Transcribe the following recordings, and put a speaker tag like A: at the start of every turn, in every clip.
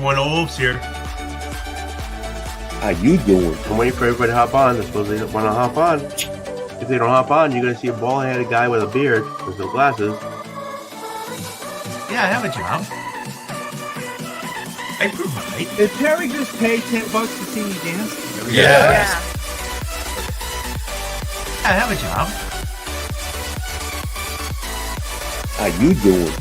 A: everyone. Oldwolf's here.
B: How you doing? I'm waiting for everybody to hop on. They're supposed to want to hop on. If they don't hop on, you're going to see a bald-headed guy with a beard with no glasses.
A: Yeah, I have a job. I provide.
C: Did Terry just pay $10 to see me dance?
A: Yeah. I have a job.
B: How you doing?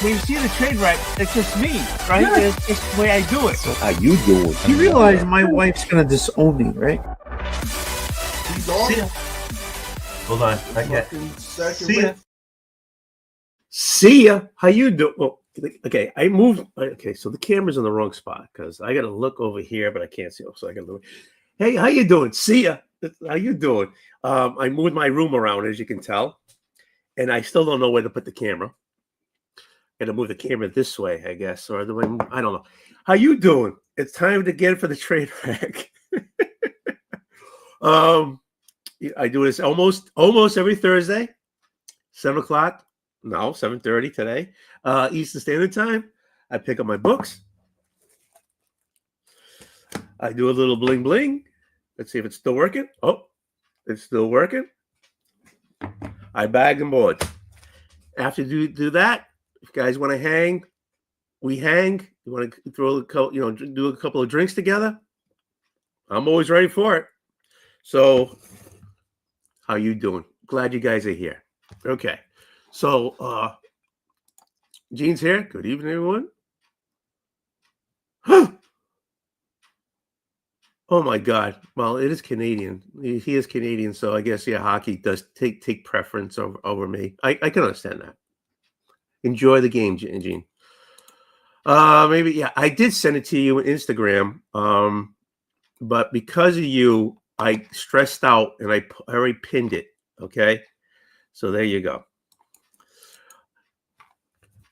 C: When you see the train wreck, it's just me, right?
B: Yeah.
C: It's just the way I do it.
B: How you doing?
C: You realize my wife's gonna disown me, right?
A: See ya. Hold on. Not yet. See ya.
B: See ya. How you doing? Well, okay, I moved. Okay, so the camera's in the wrong spot because I got to look over here, but I can't see. So I got to look. Hey, how you doing? See ya. How you doing? I moved my room around, as you can tell, and I still don't know where to put the camera. Got to move the camera this way, I guess, or the way. I don't know. How you doing? It's time to get for the train wreck. I do this almost every Thursday, 7:00. No, 7:30 today, Eastern Standard Time. I pick up my books. I do a little bling bling. Let's see if it's still working. Oh, it's still working. I bag and board. After do that, if you guys want to hang, we hang. You want to throw do a couple of drinks together? I'm always ready for it. So, how you doing? Glad you guys are here. Okay. So, Gene's here. Good evening, everyone. Oh my God! Well, it is Canadian. He is Canadian, so I guess hockey does take preference over me. I can understand that. Enjoy the game, Gene. Maybe I did send it to you on Instagram, but because of you, I stressed out and I already pinned it. Okay, so there you go.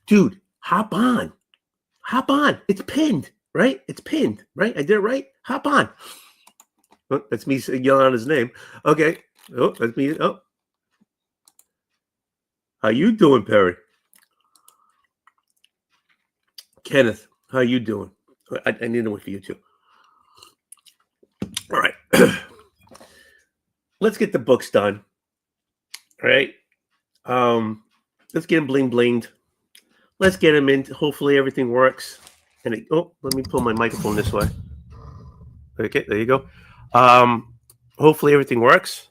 B: Dude, hop on. It's pinned, right? It's pinned, right? I did it right. Hop on. Oh, that's me yelling out his name. Okay. Oh, that's me. Oh. How you doing, Perry? Kenneth, how you doing? I need to wait for you too. All right. Let's get the books done. All right. Let's get them bling blinged. Let's get them in. Hopefully everything works. And let me pull my microphone this way. Okay, there you go. Hopefully everything works.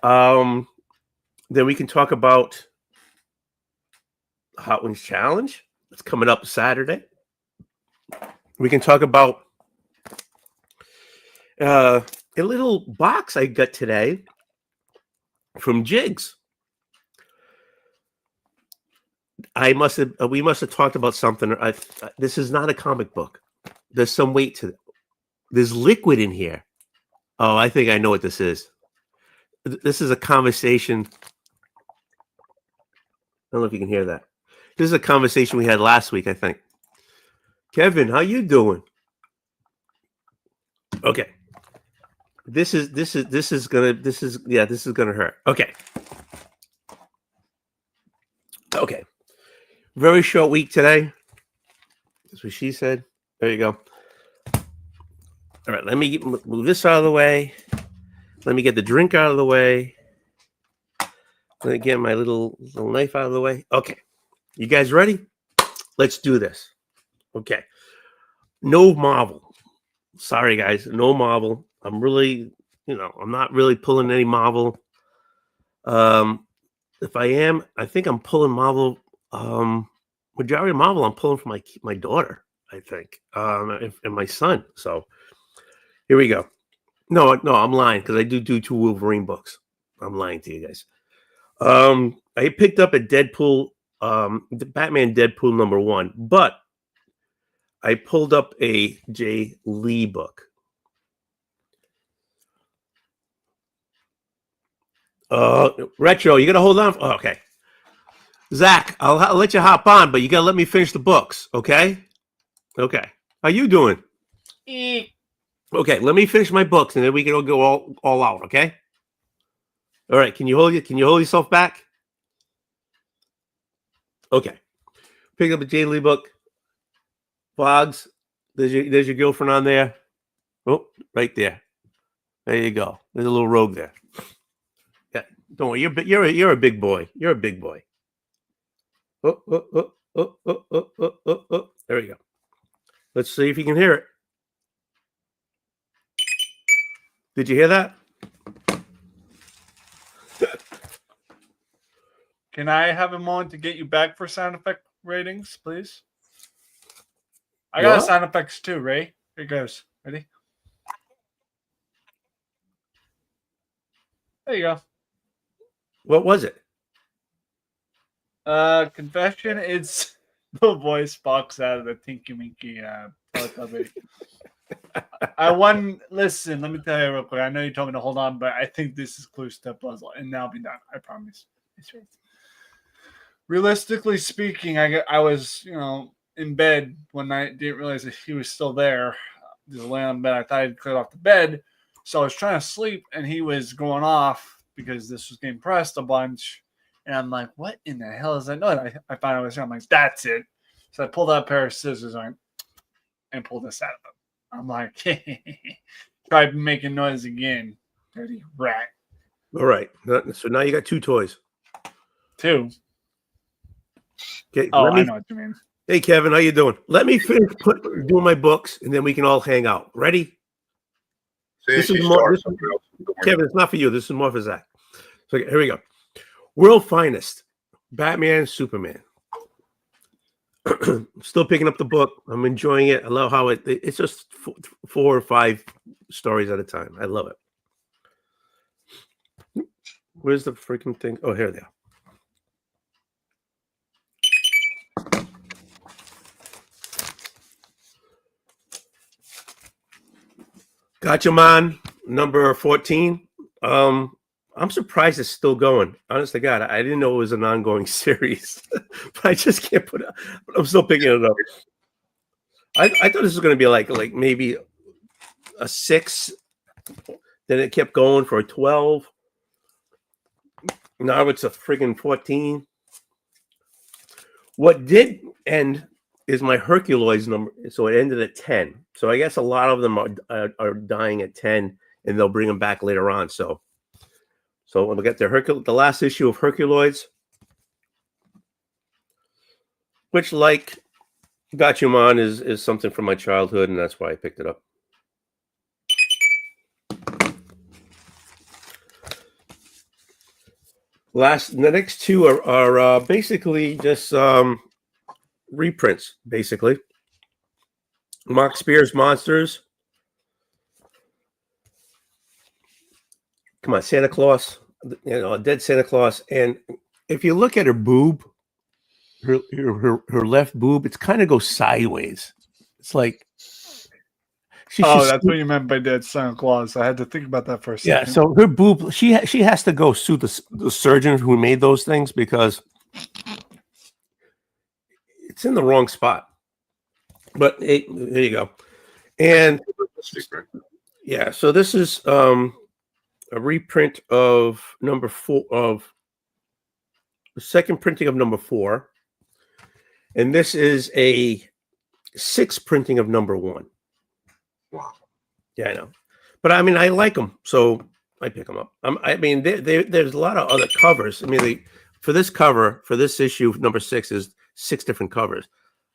B: Then we can talk about Hot Wings Challenge. It's coming up Saturday. We can talk about a little box I got today from Jigs. We must have talked about something. This is not a comic book. There's some weight to it. There's liquid in here. Oh, I think I know what this is. This is a conversation. I don't know if you can hear that. This is a conversation we had last week, I think. Kevin, how you doing? Okay. This is gonna hurt. Okay. Okay. Very short week today. That's what she said. There you go. All right, let me move this out of the way. Let me get the drink out of the way. Let me get my little knife out of the way. Okay. You guys ready? Let's do this. Okay. No Marvel. Sorry, guys. No Marvel. I'm really, I'm not really pulling any Marvel. If I am, I think I'm pulling Marvel. Majority of Marvel I'm pulling from my daughter, I think, and my son. So here we go. No, I'm lying because I do 2 Wolverine books. I'm lying to you guys. I picked up a Deadpool, the Batman Deadpool #1, but I pulled up a Jay Lee book. Retro, you gotta hold on. Oh, okay. Zach, I'll let you hop on, but you gotta let me finish the books, okay? Okay. How you doing? Okay, let me finish my books, and then we can go all out, okay? All right. Can you hold yourself back? Okay. Pick up a Jay Lee book. Boggs, there's your girlfriend on there. Oh, right there. There you go. There's a little rogue there. Yeah, don't worry. You're a big boy. You're a big boy. Oh, oh, oh, oh, oh, oh, oh, oh, oh. There we go. Let's see if you can hear it. Did you hear that?
D: Can I have a moment to get you back for sound effect ratings, please? I got
B: What?
D: sound effects too, Ray. Here it goes. Ready? There you go.
B: What was it?
D: Confession is the voice box out of the Tinky Minky Teletubby. Listen, let me tell you real quick. I know you told me to hold on, but I think this is close to a puzzle, and now I'll be done. I promise. Realistically speaking, I was, in bed one night, didn't realize that he was still there. Just laying on bed. I thought I'd cleared off the bed. So I was trying to sleep, and he was going off because this was getting pressed a bunch. And I'm like, what in the hell is that noise? I finally was, I'm like, that's it. So I pulled out a pair of scissors and pulled this out of him. I'm like, try making noise again. Dirty rat.
B: All right. So now you got 2 toys.
D: 2.
B: Okay.
D: Oh, I know what you mean.
B: Hey, Kevin, how you doing? Let me finish doing my books, and then we can all hang out. Ready? Kevin, it's not for you. This is more for Zach. So here we go. World Finest, Batman, Superman. Still picking up the book. I'm enjoying it. I love how it's just 4 or 5 stories at a time. I love it. Where's the freaking thing? Oh, here they are. Gotcha, man. Number 14. I'm surprised it's still going. Honest to God, I didn't know it was an ongoing series, but I just can't put it. I'm still picking it up. I thought this was going to be like maybe a 6. Then it kept going for a 12. Now it's a friggin' 14. What did end is my Herculoids number, so it ended at 10. So I guess a lot of them are dying at 10, and they'll bring them back later on. So when we get the last issue of Herculoids, which, like Gatchaman, is something from my childhood, and that's why I picked it up. The next 2 are basically just reprints, basically. Mark Spears Monsters. Come on, Santa Claus. A dead Santa Claus. And if you look at her boob, her left boob, it's kind of goes sideways. It's like
D: that's what you meant by dead Santa Claus. I had to think about that for a second.
B: Yeah, so her boob, she has to go sue the surgeon who made those things because it's in the wrong spot. But there you go. And yeah, so this is a reprint of number 4, of the second printing of number 4. And this is a 6th printing of number 1.
A: Wow.
B: Yeah, I know. But I mean, I like them, so I pick them up. I mean, there's a lot of other covers. I mean, for this cover, for this issue, number 6 is 6 different covers.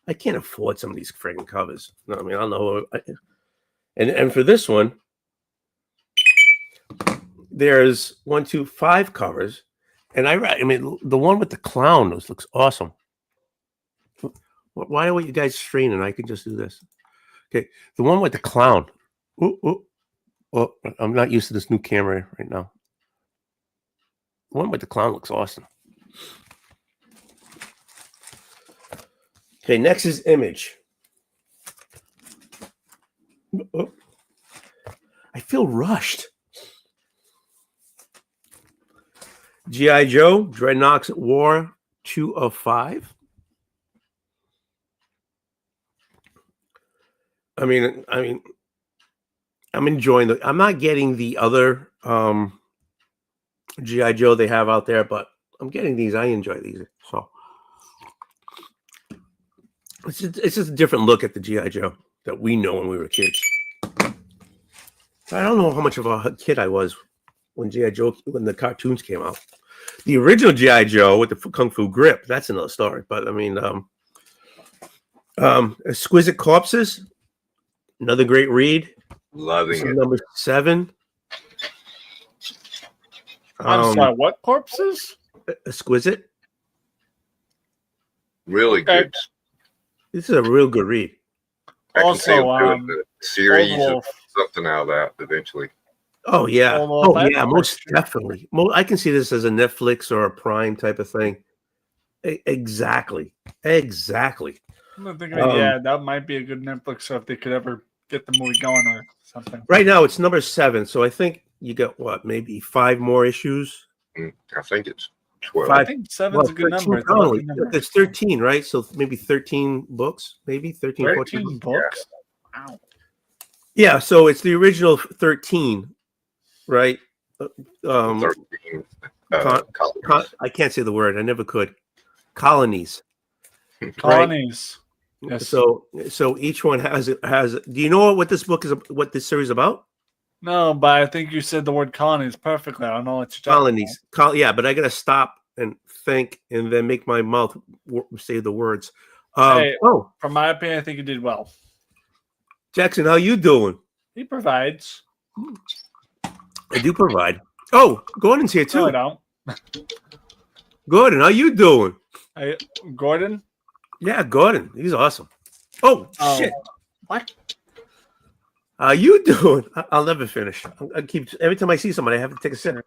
B: I can't afford some of these friggin' covers. No, I mean, I don't know. And for this one, there's 1, 2, 5 covers, and I mean, the one with the clown looks awesome. Why are you guys straining? I can just do this. Okay, the one with the clown. Oh, I'm not used to this new camera right now. The one with the clown looks awesome. Okay, next is Image. Oh, I feel rushed. G.I. Joe, Dreadnoks at War, 2 of 5. I mean, I'm enjoying I'm not getting the other G.I. Joe they have out there, but I'm getting these. I enjoy these. So It's just a different look at the G.I. Joe that we know when we were kids. I don't know how much of a kid I was when G.I. Joe, when the cartoons came out. The original G.I. Joe with the Kung Fu grip, that's another story. But I mean, Exquisite Corpses, another great read.
E: Loving it.
B: Number 7.
D: I'm sorry, what corpses?
B: Exquisite.
E: Really good.
B: This is a real good read.
E: I can see
D: Also,
E: them doing a series of
D: Oldwolf.
E: something out of that eventually.
B: Oh yeah,
D: Oldwolf,
B: yeah, most definitely. I can see this as a Netflix or a Prime type of thing. Exactly.
D: I'm thinking, yeah, that might be a good Netflix show if they could ever get the movie going or something.
B: Right now, it's number 7, so I think you got what, maybe 5 more issues.
E: I think it's 12.
D: I think 7's a good number. It's a lucky number.
B: It's 13, right? So maybe 13 books, maybe 13, 14
D: books. Wow.
B: Yeah, so it's the original 13, right?
E: 13
B: I can't say the word. I never could. Colonies.
D: Colonies.
B: Right?
D: Yes.
B: So each one has. Do you know what this book is? What this series is about?
D: No, but I think you said the word colonies perfectly. I don't know what you're talking
B: Colonies. Yeah, but I gotta stop and think, and then make my mouth say the words.
D: From my opinion, I think you did well.
B: Jackson, how you doing?
D: He provides.
B: I do provide. Oh, Gordon's here too.
D: No, I don't.
B: Gordon, how you doing?
D: Gordon?
B: Yeah, Gordon. He's awesome. Oh, shit.
D: What?
B: How you doing? I'll never finish. I keep every time I see somebody, I have to take a sip.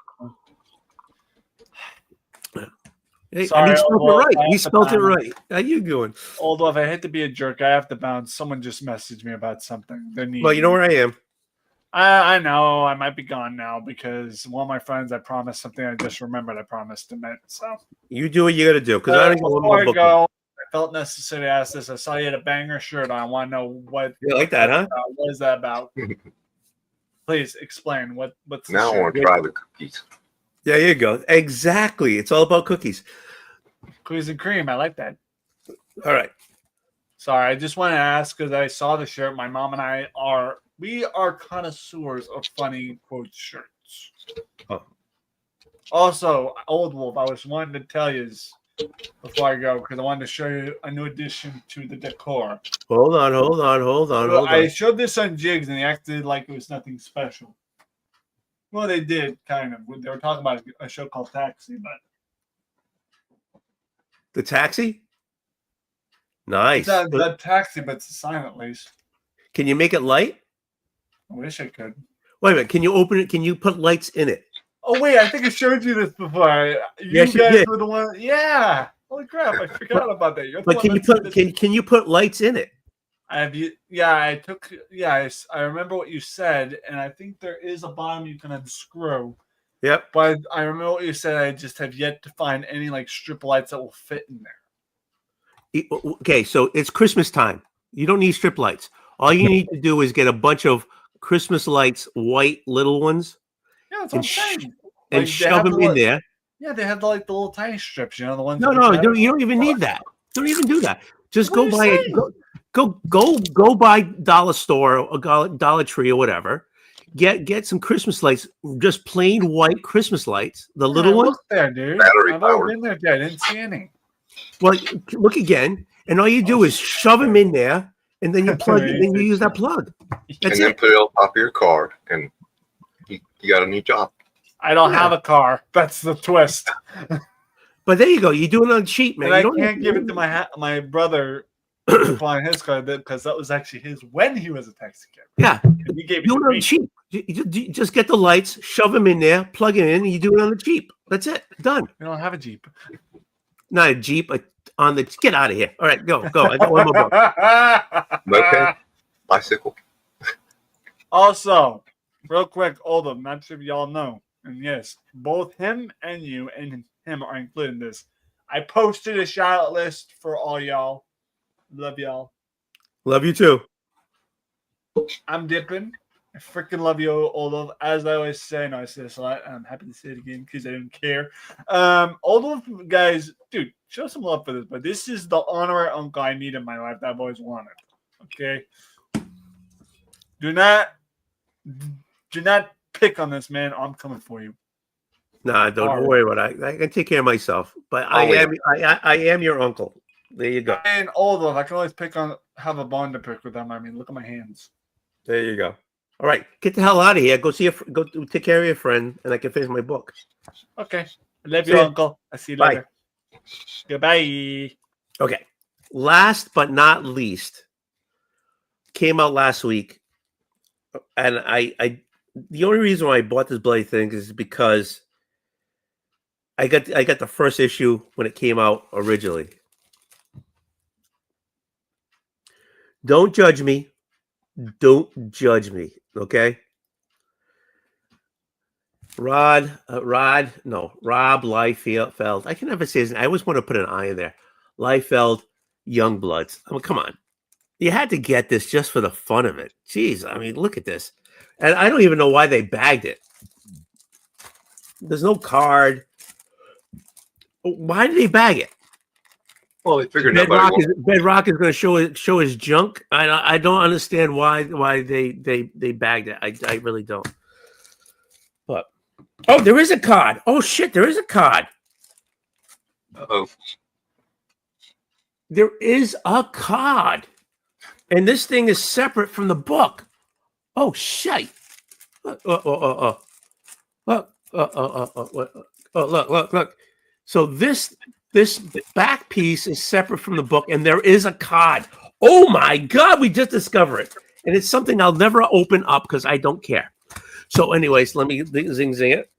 B: Hey,
D: Sorry,
B: and he spelled it right. He spelled it right. How you doing?
D: Although if I hate to be a jerk, I have to bounce. Someone just messaged me about something.
B: Well, you know where I am.
D: I know I might be gone now because one of my friends, I promised something. I just remembered I promised him it. So
B: you do what you got to do because I don't
D: before I go. I felt necessary to ask this. I saw you had a banger shirt on. I want to know what
B: you like that, huh?
D: What is that about? Please explain what's the
E: now.
D: shirt?
E: I want to try the cookies.
B: Yeah, here you go. Exactly. It's all about cookies.
D: Cookies and cream. I like that.
B: All right.
D: Sorry, I just want to ask because I saw the shirt. My mom and I are connoisseurs of funny quote shirts.
B: Oh.
D: Also, Oldwolf, I was wanting to tell you before I go because I wanted to show you a new addition to the decor.
B: Hold on.
D: I showed this on Jigs and they acted like it was nothing special. Well, they did kind of. They were talking about a show called Taxi, but
B: the Taxi. Nice.
D: It's the Taxi, but it's a sign at least.
B: Can you make it light?
D: I wish I could.
B: Wait a minute. Can you open it? Can you put lights in it?
D: Oh wait, I think I showed you this before.
B: Yes, you did.
D: Were the one. Yeah. Holy crap! I forgot about that.
B: But can you put lights in it?
D: I remember what you said, and I think there is a bottom you can unscrew.
B: Yep.
D: But I remember what you said. I just have yet to find any like strip lights that will fit in there.
B: Okay, so it's Christmas time. You don't need strip lights. All you need to do is get a bunch of Christmas lights, white little ones.
D: Yeah, that's what I'm saying.
B: And shove them in there.
D: Yeah, they have the little tiny strips. You know the ones.
B: No, you don't even need that. Don't even do that. Just go buy it. Go buy Dollar Store or Dollar Tree or whatever. Get some Christmas lights, just plain white Christmas lights. The little ones.
D: Look there, dude. I've already been there. I didn't see any.
B: Well, look again, and all you do is shove them in there, and then you plug it, and you use that plug.
E: That's and then put it on top of your card, and you got a new job.
D: I don't have a car. That's the twist.
B: But there you go. You do it on cheap, man.
D: And I can't give it to my brother on his car because that was actually his when he was a taxi cab.
B: Yeah,
D: and he gave it
B: do it on cheap. You just get the lights, shove them in there, plug it in, and you do it on the Jeep. That's it. Done.
D: We don't have a Jeep.
B: Not a Jeep. On the get out of here. All right, go. I got one more book.
E: Okay. Bicycle.
D: Also, real quick, Oldham, not sure if y'all know. And yes, both him and you and him are included in this. I posted a shout out list for all y'all. Love y'all.
B: Love you too.
D: I'm dipping. I freaking love you, Oldwolf. As I always say, I say this a lot. I'm happy to say it again because I didn't care. Oldwolf, guys, dude, show some love for this. But this is the honorary uncle I need in my life that I've always wanted. Okay, do not pick on this man. I'm coming for you.
B: Nah, don't worry about it. I can take care of myself. But I am your uncle. There you go.
D: And Oldwolf, I can always have a bond to pick with them. I mean, look at my hands.
B: There you go. All right, get the hell out of here. Go take care of your friend, and I can finish my book.
D: Okay. I love you, Uncle. I see you later. Goodbye.
B: Okay. Last but not least, came out last week, and I the only reason why I bought this bloody thing is because I got the first issue when it came out originally. Don't judge me. Don't judge me, okay? Rob Liefeld. I can never say his name. I always want to put an I in there. Liefeld Youngbloods. I mean, come on. You had to get this just for the fun of it. Jeez, I mean, look at this. And I don't even know why they bagged it. There's no card. Why did they bag it?
E: Well, they figured
B: Bedrock is going to show his junk. I don't understand why they bagged it. I really don't. But there is a card. Oh shit, there is a card.
E: Uh-oh.
B: There is a card, and this thing is separate from the book. Oh shit! Look! So this back piece is separate from the book, and there is a card. Oh my God, we just discovered it. And it's something I'll never open up because I don't care. So anyways, let me zing it.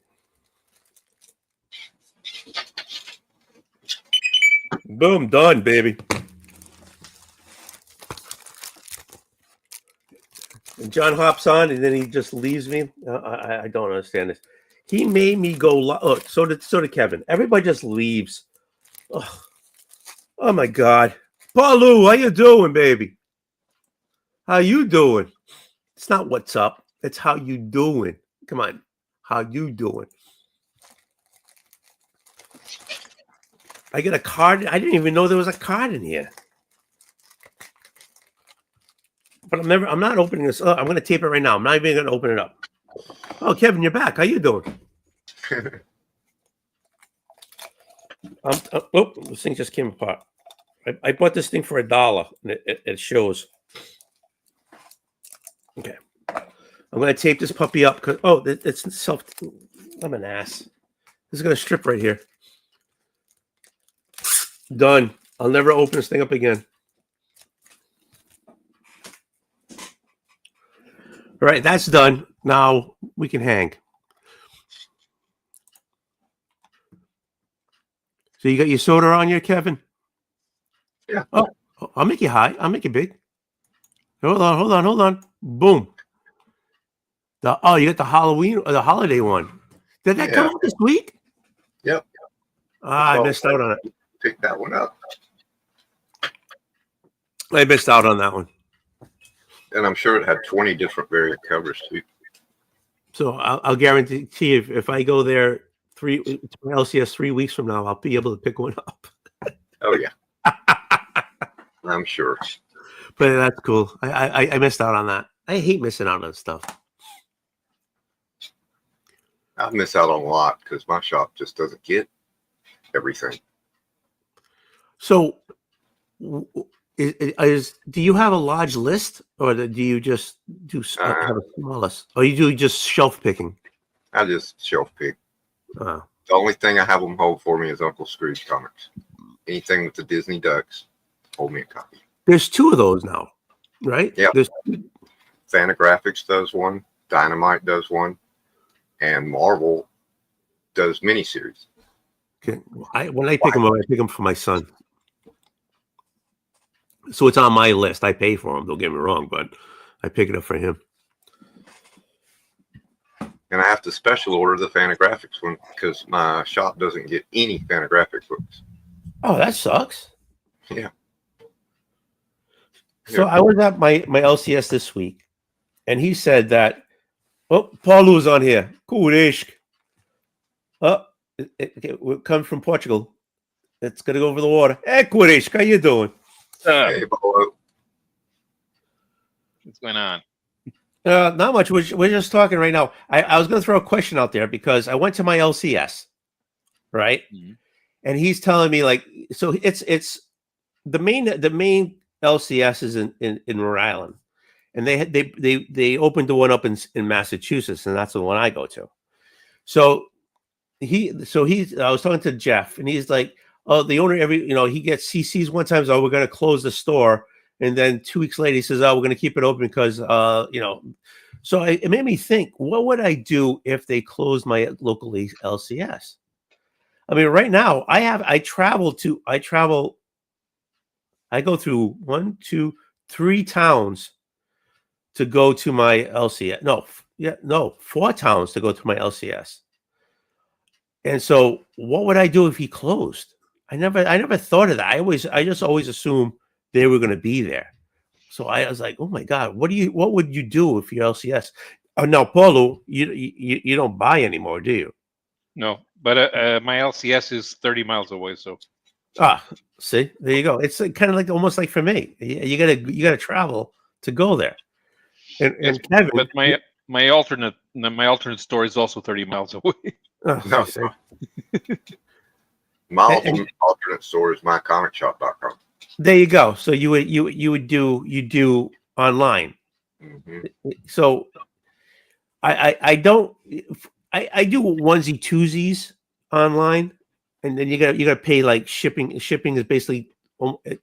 B: Boom, done, baby. And John hops on, and then he just leaves me. I don't understand this. He made me go. Oh, so did Kevin. Everybody just leaves. Oh my God, Paulu, how you doing, baby? How you doing? It's not what's up. It's how you doing. Come on, how you doing? I get a card. I didn't even know there was a card in here. But I'm not opening this. I'm going to tape it right now. I'm not even going to open it up. Oh, Kevin, you're back. How you doing? This thing just came apart. I bought this thing for $1, and it shows. Okay. I'm going to tape this puppy up because it's self. I'm an ass. This is going to strip right here. Done. I'll never open this thing up again. All right, that's done. Now we can hang. So you got your soda on here, Kevin?
E: Yeah.
B: Oh, I'll make you high. I'll make you big. Hold on. Boom. You got the Halloween or the holiday one. Did that come out this week?
E: Yep.
B: I missed out on it.
E: Pick that one up.
B: I missed out on that one.
E: And I'm sure it had 20 different variant covers too.
B: So I'll guarantee you if I go there LCS 3 weeks from now, I'll be able to pick one up.
E: Oh yeah. I'm sure.
B: But that's cool. I missed out on that. I hate missing out on stuff.
E: I miss out on a lot because my shop just doesn't get everything.
B: So do you have a large list, or do you just have a small list? Or you do just shelf picking?
E: I just shelf pick. The only thing I have them hold for me is Uncle Scrooge comics. Anything with the Disney ducks, hold me a copy.
B: There's 2 of those now, right?
E: Yeah.
B: There's
E: Fantagraphics does one, Dynamite does one, and Marvel does miniseries.
B: Okay. When I pick them up, I pick them for my son. So it's on my list. I pay for them. Don't get me wrong, but I pick it up for him.
E: And I have to special order the Fantagraphics one because my shop doesn't get any Fantagraphic books.
B: Oh, that sucks.
E: Yeah.
B: So I was at my LCS this week, and he said that, oh, Paulo's on here. Kurish. Oh, it comes from Portugal. It's going to go over the water. Hey, Kurish, how you doing?
E: Hey, Paulo.
F: What's going on?
B: Not much. We're just talking right now. I was going to throw a question out there because I went to my LCS, right?
F: Mhm.
B: And he's telling me like, so it's the main LCS is in Rhode Island, and they opened the one up in Massachusetts, and that's the one I go to. So I was talking to Jeff, and he's like, oh, the owner he sees one time, oh, we're going to close the store. And then 2 weeks later, he says, oh, we're going to keep it open because, So it made me think, what would I do if they closed my local LCS? I mean, right now, I go through 1, 2, 3 towns to go to my LCS. 4 towns to go to my LCS. And so what would I do if he closed? I never thought of that. I just always assumed they were going to be there. So I was like, oh my God, what would you do if your LCS? Oh, now, Paulo, you don't buy anymore, do you?
F: No, but my LCS is 30 miles away, so.
B: See, there you go. It's kind of like almost like for me. You gotta travel to go there. And
F: Yes,
B: Kevin,
F: but my alternate store is also 30 miles away.
E: No.
B: See?
E: My alternate store is mycomicshop.com.
B: There you go. So you do online.
E: Mm-hmm.
B: So I do onesie twosies online, and then you gotta pay like shipping. Shipping is basically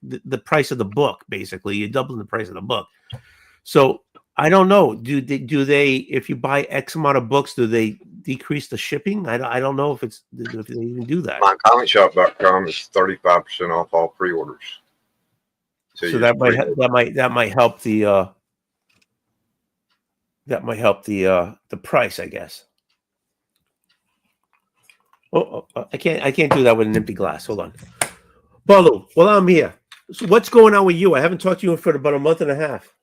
B: the price of the book. Basically, you're doubling the price of the book. So I don't know. Do they if you buy X amount of books, do they decrease the shipping? I don't know if they even do that.
E: Mycomicshop.com is 35% off all pre-orders.
B: So that might help the price, I guess. Oh, I can't do that with an empty glass. Hold on, Paulo. Well, I'm here. So what's going on with you? I haven't talked to you for about a month and a half.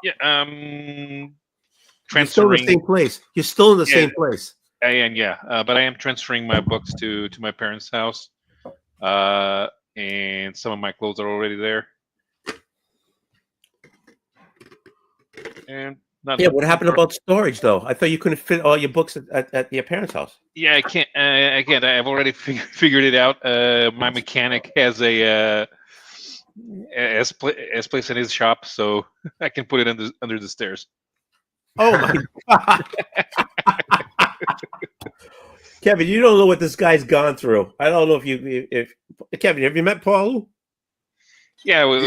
B: You're still in the same place. You're still in the same place.
F: I am, but I am transferring my books to my parents' house, and some of my clothes are already there. And
B: what happened about storage, though? I thought you couldn't fit all your books at your parents' house.
F: Yeah, I can't. Again, I've already figured it out. My mechanic has a place in his shop, so I can put it under the stairs.
B: Oh my God. Kevin, you don't know what this guy's gone through. I don't know if Kevin, have you met Paul?
F: Yeah, I was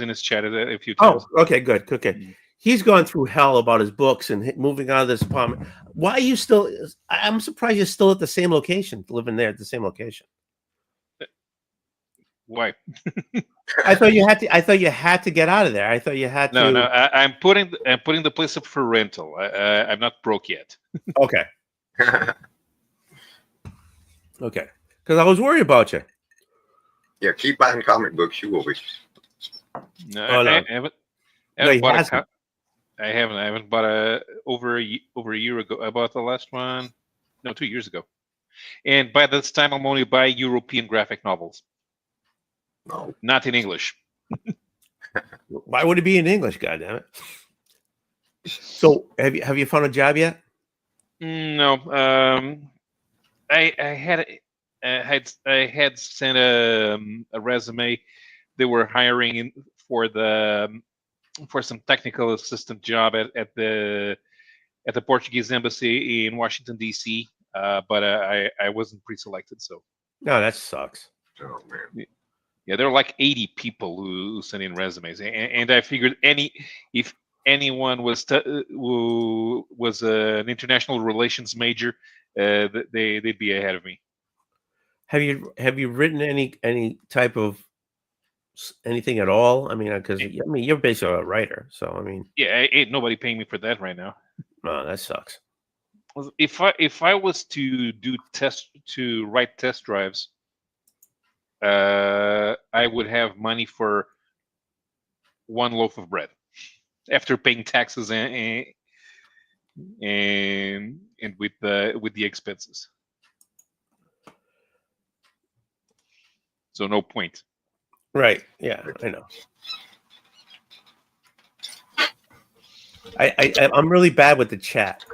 F: in his chat a few times.
B: Oh, okay, good. Okay. He's gone through hell about his books and moving out of this apartment. Why are you still? I'm surprised you're still at the same location, living there at the same location.
F: Why?
B: I thought you had to get out of there. I thought you had to.
F: No. I'm putting the place up for rental. I'm not broke yet.
B: Okay. Okay. Because I was worried about you.
E: Yeah, keep buying comic books. You will be.
F: No,
B: Oh, no.
F: I haven't. I haven't bought over a year ago. I bought the last one. No, 2 years ago. And by this time, I'm only buying European graphic novels.
E: No.
F: Not in English.
B: Why would it be in English? Goddammit. So, have you found a job yet?
F: No. I had sent a resume. They were hiring for some technical assistant job at the Portuguese embassy in Washington D.C. But I wasn't pre-selected. So.
B: No, that sucks.
E: Oh man.
F: Yeah, there are like 80 people who sent in resumes, and I figured if anyone was who was an international relations major, they'd be ahead of me.
B: Have you written any type of anything at all? I mean, because you're basically a writer, so I mean,
F: yeah, ain't nobody paying me for that right now.
B: No, that sucks.
F: If I was to write test drives, I would have money for one loaf of bread after paying taxes and with the expenses. So no point.
B: Right. Yeah, I know. I'm really bad with the chat.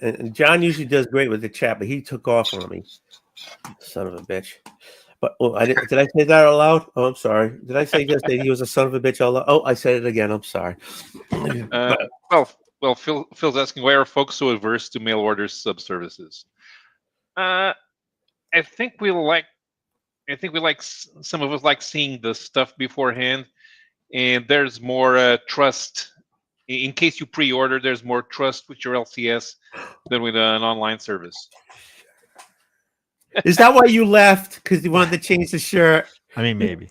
B: And John usually does great with the chat, but he took off on me. Son of a bitch. But did I say that out loud? Oh, I'm sorry. Did I say just that he was a son of a bitch out loud? Oh, I said it again. I'm sorry.
F: Well, Phil's asking, why are folks so averse to mail order sub services? I think some of us like seeing the stuff beforehand, and there's more trust. In case you pre-order, there's more trust with your LCS than with an online service.
B: Is that why you left? Because you wanted to change the shirt?
G: I mean, maybe.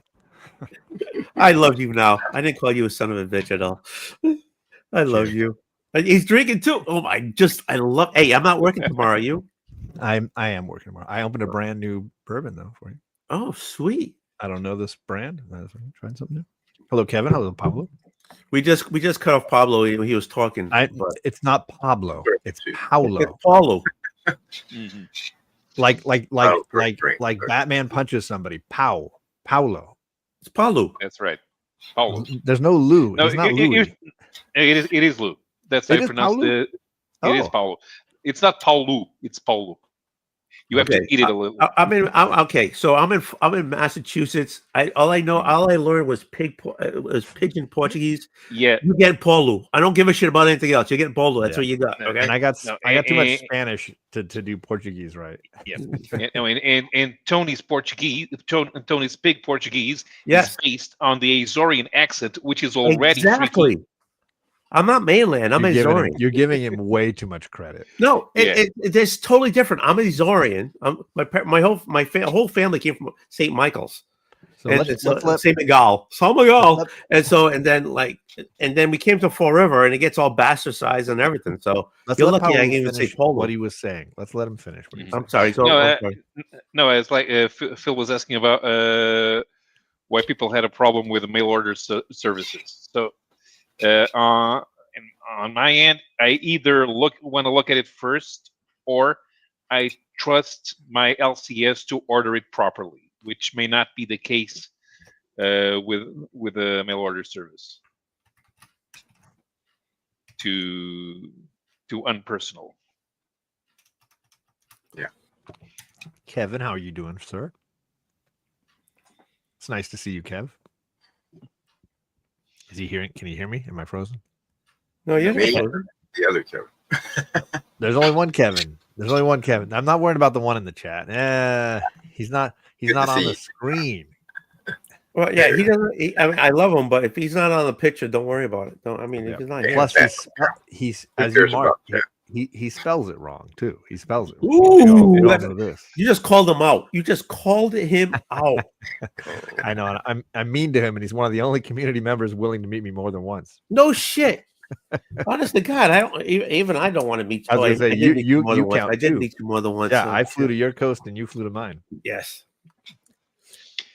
B: I love you now. I didn't call you a son of a bitch at all. I love you. He's drinking too. I love. Hey, I'm not working tomorrow. Are you?
G: I am working tomorrow. I opened a brand new bourbon though for you.
B: Oh, sweet.
G: I don't know this brand. Trying something new. Hello, Kevin. Hello, Pablo.
B: We just cut off Pablo. He was talking.
G: It's not Pablo. It's Paulo.
B: It's Paulo.
F: Mm-hmm.
G: Like Batman punches somebody. Paulo.
B: It's Paulo.
F: That's right. Paulo.
G: There's no Lou.
F: No,
G: it's not Louis.
F: It is Lou. That's how you pronounce it. It is Paulo. It's not Paulo. It's Paulo. You have to eat it a little.
B: Okay. So I'm in Massachusetts. All I learned was pigeon Portuguese.
F: Yeah.
B: You get Paulo. I don't give a shit about anything else. You get Paulo. That's what you got. Okay.
G: And I got too much Spanish to do Portuguese right.
F: Yeah. and Tony's Portuguese. Tony's big Portuguese is based on the Azorian accent, which is already
B: exactly. I'm not mainland. I'm Azorian.
G: You're giving him way too much credit.
B: No, it's totally different. I'm Azorian. My whole family came from St. Michael's. So let's St. Miguel. And then we came to Fall River, and it gets all bastardized and everything. So you're lucky I can even say Polo.
G: What he was saying. Let's let him finish.
B: I'm sorry.
F: No, it's like Phil was asking about why people had a problem with the mail order services. So. On my end, I either want to look at it first, or I trust my LCS to order it properly, which may not be the case with a mail order service. Too unpersonal.
E: Yeah.
G: Kevin, how are you doing, sir? It's nice to see you, Kev. Is he hearing? Can he hear me? Am I frozen?
B: No, you're
E: not frozen. The other Kevin.
G: There's only one Kevin. I'm not worried about the one in the chat. He's not on the screen.
B: Well, yeah, he doesn't. I love him, but if he's not on the picture, don't worry about it. If he's not here.
G: Plus, he's as you mark. He spells it wrong too. He spells it.
B: Ooh,
G: you don't know this.
B: You just called him out. You just called him out.
G: I know. I'm mean to him, and he's one of the only community members willing to meet me more than once.
B: No shit. Honest to God, I don't want to meet you.
G: I was gonna say, you count.
B: I did meet you more than once.
G: Yeah, I flew to your coast and you flew to mine.
B: Yes.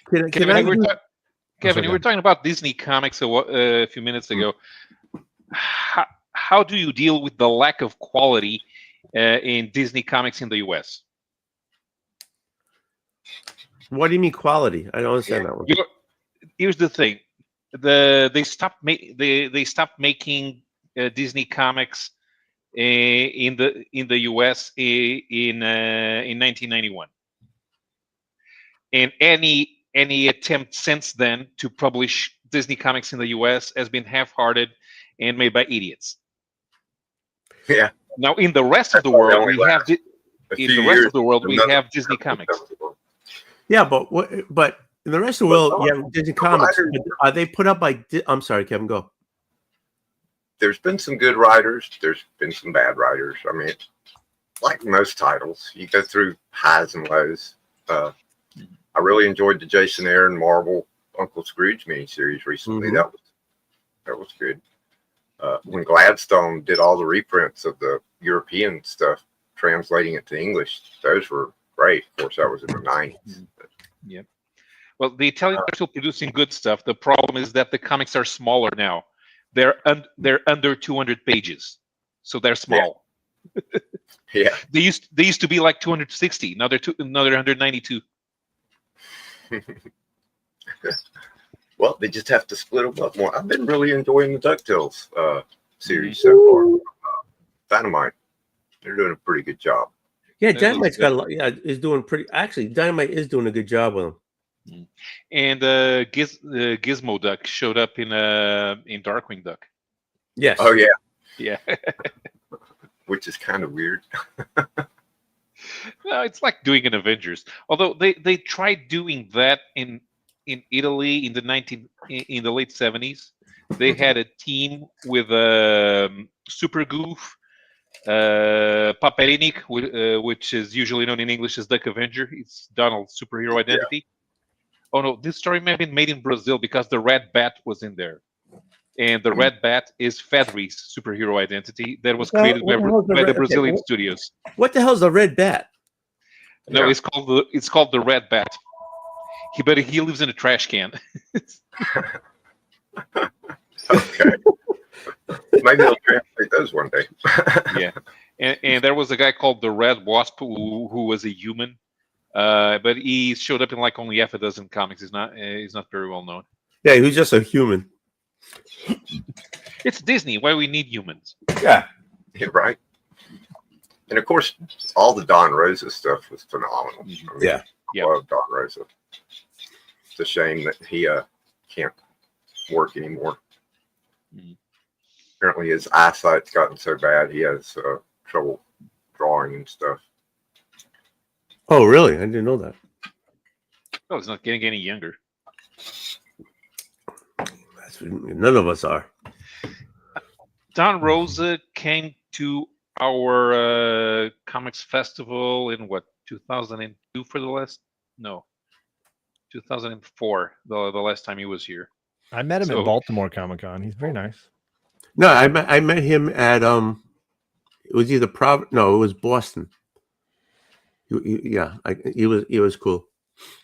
F: Kevin, you were talking about Disney Comics a few minutes ago. How do you deal with the lack of quality in Disney Comics in the U.S.?
B: What do you mean quality? I don't understand that one.
F: Here's the thing: they stopped making Disney Comics in the U.S. in 1991, and any attempt since then to publish Disney Comics in the U.S. has been half-hearted and made by idiots.
E: Yeah.
F: Now, in the rest of the world, we have Disney Comics.
B: Yeah, but in the rest of the world, you have Disney Comics. Are they put up by? I'm sorry, Kevin. Go.
E: There's been some good writers. There's been some bad writers. I mean, like most titles, you go through highs and lows. I really enjoyed the Jason Aaron Marvel Uncle Scrooge miniseries recently. Mm-hmm. That was good. When Gladstone did all the reprints of the European stuff, translating it to English, those were great. Of course, that was in the 90s.
F: Yep. Well, the Italians are still producing good stuff. The problem is that the comics are smaller now. They're under 200 pages, so they're small.
E: Yeah.
F: They used to be like 260. Now they're 192.
E: Well, they just have to split them up more. I've been really enjoying the DuckTales series so far. Dynamite, they're doing a pretty good job.
B: Yeah, Dynamite's got a lot. Yeah, is doing pretty. Actually, Dynamite is doing a good job with them.
F: And Gizmo Duck showed up in Darkwing Duck.
B: Yes.
E: Oh yeah.
F: Yeah.
E: Which is kind of weird.
F: No, it's like doing an Avengers. Although they tried doing that in Italy in the late 70s. They had a team with Super Goof, Paperinik, which is usually known in English as Duck Avenger. It's Donald's superhero identity. Yeah. Oh no, this story may have been made in Brazil because the Red Bat was in there. And the Red Bat is Fedri's superhero identity that was created by the Brazilian studios.
B: What the hell is a Red Bat?
F: No, it's called the Red Bat. But he lives in a trash can.
E: Okay. Maybe they'll translate those one day.
F: Yeah. And there was a guy called the Red Wasp who was a human. But he showed up in like only half a dozen comics. He's not very well known.
B: Yeah, he was just a human.
F: It's Disney. Why we need humans?
B: Yeah.
E: Right. And of course, all the Don Rosa stuff was phenomenal. I mean,
B: Yeah.
E: I love Don Rosa. It's a shame that he can't work anymore. Apparently, his eyesight's gotten so bad he has trouble drawing and stuff.
B: Oh, really? I didn't know that.
F: Oh, he's not getting any younger.
B: None of us are.
F: Don Rosa came to our comics festival in 2002 for the last 2004 the last time he was here.
H: I met him at Baltimore Comic Con. He's very nice.
B: No, I met him at it was either it was Boston. He was cool.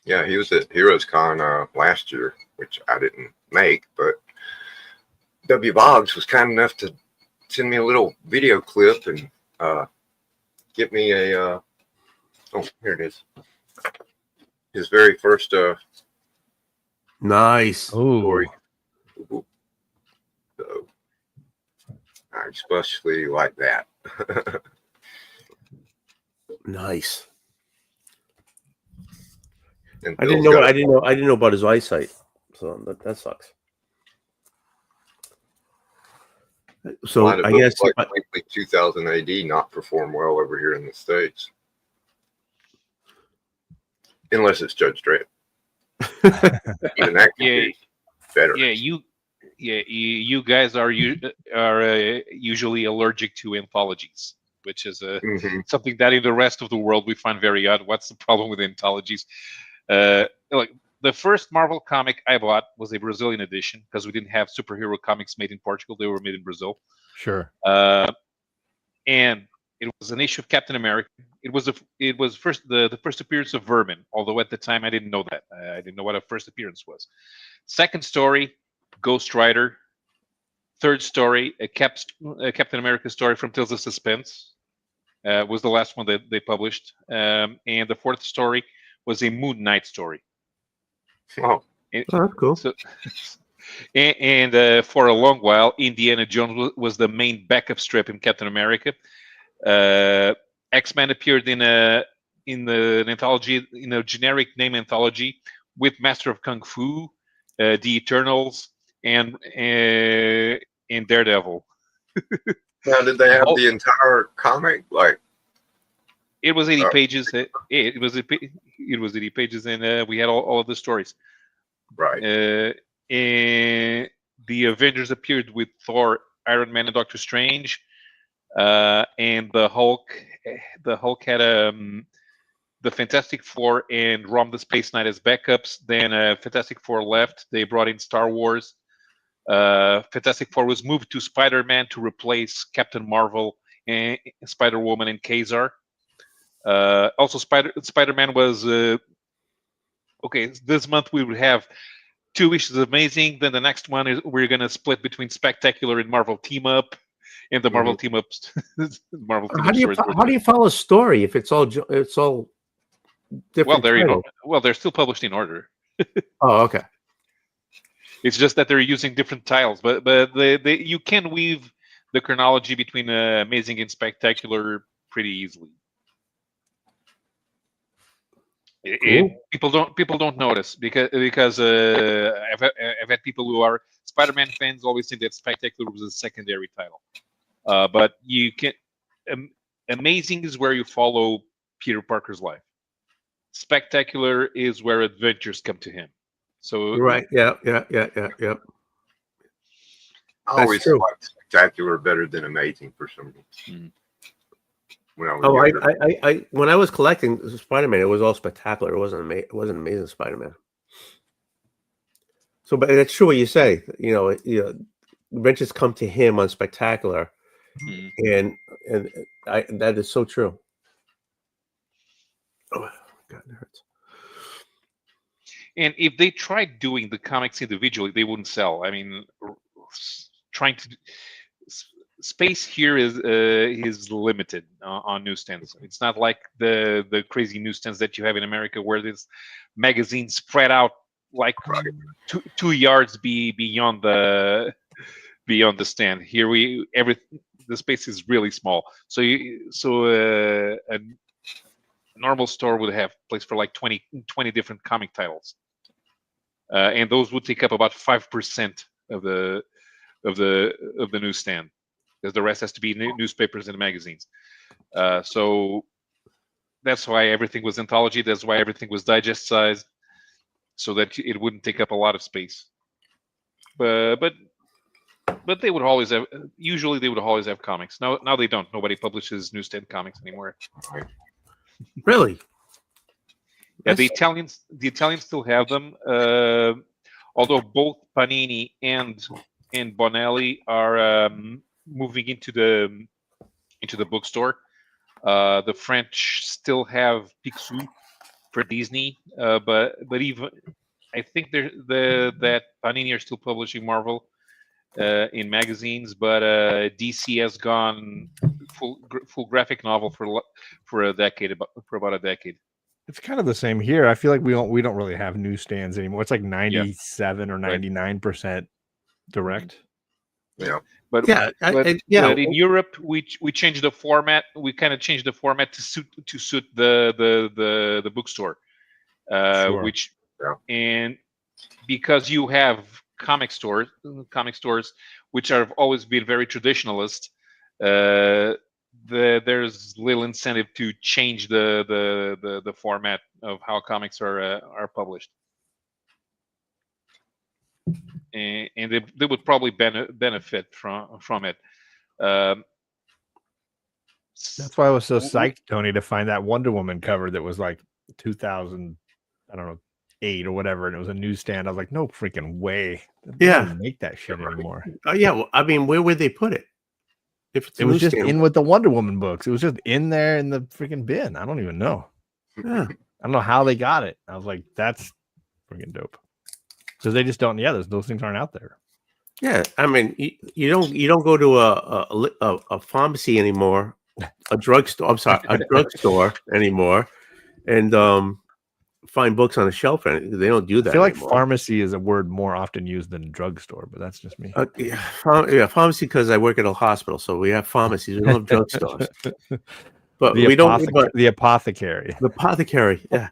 E: Yeah, he was at Heroes Con last year, which I didn't make, but W. Boggs was kind enough to send me a little video clip and get me a here it is. His very first
B: nice
E: story. So I especially like that.
B: Nice.
E: And
B: I didn't know about his eyesight. So that sucks. So I guess
E: like 2000 AD not perform well over here in the States. Unless it's Judge Dredd. Even that could be better.
F: Yeah, you guys are usually allergic to anthologies, which is something that in the rest of the world we find very odd. What's the problem with anthologies? Like the first Marvel comic I bought was a Brazilian edition because we didn't have superhero comics made in Portugal; they were made in Brazil.
H: Sure.
F: And it was an issue of Captain America. It was the first appearance of Vermin. Although at the time I didn't know that. I didn't know what a first appearance was. Second story, Ghost Rider. Third story, a Captain America story from Tales of Suspense. Was the last one that they published. And the fourth story was a Moon Knight story.
E: Oh,
B: that's cool.
F: So, and for a long while, Indiana Jones was the main backup strip in Captain America. X-Men appeared in an anthology, in a generic name anthology with Master of Kung Fu, the Eternals, and Daredevil.
E: Now, did they have the entire comic? Like,
F: it was 80 pages. It was 80 pages, and we had all of the stories.
E: Right.
F: And the Avengers appeared with Thor, Iron Man, and Doctor Strange. And the Hulk had the Fantastic Four and Rom the Space Knight as backups. Then Fantastic Four left. They brought in Star Wars. Fantastic Four was moved to Spider-Man to replace Captain Marvel and Spider-Woman and Kazar. Also, Spider-Man was okay, this month we would have 2 issues of Amazing. Then the next one is we're gonna split between Spectacular and Marvel Team Up, and the Marvel Team Ups. Marvel Team
B: How do you follow a story if it's all different?
F: They're still published in order.
B: Oh, okay.
F: It's just that they're using different titles, but you can weave the chronology between Amazing and Spectacular pretty easily. People don't notice because I've had people who are Spider-Man fans always think that Spectacular was a secondary title, but you can. Amazing is where you follow Peter Parker's life. Spectacular is where adventures come to him. So
B: right, yeah.
E: I always liked Spectacular better than Amazing for some reason. When I was
B: when I was collecting Spider-Man, it was all Spectacular. It wasn't Amazing Spider-Man. So, but it's true what you say. Adventures come to him on Spectacular, and that is so true. Oh God, it hurts.
F: And if they tried doing the comics individually, they wouldn't sell. I mean, trying to space here is limited on newsstands. It's not like the crazy newsstands that you have in America, where this magazine spread out like 2 yards beyond the stand. Here the space is really small. So a normal store would have place for like 20 different comic titles, and those would take up about 5% of the newsstand, because the rest has to be newspapers and magazines. So that's why everything was anthology. That's why everything was digest sized, so that it wouldn't take up a lot of space. But they would always have. Usually, they would always have comics. Now they don't. Nobody publishes newsstand comics anymore.
B: Really?
F: Yeah, the Italians still have them. Although both Panini and Bonelli are moving into the bookstore. The French still have Picsou for Disney, but even I think that Panini are still publishing Marvel in magazines, but DC has gone full graphic novel for a decade, for about a decade.
H: It's kind of the same here. I feel like we don't really have newsstands anymore. It's like 97 or 99% direct.
E: Yeah.
F: But in Europe, we changed the format. We kind of changed the format to suit the bookstore,
H: Sure.
F: And because you have comic stores which have always been very traditionalist, there's little incentive to change the format of how comics are published. And they would probably benefit from it.
H: That's why I was so psyched, Tony, to find that Wonder Woman cover that was like 2008 or whatever, and it was a newsstand. I was like, no freaking way. They don't make that shit anymore.
B: Yeah, well, I mean, where would they put it? If
H: it was just in with the Wonder Woman books, it was just in there in the freaking bin. I don't even know.
B: Yeah.
H: I don't know how they got it. I was like, that's freaking dope. Because they just don't. Yeah, those things aren't out there.
B: Yeah, I mean, you don't go to a pharmacy anymore, a drugstore. I'm sorry, a drugstore anymore, and find books on a shelf. And they don't do that.
H: I feel like
B: anymore.
H: Pharmacy is a word more often used than drugstore, but that's just me.
B: Pharmacy, because I work at a hospital, so we have pharmacies. We don't have drugstores. But
H: the
B: we don't.
H: The apothecary.
B: The apothecary. Yeah,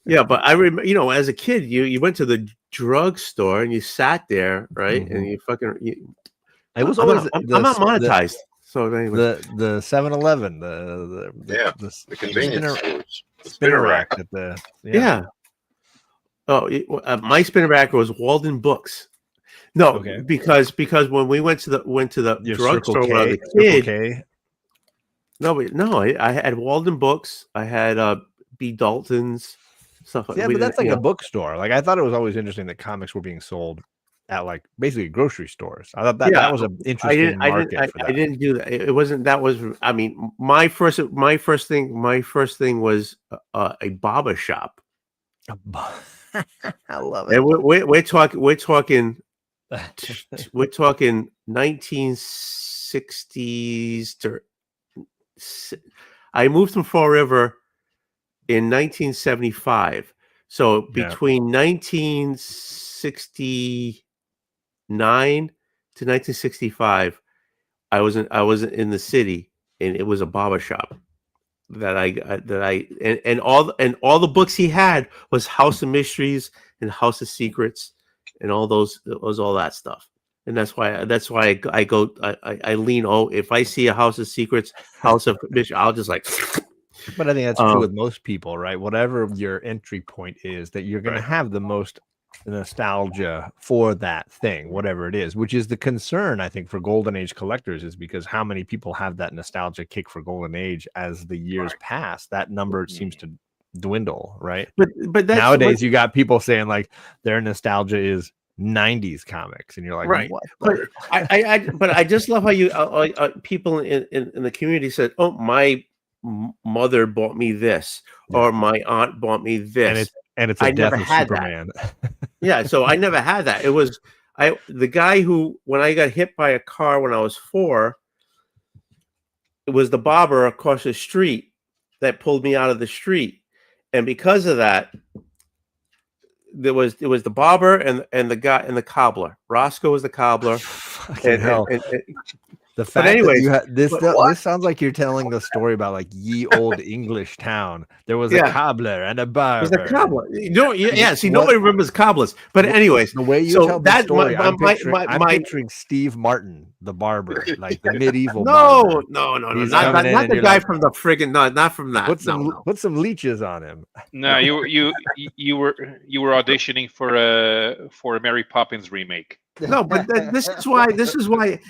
B: yeah. But I remember, as a kid, you went to the drugstore and you sat there, right? Mm-hmm. And you fucking.
H: It was always.
B: I'm not monetized. So anyway,
H: the 7-Eleven, the
E: convenience
H: spinner rack at the
B: Oh, my spinner rack was Walden Books. No,
H: okay.
B: because when we went to the drugstore when I was a kid. No, I had Walden Books. I had B. Dalton's stuff.
H: Yeah, but that's like a bookstore. Like, I thought it was always interesting that comics were being sold at like basically grocery stores. I thought that was an interesting market.
B: I didn't do that. It wasn't. That was. I mean, my first thing was a barber shop.
G: I love it.
B: And we're talking 1960s to. I moved from Fall River in 1975. So between 1969 to 1965, I was in the city, and it was a barber shop that all the books he had was House of Mysteries and House of Secrets and all those, it was all that stuff. And that's why I lean. Oh, if I see a House of Secrets, House of Mysteries, I'll just like.
H: But I think that's true with most people, right? Whatever your entry point is, that you're going to have the most nostalgia for that thing, whatever it is, which is the concern, I think, for Golden Age collectors, is because how many people have that nostalgia kick for Golden Age as the years pass? That number seems to dwindle, right?
B: But that's,
H: nowadays, you got people saying like their nostalgia is 90s comics, and you're like,
B: right.
H: What?
B: But I just love how you people in the community said, "Oh, my mother bought me this," or "My aunt bought me this,"
H: and it's a death of Superman.
B: Yeah, so I never had that. It was the guy who, when I got hit by a car when I was 4, it was the barber across the street that pulled me out of the street, and because of that, it was the barber and the guy and the cobbler. Roscoe was the cobbler.
H: The fact anyways, that this sounds like you're telling the story about like ye old English town. There was a cobbler and a barber.
B: There's a cobbler. See, nobody remembers cobblers. But anyways,
H: the way you tell the story, I'm picturing Steve Martin, the barber, like the medieval.
B: No, not the guy from the friggin'. No, not from that.
H: Put some leeches on him.
F: No, you were auditioning for a Mary Poppins remake.
B: No, but this is why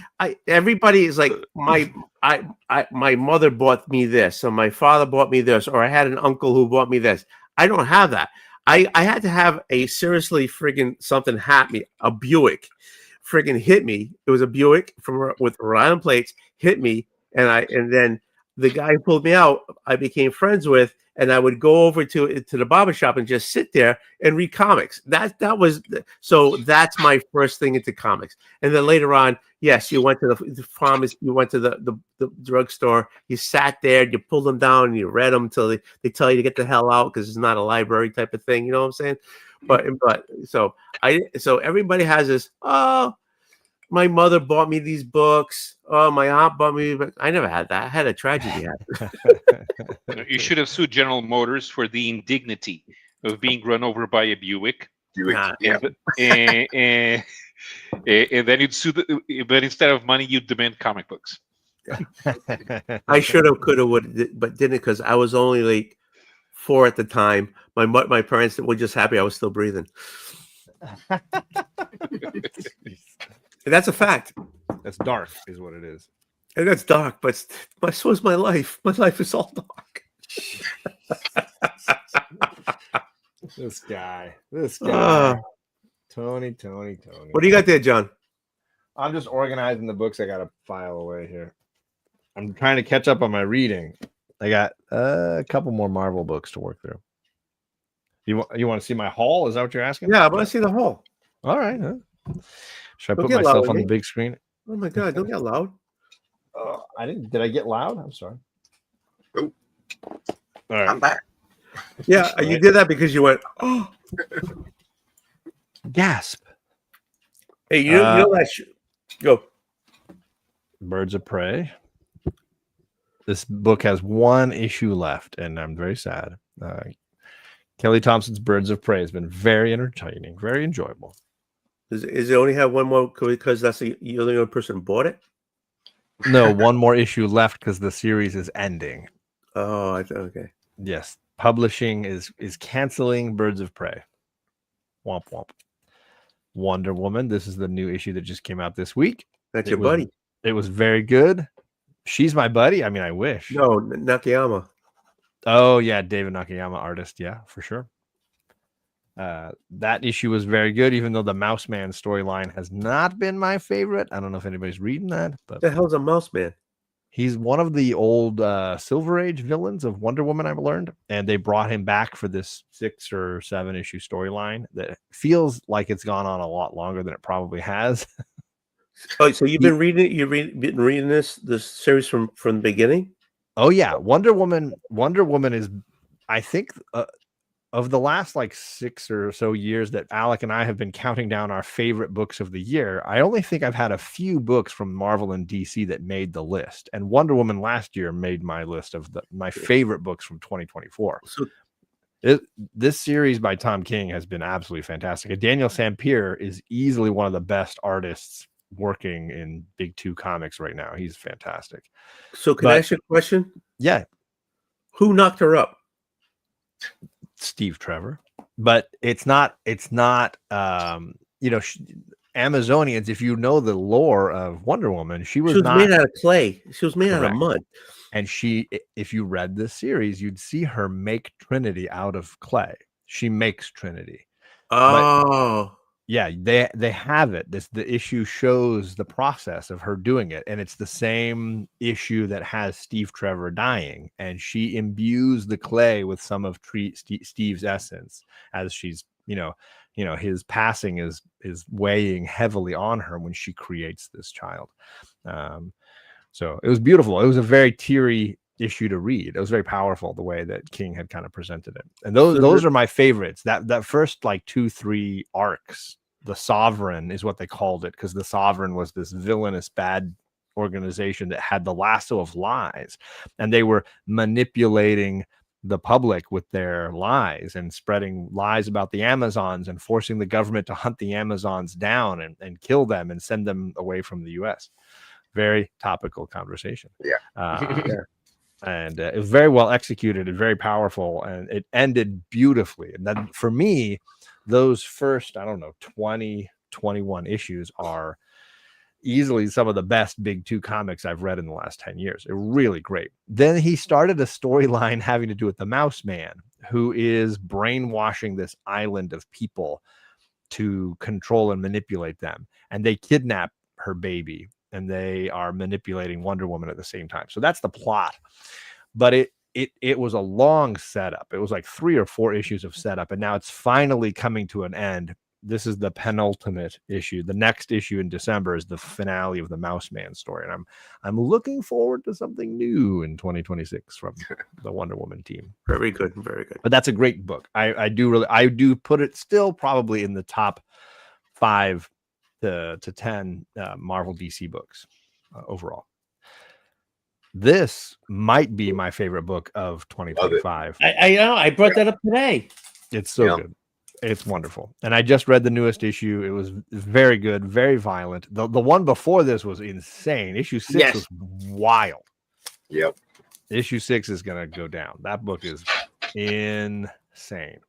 B: everybody is like, my mother bought me this, or my father bought me this, or I had an uncle who bought me this. I don't have that. I had to have a seriously friggin' something happen me. A Buick friggin' hit me. It was a Buick with Rhode Island plates, hit me, and then the guy who pulled me out, I became friends with, and I would go over to the barbershop and just sit there and read comics. So that's my first thing into comics. And then later on, yes, you went to the pharmacy, you went to the drugstore, you sat there, you pulled them down, and you read them until they tell you to get the hell out because it's not a library type of thing. You know what I'm saying? But so everybody has this. Oh, my mother bought me these books. Oh, my aunt bought me. But I never had that. I had a tragedy happen.
F: You should have sued General Motors for the indignity of being run over by a Buick. And then you'd sue. But instead of money, you'd demand comic books.
B: I should have, could have, would, but didn't, because I was only like 4 at the time. My parents were just happy I was still breathing. That's a fact.
H: That's dark, is what it is.
B: And that's dark, but so is my life. My life is all dark.
H: This guy. Tony.
B: What do you got there, John?
H: I'm just organizing the books I got to file away here. I'm trying to catch up on my reading. I got a couple more Marvel books to work through. You want to see my haul? Is that what you're asking?
B: Yeah, I want to see the haul.
H: All right. Huh? Should I put myself on the big screen?
B: Oh my God! Don't get loud.
H: I didn't. Did I get loud? I'm sorry.
E: Nope.
H: All right.
E: I'm back.
B: Yeah, you did that because you went, oh,
H: gasp.
B: Hey, you know that. Go.
H: Birds of Prey. This book has 1 issue left, and I'm very sad. Kelly Thompson's Birds of Prey has been very entertaining, very enjoyable.
B: Is it only have 1 more because you're the only person who bought it?
H: No, 1 more issue left because the series is ending.
B: Oh, okay.
H: Yes, publishing is canceling Birds of Prey. Womp womp. Wonder Woman. This is the new issue that just came out this week.
B: That's your buddy.
H: It was very good. She's my buddy. I mean, I wish.
B: No, Nakayama.
H: Oh yeah, David Nakayama, artist. Yeah, for sure. That issue was very good, even though the Mouse Man storyline has not been my favorite. I don't know if anybody's reading that, but
B: What the hell's a Mouse Man?
H: He's one of the old Silver Age villains of Wonder Woman, I've learned, and they brought him back for this 6 or 7 issue storyline that feels like it's gone on a lot longer than it probably has.
B: Oh, so you've been reading it? Been reading this series from the beginning?
H: Oh yeah, Wonder Woman is, I think, of the last like 6 or so years that Alec and I have been counting down our favorite books of the year, I only think I've had a few books from Marvel and DC that made the list. And Wonder Woman last year made my list of my favorite books from 2024.
B: So,
H: this series by Tom King has been absolutely fantastic. And Daniel Sampere is easily one of the best artists working in Big Two comics right now. He's fantastic.
B: So can I ask you a question?
H: Yeah.
B: Who knocked her up?
H: Steve Trevor, but it's not Amazonians, if you know the lore of Wonder Woman, she was not
B: made out of clay. She was made
H: correct.
B: out of mud.
H: And if you read this series, you'd see her make Trinity out of clay. She makes Trinity.
B: Oh.
H: Yeah, they have it. The issue shows the process of her doing it, and it's the same issue that has Steve Trevor dying, and she imbues the clay with some of Steve's essence as she's, his passing is weighing heavily on her when she creates this child. So it was beautiful. It was a very teary issue to read. It was very powerful the way that King had kind of presented it, and those are my favorites. That first like 2-3 arcs. The Sovereign is what they called it, because the Sovereign was this villainous bad organization that had the lasso of lies, and they were manipulating the public with their lies and spreading lies about the Amazons and forcing the government to hunt the Amazons down and kill them and send them away from the US. Very topical conversation.
E: Yeah.
H: And it was very well executed and very powerful, and it ended beautifully. And then for me, those first, 20, 21 issues are easily some of the best Big Two comics I've read in the last 10 years. They're really great. Then he started a storyline having to do with the Mouse Man, who is brainwashing this island of people to control and manipulate them. And they kidnap her baby, and they are manipulating Wonder Woman at the same time. So that's the plot. But it was a long setup. It was like 3 or 4 issues of setup, and now it's finally coming to an end. This is the penultimate issue. The next issue in December is the finale of the Mouse Man story, and I'm looking forward to something new in 2026 from the Wonder Woman team.
B: Very good, very good.
H: But that's a great book. I do put it still probably in the top 5 to 10 Marvel DC books overall. This might be my favorite book of 2025.
B: I know. I brought that up today.
H: It's so good. It's wonderful. And I just read the newest issue. It was very good, very violent. The one before this was insane. Issue 6 was wild.
E: Yep.
H: Issue 6 is going to go down. That book is insane.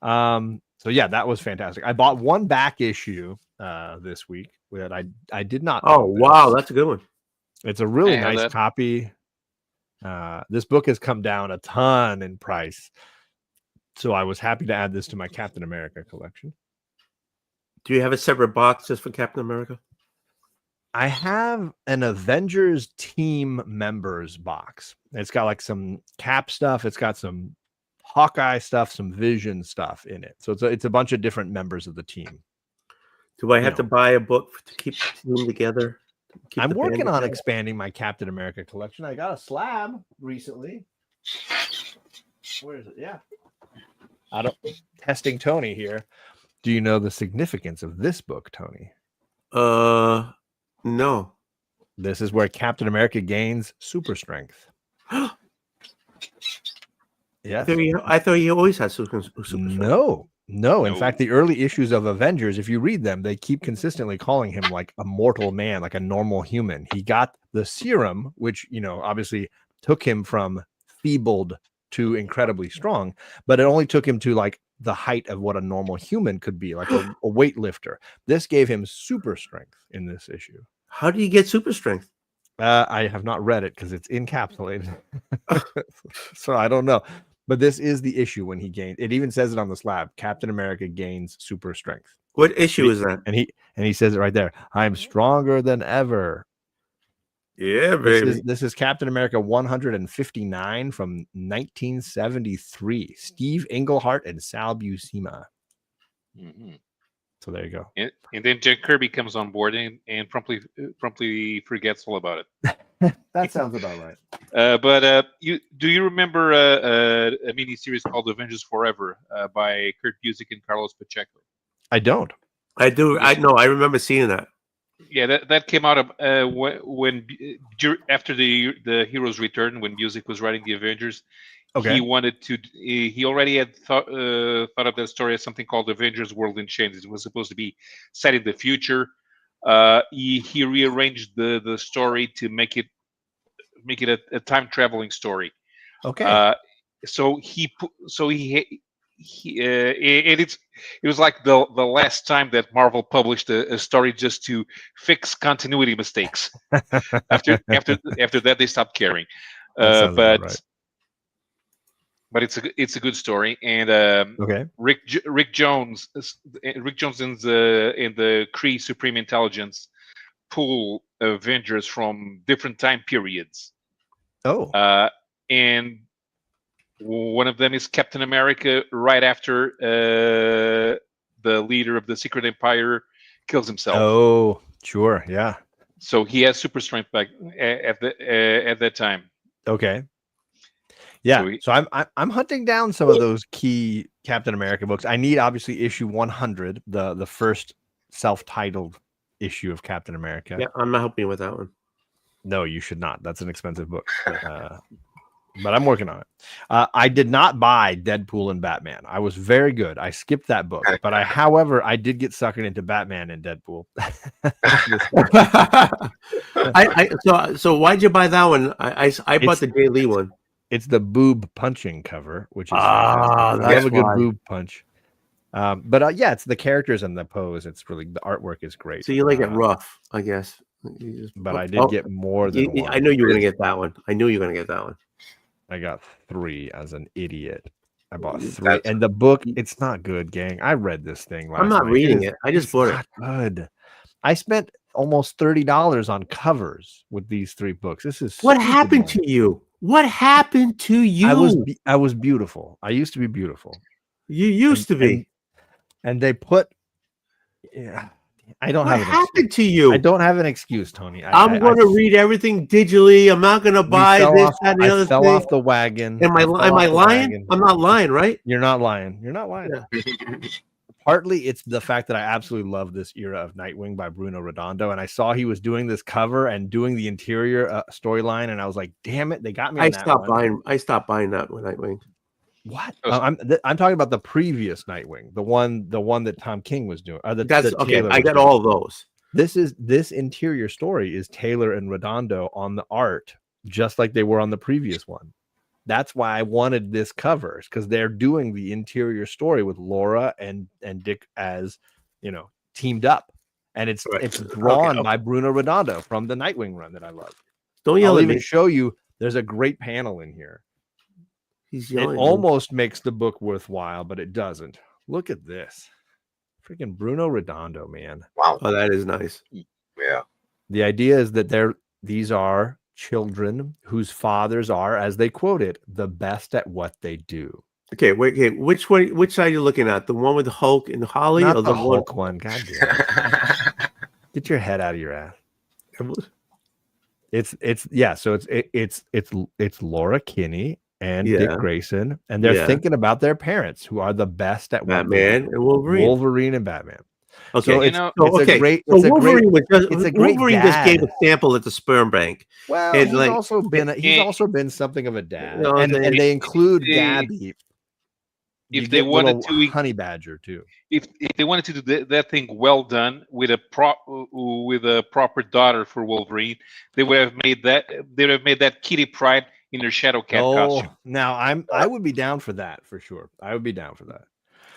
H: So yeah, that was fantastic. I bought one back issue this week that I did not.
B: Oh, wow. That's a good one.
H: It's a really nice copy. This book has come down a ton in price, so I was happy to add this to my Captain America collection.
B: Do you have a separate box just for Captain America?
H: I have an Avengers team members box. It's got like some Cap stuff. It's got some Hawkeye stuff, some Vision stuff in it. So it's a bunch of different members of the team.
B: Do I have to buy a book to keep the team together?
H: I'm working on expanding my Captain America collection. I got a slab recently. Where is it? Yeah. Testing Tony here. Do you know the significance of this book, Tony?
B: No.
H: This is where Captain America gains super strength. Yeah.
B: I thought he always had super strength.
H: No. In fact, the early issues of Avengers, if you read them, they keep consistently calling him like a mortal man, like a normal human. He got the serum, which, obviously took him from feebled to incredibly strong, but it only took him to like the height of what a normal human could be, like a weightlifter. This gave him super strength in this issue.
B: How do you get super strength?
H: I have not read it because it's encapsulated. So I don't know. But this is the issue when he gained. It even says it on the slab. Captain America gains super strength.
B: What issue is that?
H: And he says it right there. I'm stronger than ever.
B: Yeah, baby.
H: This is Captain America 159 from 1973. Steve Englehart and Sal Buscema.
F: Mm-hmm.
H: So there you go.
F: And then Jack Kirby comes on board and promptly forgets all about it.
H: That sounds about right.
F: But do you remember a mini series called Avengers Forever by Kurt Busiek and Carlos Pacheco?
H: I don't.
B: I do. I know. I remember seeing that.
F: Yeah, that came out of after the Heroes Return, when Busiek was writing the Avengers.
H: Okay.
F: He wanted to. He already had thought of that story as something called Avengers: World in Chains. It was supposed to be set in the future. He rearranged the story to make it a time traveling story.
H: Okay.
F: It was like the last time that Marvel published a story just to fix continuity mistakes. After that, they stopped caring. But it's a good story, and
H: okay.
F: Rick Jones in the Kree Supreme Intelligence pull Avengers from different time periods.
H: Oh,
F: and one of them is Captain America right after the leader of the Secret Empire kills himself.
H: Oh, sure, yeah.
F: So he has super strength back at that time.
H: Okay. Yeah, so I'm hunting down some of those key Captain America books. I need obviously issue 100, the first self-titled issue of Captain America.
B: Yeah, I'm not helping you with that one.
H: No, you should not. That's an expensive book. But I'm working on it. I did not buy Deadpool and Batman. I was very good. I skipped that book, but however, I did get suckered into Batman and Deadpool.
B: So why'd you buy that one? I bought the Jay Lee one.
H: It's the boob punching cover, which is
B: I
H: love a good boob punch. But yeah, it's the characters and the pose. It's really, the artwork is great.
B: So you like it rough, I guess.
H: But I did get more than one.
B: I knew you were gonna get that one.
H: I got 3 as an idiot. I bought 3, and the book, it's not good, gang. I read this thing last
B: I'm not reading it. I just bought it.
H: Good. I spent almost $30 on covers with these 3 books. This is
B: what happened to you? What happened to you?
H: I was beautiful. I used to be beautiful.
B: You used to be.
H: And they put, yeah. I don't
B: what
H: have.
B: What happened to you?
H: I don't have an excuse, Tony.
B: I'm going to read everything digitally. I'm not going to buy this, that, and the other thing.
H: I fell off the wagon.
B: Am I lying? Wagon. I'm not lying, right?
H: You're not lying. You're not lying. Yeah. Partly, it's the fact that I absolutely love this era of Nightwing by Bruno Redondo, and I saw he was doing this cover and doing the interior storyline, and I was like, "Damn it, they got me!"
B: I stopped buying that with Nightwing.
H: What? I'm talking about the previous Nightwing, the one that Tom King was doing.
B: That's okay. I got all of those.
H: This interior story is Taylor and Redondo on the art, just like they were on the previous one. That's why I wanted this covers, because they're doing the interior story with Laura and Dick as, teamed up, and it's drawn by Bruno Redondo from the Nightwing run that I love.
B: Don't yell
H: I'll
B: at
H: even
B: me.
H: show you. There's a great panel in here.
B: It
H: almost makes the book worthwhile, but it doesn't. Look at this. Freaking Bruno Redondo, man.
E: Wow.
B: Oh, that is nice.
E: Yeah.
H: The idea is that these are children whose fathers are, as they quote it, the best at what they do.
B: Okay, wait. Okay, which side are you looking at? The one with the Hulk and Holly,
H: not
B: or
H: the Hulk one? God damn it. Get your head out of your ass. So it's Laura Kinney and Dick Grayson, and they're thinking about their parents, who are the best at
B: Batman and Wolverine.
H: Wolverine and Batman.
B: Okay,
H: so Wolverine
B: just gave a sample at the sperm bank.
H: Well, he's also been something of a dad, and they include Gabby.
F: If they wanted to,
H: Honey Badger too.
F: If they wanted to do that thing well done with a proper daughter for Wolverine, they would have made that Kitty Pryde in their Shadow Cat costume.
H: Now I would be down for that for sure. I would be down for that.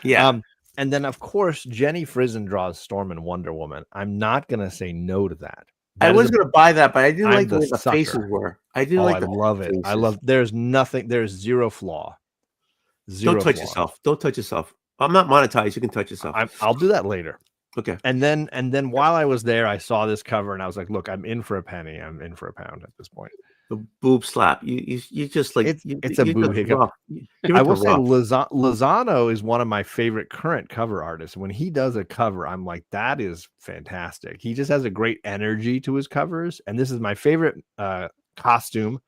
B: Yeah.
H: And then of course Jenny Frison draws Storm and Wonder Woman. I'm not gonna say no to that.
B: I was gonna buy that, but I didn't like the way the faces were. I didn't like.
H: I love it. I love. There's zero flaw.
B: Don't touch yourself. Don't touch yourself. I'm not monetized. You can touch yourself.
H: I'll do that later.
B: Okay.
H: And then while I was there, I saw this cover and I was like, look, I'm in for a penny. I'm in for a pound at this point.
B: The boob slap. You just like
H: it's a boob hiccup. I will say Lozano is one of my favorite current cover artists. When he does a cover, I'm like, that is fantastic. He just has a great energy to his covers. And this is my favorite costume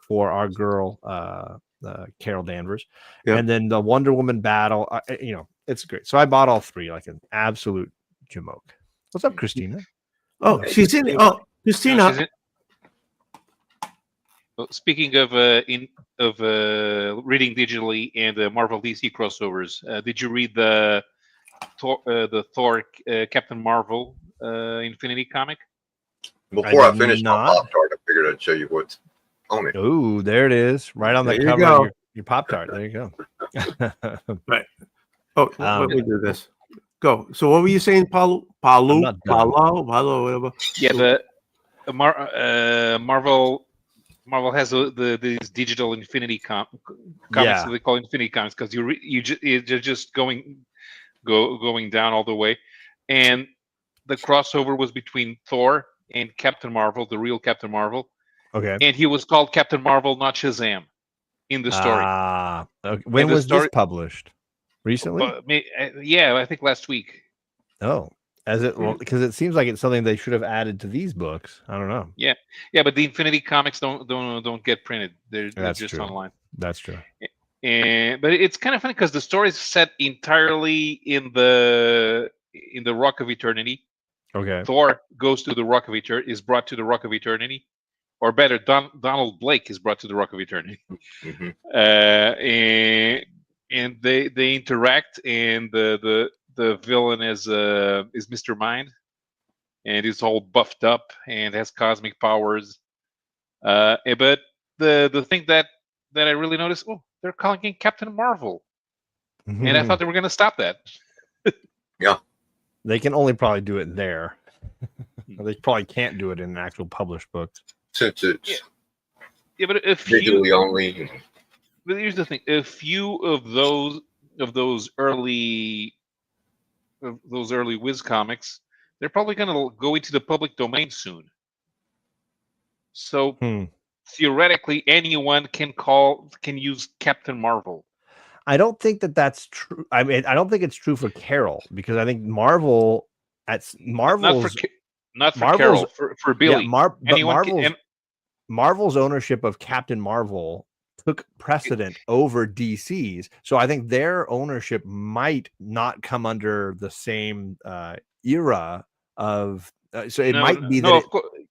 H: for our girl, Carol Danvers. Yep. And then the Wonder Woman battle, it's great. So I bought all three, like an absolute jamoke. What's up, Christina?
B: Oh, she's in. Oh, Christina.
F: No, speaking of reading digitally and the Marvel DC crossovers, did you read the Thor Captain Marvel Infinity comic?
E: Before I finished my Pop-Tart, I figured I'd show you what's on it.
H: Oh, there it is, right on the cover of your Pop-Tart. There you go.
B: Right. Oh, let me do this. Go. So what were you saying, Paulo, whatever?
F: Yeah, the Marvel has these digital Infinity comics that they call Infinity comics because you're just going down all the way, and the crossover was between Thor and Captain Marvel, the real Captain Marvel.
H: Okay.
F: And he was called Captain Marvel, not Shazam, in the story.
H: Okay. When was this published? Recently?
F: I think last week.
H: Oh. Because it seems like it's something they should have added to these books. I don't know.
F: Yeah, but the Infinity comics don't get printed. They're just
H: true.
F: online.
H: That's true.
F: But it's kind of funny because the story is set entirely in the Rock of Eternity.
H: Okay.
F: Thor goes to the Rock of Eternity, is brought to the Rock of Eternity, or better, Donald Blake is brought to the Rock of Eternity.
E: Mm-hmm.
F: And they interact, and the villain is Mr. Mind, and he's all buffed up and has cosmic powers. But the thing that I really noticed, they're calling him Captain Marvel, and I thought they were going to stop that.
E: Yeah,
H: they can only probably do it there. They probably can't do it in an actual published book
E: since it's
F: but if
E: digitally only.
F: But here's the thing: a few of those early Wiz comics, they're probably going to go into the public domain soon. So theoretically, anyone can use Captain Marvel.
H: I don't think that's true. I mean, I don't think it's true for Carol, because I think Marvel's
F: not for Carol, for Billy.
H: Yeah, Marvel's ownership of Captain Marvel took precedent over DC's, so I think their ownership might not come under the same era of. So it might be that.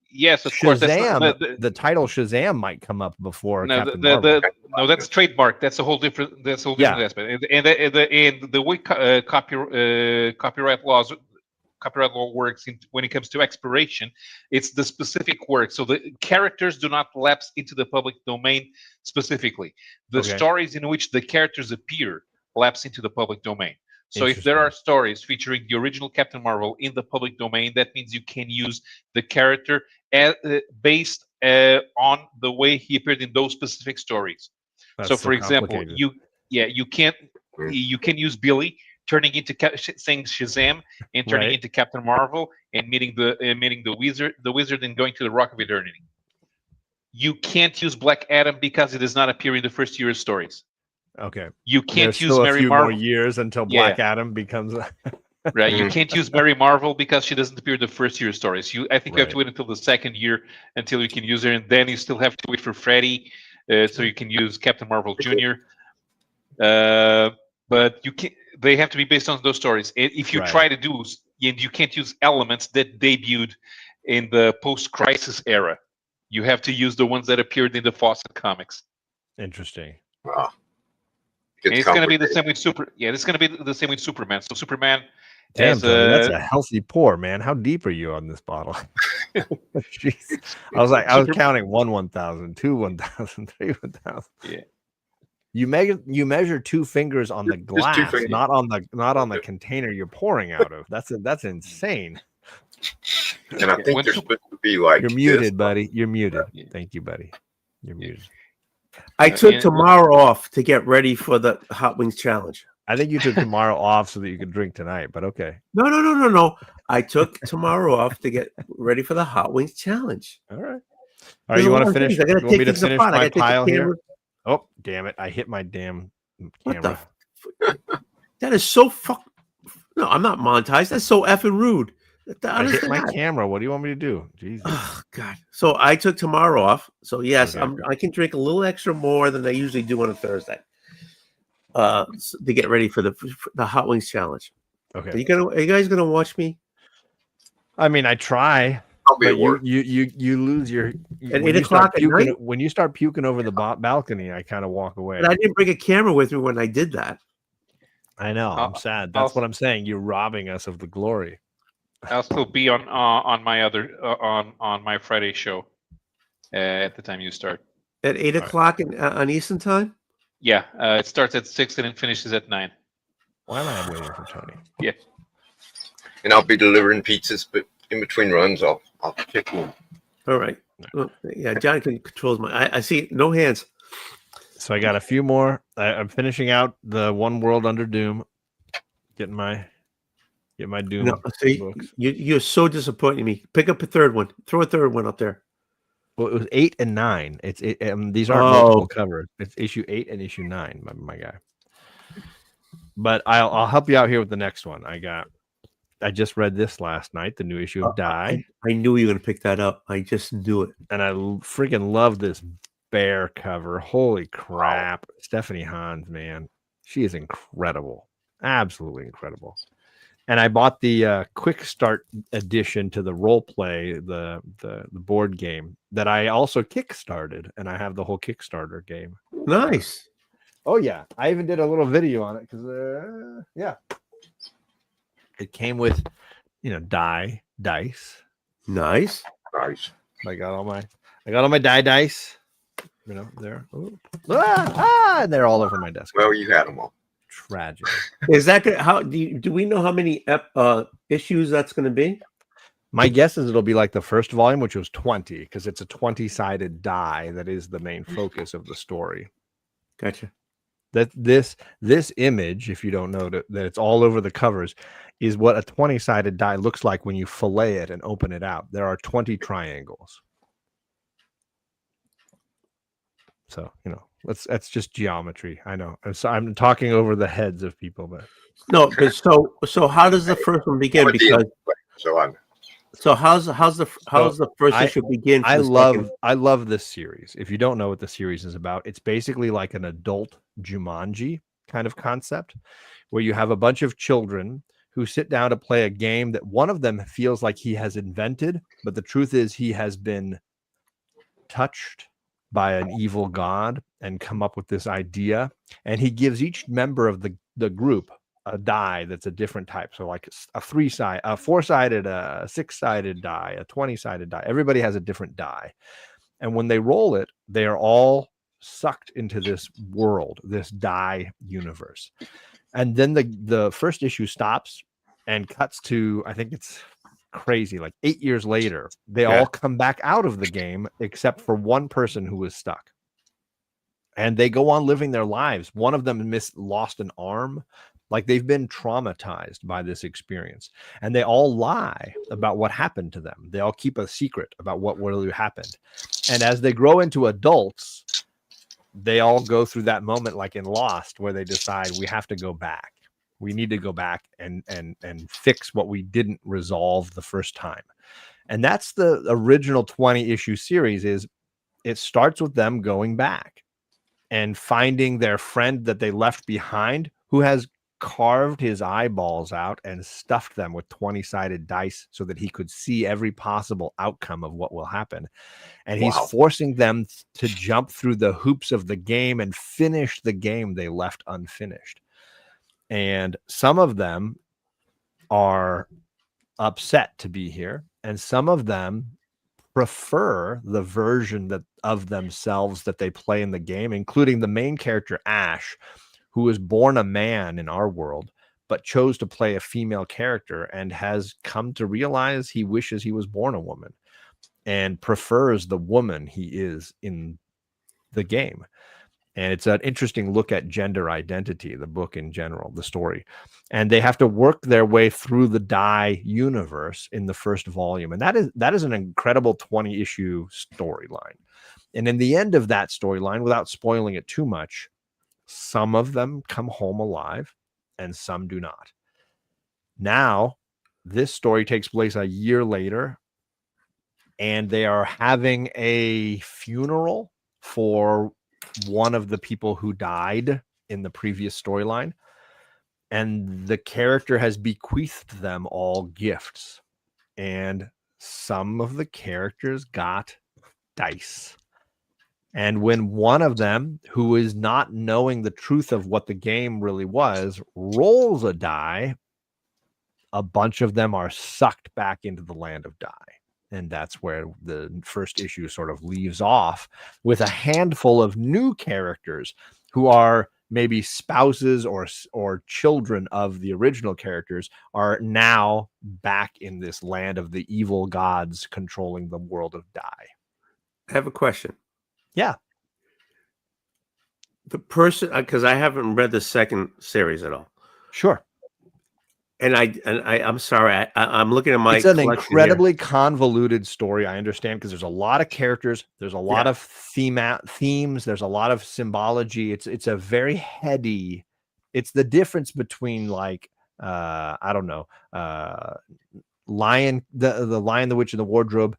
F: Yes, of
H: course.
F: Shazam,
H: the title Shazam might come up before Captain
F: Marvel. No, that's trademark. That's a whole different. That's a whole different aspect. And the way copyright law works when it comes to expiration, it's the specific work. So the characters do not lapse into the public domain specifically. The stories in which the characters appear lapse into the public domain. So if there are stories featuring the original Captain Marvel in the public domain, that means you can use the character based on the way he appeared in those specific stories. So for example, you can use Billy turning into saying Shazam and turning into Captain Marvel and meeting the wizard and going to the Rock of Eternity. You can't use Black Adam because it does not appear in the first year of stories.
H: Okay.
F: You can't
H: There's
F: use
H: still
F: Mary
H: a few
F: Marvel.
H: more years until Black Adam becomes
F: right. You can't use Mary Marvel because she doesn't appear in the first year of stories. I think you have to wait until the second year until you can use her, and then you still have to wait for Freddy, so you can use Captain Marvel Jr. But you can. They have to be based on those stories. If you try to do, and you can't use elements that debuted in the post-crisis era. You have to use the ones that appeared in the Fawcett comics.
H: Interesting.
E: Wow.
F: It's going to be the same with it's going to be the same with Superman. So Superman
H: that's a healthy pour, man. How deep are you on this bottle? Jeez. I was counting 1,000, 2 1,000, 3 1,000.
F: Yeah.
H: You measure 2 fingers on the glass, not on the container you're pouring out of. That's insane.
E: And I think they're supposed to be like.
H: You're muted, buddy. You're muted. Thank you, buddy. You're muted.
B: I took tomorrow off to get ready for the Hot Wings Challenge.
H: I think you took tomorrow off so that you could drink tonight, but okay.
B: No. I took tomorrow off to get ready for the Hot Wings challenge.
H: All right. All right, you want to finish?
B: I gotta
H: You want me
B: take
H: to
B: things
H: finish
B: apart. I
H: my
B: gotta take the
H: pile here?
B: camera.
H: Oh, damn it. I hit my damn
B: What
H: camera.
B: that is so No, I'm not monetized. That's so effing rude.
H: I hit my camera. What do you want me to do? Jesus.
B: Oh God. So I took tomorrow off. So yes,
H: Okay.
B: I can drink a little extra more than I usually do on a Thursday. To get ready for the Hot Wings challenge.
H: Okay.
B: Are you guys gonna watch me?
H: I mean, I try.
E: I'll be
H: But
E: at work.
H: you lose your
B: At
H: when
B: 8
H: you start
B: o'clock at
H: puking,
B: night?
H: when you start puking over the balcony. I kind of walk away.
B: But I didn't bring a camera with me when I did that.
H: I know. I'm sad. That's what I'm saying. You're robbing us of the glory.
F: I'll still be on my other on my Friday show at the time you start.
B: At 8 o'clock on Eastern time?
F: Yeah, it starts at 6 and it finishes at 9.
H: Why am I waiting for Tony?
F: Yeah.
E: And I'll be delivering pizzas, but in between runs, I'll check in.
B: All right. Well, yeah, John controls my. I see no hands.
H: So I got a few more. I'm finishing out the One World Under Doom. Get my Doom.
B: No, see, you're so disappointing me. Pick up a third one. Throw a third one up there.
H: Well, it was 8 and 9. These aren't multiple covers. It's issue 8 and issue 9, my guy. But I'll help you out here with the next one. I just read this last night, the new issue of Die.
B: I knew you were going to pick that up. I just knew it.
H: And I freaking love this bear cover. Holy crap. Stephanie Hans, man. She is incredible. Absolutely incredible. And I bought the quick start edition to the role play, the board game that I also kickstarted, and I have the whole Kickstarter game.
B: Nice.
H: Oh yeah, I even did a little video on it because yeah, it came with dice.
B: Nice.
H: I got all my dice. There. And they're all over my desk.
E: Well, you had them all.
H: Tragic.
B: Is that good? How do we know how many issues that's going to be?
H: My guess is it'll be like the first volume, which was 20, because it's a 20-sided die that is the main focus of the story.
B: Gotcha.
H: That this image, if you don't know that it's all over the covers, is what a 20-sided die looks like when you fillet it and open it out. There are 20 triangles. So, that's just geometry. I know. So I'm talking over the heads of people, but
B: no. But so how does the first one begin? Because so how's the first issue begin?
H: I love this series. If you don't know what the series is about, it's basically like an adult Jumanji kind of concept, where you have a bunch of children who sit down to play a game that one of them feels like he has invented, but the truth is he has been touched by an evil god and come up with this idea, and he gives each member of the group a die that's a different type. So like a 4-sided, a 6-sided die, a 20-sided die. Everybody has a different die, and when they roll it, they are all sucked into this world, this die universe. And then the first issue stops and cuts to, I think it's crazy, like 8 years later, they all come back out of the game except for one person who was stuck, and they go on living their lives. One of them lost an arm, like they've been traumatized by this experience, and they all lie about what happened to them. They all keep a secret about what really happened, and as they grow into adults, they all go through that moment like in Lost, where they decide we have to go back. We need to go back and fix what we didn't resolve the first time. And that's the original 20-issue series. Is it starts with them going back and finding their friend that they left behind, who has carved his eyeballs out and stuffed them with 20-sided dice so that he could see every possible outcome of what will happen. And he's forcing them to jump through the hoops of the game and finish the game they left unfinished. And some of them are upset to be here, and some of them prefer the version of themselves that they play in the game, including the main character Ash, who was born a man in our world, but chose to play a female character and has come to realize he wishes he was born a woman and prefers the woman he is in the game. And it's an interesting look at gender identity, the book in general, the story. And they have to work their way through the Die universe in the first volume. And that is an incredible 20-issue storyline. And in the end of that storyline, without spoiling it too much, some of them come home alive and some do not. Now, this story takes place a year later, and they are having a funeral for one of the people who died in the previous storyline. And the character has bequeathed them all gifts. And some of the characters got dice. And when one of them, who is not knowing the truth of what the game really was, rolls a die, a bunch of them are sucked back into the land of Die. And that's where the first issue sort of leaves off, with a handful of new characters who are maybe spouses or children of the original characters, are now back in this land of the evil gods controlling the world of Die.
B: I have a question.
H: Yeah.
B: The person, because I haven't read the second series at all.
H: Sure.
B: And I'm sorry. I'm looking at my.
H: It's an incredibly convoluted story. I understand, because there's a lot of characters. There's a lot of themes. There's a lot of symbology. It's a very heady. It's the difference between, like, I don't know, Lion, the Lion, the Witch, and the Wardrobe,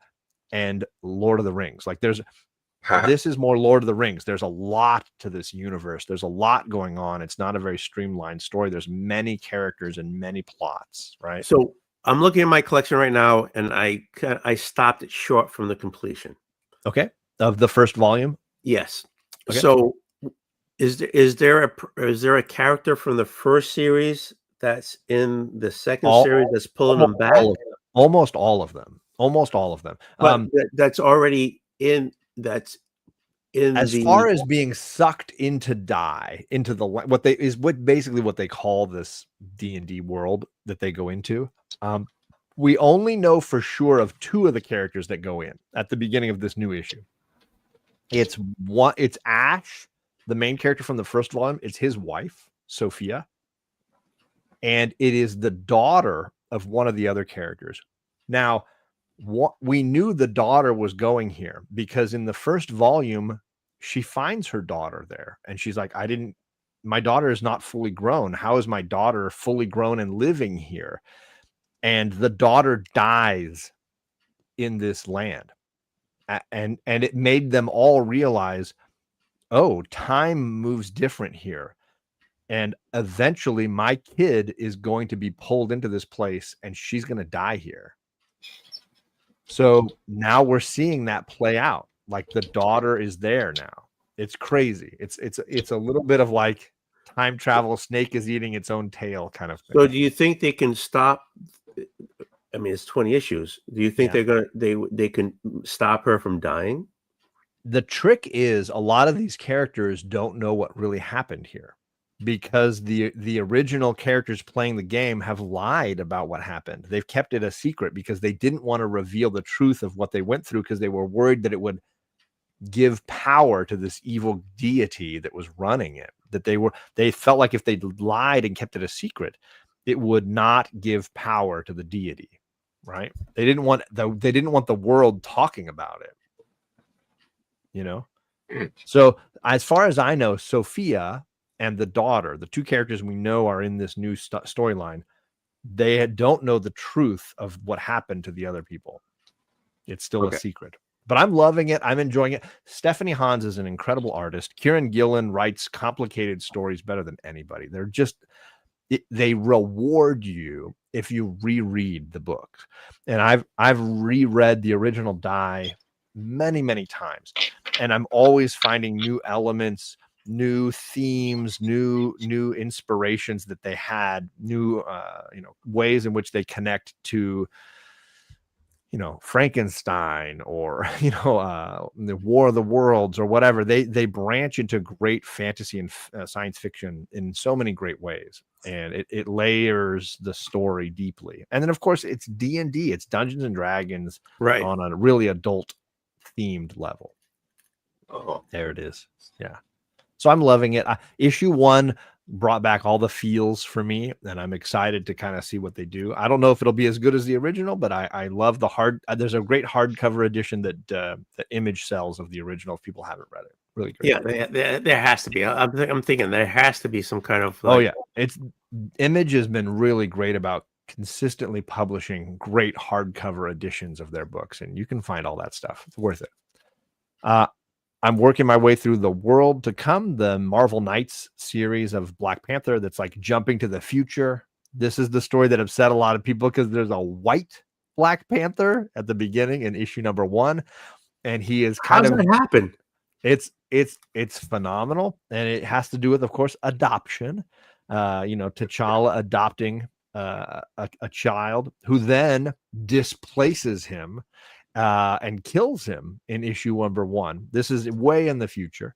H: and Lord of the Rings. Like, this is more Lord of the Rings. There's a lot to this universe. There's a lot going on. It's not a very streamlined story. There's many characters and many plots, right?
B: So I'm looking at my collection right now, and I stopped it short from the completion.
H: Okay. Of the first volume?
B: Yes.
H: Okay.
B: So is there a character from the first series that's in the second series that's pulling them back?
H: Almost all of them.
B: But that's already in. That's in
H: as far as being sucked into Die, into the what they call this D&D world that they go into. We only know for sure of two of the characters that go in at the beginning of this new issue. It's Ash, the main character from the first volume. It's his wife, Sophia, and it is the daughter of one of the other characters. Now, we knew the daughter was going here because in the first volume, she finds her daughter there, and she's like, my daughter is not fully grown. How is my daughter fully grown and living here? And the daughter dies in this land. And it made them all realize, oh, time moves different here. And eventually my kid is going to be pulled into this place and she's going to die here. So now we're seeing that play out. Like, the daughter is there now. It's crazy. It's a little bit of like time travel, snake is eating its own tail kind of thing.
B: So do you think they can stop? I mean, it's 20 issues. Do you think they can stop her from dying?
H: The trick is, a lot of these characters don't know what really happened here, because the original characters playing the game have lied about what happened. They've kept it a secret because they didn't want to reveal the truth of what they went through, because they were worried that it would give power to this evil deity that was running it. That they felt like if they lied and kept it a secret, it would not give power to the deity, right? They didn't want the world talking about it, you know? So as far as I know, Sophia and the daughter, the two characters we know are in this new storyline, they don't know the truth of what happened to the other people. It's still a secret. But I'm loving it. I'm enjoying it. Stephanie Hans is an incredible artist. Kieran Gillen writes complicated stories better than anybody. They reward you if you reread the book. And I've reread the original Die many, many times. And I'm always finding new elements, new themes, new inspirations that they had, new ways in which they connect to Frankenstein or the War of the Worlds or whatever. They branch into great fantasy and science fiction in so many great ways, and it layers the story deeply. And then of course it's D&D, it's Dungeons and Dragons,
B: right,
H: on a really adult themed level.
E: Oh,
H: there it is. Yeah. So I'm loving it. Issue 1 brought back all the feels for me, and I'm excited to kind of see what they do. I don't know if it'll be as good as the original, but I love the hard. There's a great hardcover edition that Image sells of the original. If people haven't read it, really great.
B: Yeah, there has to be. I'm thinking there has to be some kind of.
H: Oh yeah, Image has been really great about consistently publishing great hardcover editions of their books, and you can find all that stuff. It's worth it. I'm working my way through The World to Come, the Marvel Knights series of Black Panther that's like jumping to the future. This is the story that upset a lot of people because there's a white Black Panther at the beginning in issue number 1, and he is kind
B: of. How does that happen?
H: It's phenomenal, and it has to do with, of course, adoption. T'Challa adopting a child who then displaces him and kills him in issue number 1. This is way in the future.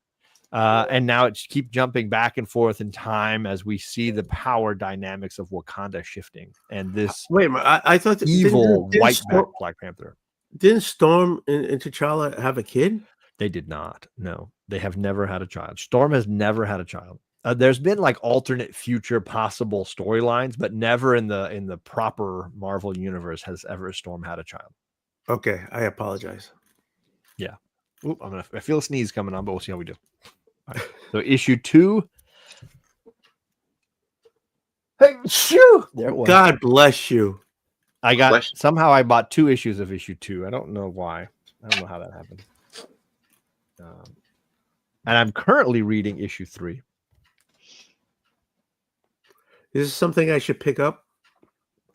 H: And now it's keep jumping back and forth in time as we see the power dynamics of Wakanda shifting. And this
B: wait a minute, I thought
H: evil white Black Panther.
B: Didn't Storm and T'Challa have a kid?
H: They did not. No, they have never had a child. Storm has never had a child. There's been like alternate future possible storylines, but never in the proper Marvel universe has ever Storm had a child.
B: Okay, I apologize.
H: Yeah. Oop, I feel a sneeze coming on, but we'll see how we do. All right. So issue 2. Hey, shoo! There it was.
B: God bless you.
H: Somehow I bought 2 issues of issue 2. I don't know why. I don't know how that happened. And I'm currently reading issue 3.
B: Is this something I should pick up?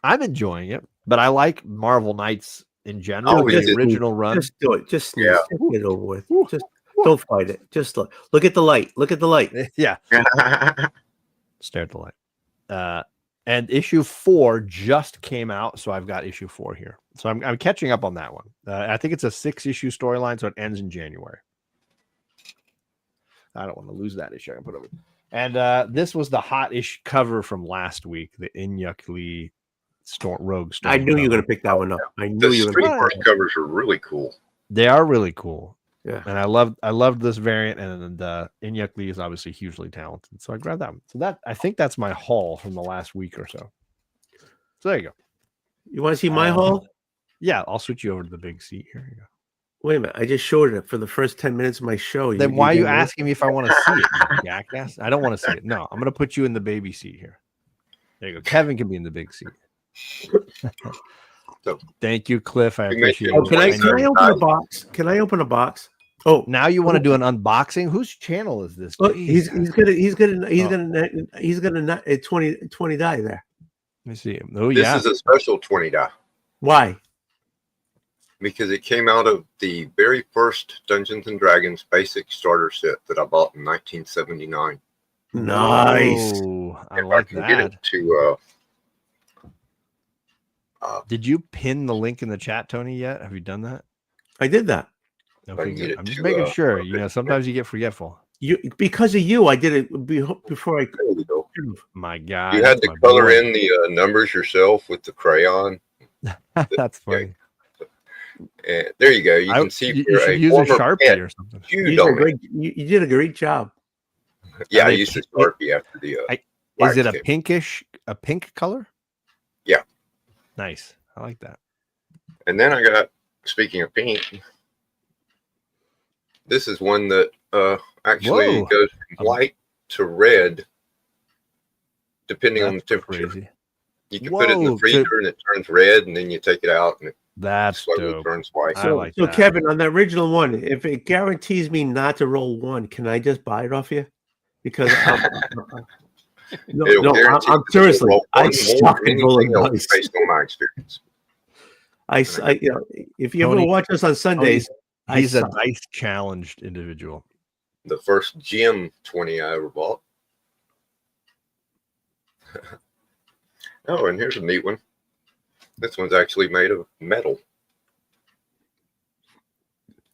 H: I'm enjoying it, but I like Marvel Knights in general. The original run.
B: Just do it. Just get it over with. Just don't fight it. Just look at the light. Look at the light.
H: Yeah. Stare at the light. And issue 4 just came out, so I've got issue 4 here. So I'm catching up on that one. I think it's a 6-issue storyline, so it ends in January. I don't want to lose that issue. I can put it over. And this was the hot-ish cover from last week, the Inyuk Lee Rogue Storm.
B: I knew you were going to pick that one up. I knew you were going to.
E: The first covers are really cool.
H: They are really cool.
B: Yeah.
H: And I loved this variant, and Inyuk Lee is obviously hugely talented. So I grabbed that one. So I think that's my haul from the last week or so. So there you go.
B: You want to see my haul?
H: Yeah, I'll switch you over to the big seat. Here you go.
B: Wait a minute. I just showed it for the first 10 minutes of my show.
H: Then why are you asking me if I want to see it, you jackass? I don't want to see it. No, I'm going to put you in the baby seat here. There you go. Kevin can be in the big seat. Thank you, Cliff. I appreciate it.
B: Can I open a box? Can I open a box? Oh,
H: now you want to do an unboxing? Whose channel is this?
B: Oh, he's gonna 20 die there.
H: Let me see. Oh,
E: this is a special 20 die.
B: Why?
E: Because it came out of the very first Dungeons and Dragons basic starter set that I bought in 1979.
B: Nice.
H: I like that.
E: Get it to,
H: did you pin the link in the chat, Tony, yet? Have you done that?
B: I did that.
H: Okay, good. I'm just making sure. Sometimes you get forgetful.
B: Because of you, I did it before I could.
H: My God.
E: You had to color in the numbers yourself with the crayon.
H: That's funny.
E: There you go. You can see
H: you should use a Sharpie or something.
B: You did a great job.
E: Yeah, I used a Sharpie after the.
H: Is it a pink color?
E: Yeah.
H: Nice. I like that.
E: And then I got, speaking of pink, this is one that actually goes from white to red, depending on the temperature. Crazy. You can put it in the freezer and it turns red, and then you take it out and it slowly turns white.
B: So Kevin, on the original one, if it guarantees me not to roll 1, can I just buy it off you? Because I'm seriously, I suck at rolling dice
E: based on my experience.
B: If you ever watch us on Sundays,
H: he's a dice challenged individual.
E: The first gem 20 I ever bought. Oh, and here's a neat one. This one's actually made of metal.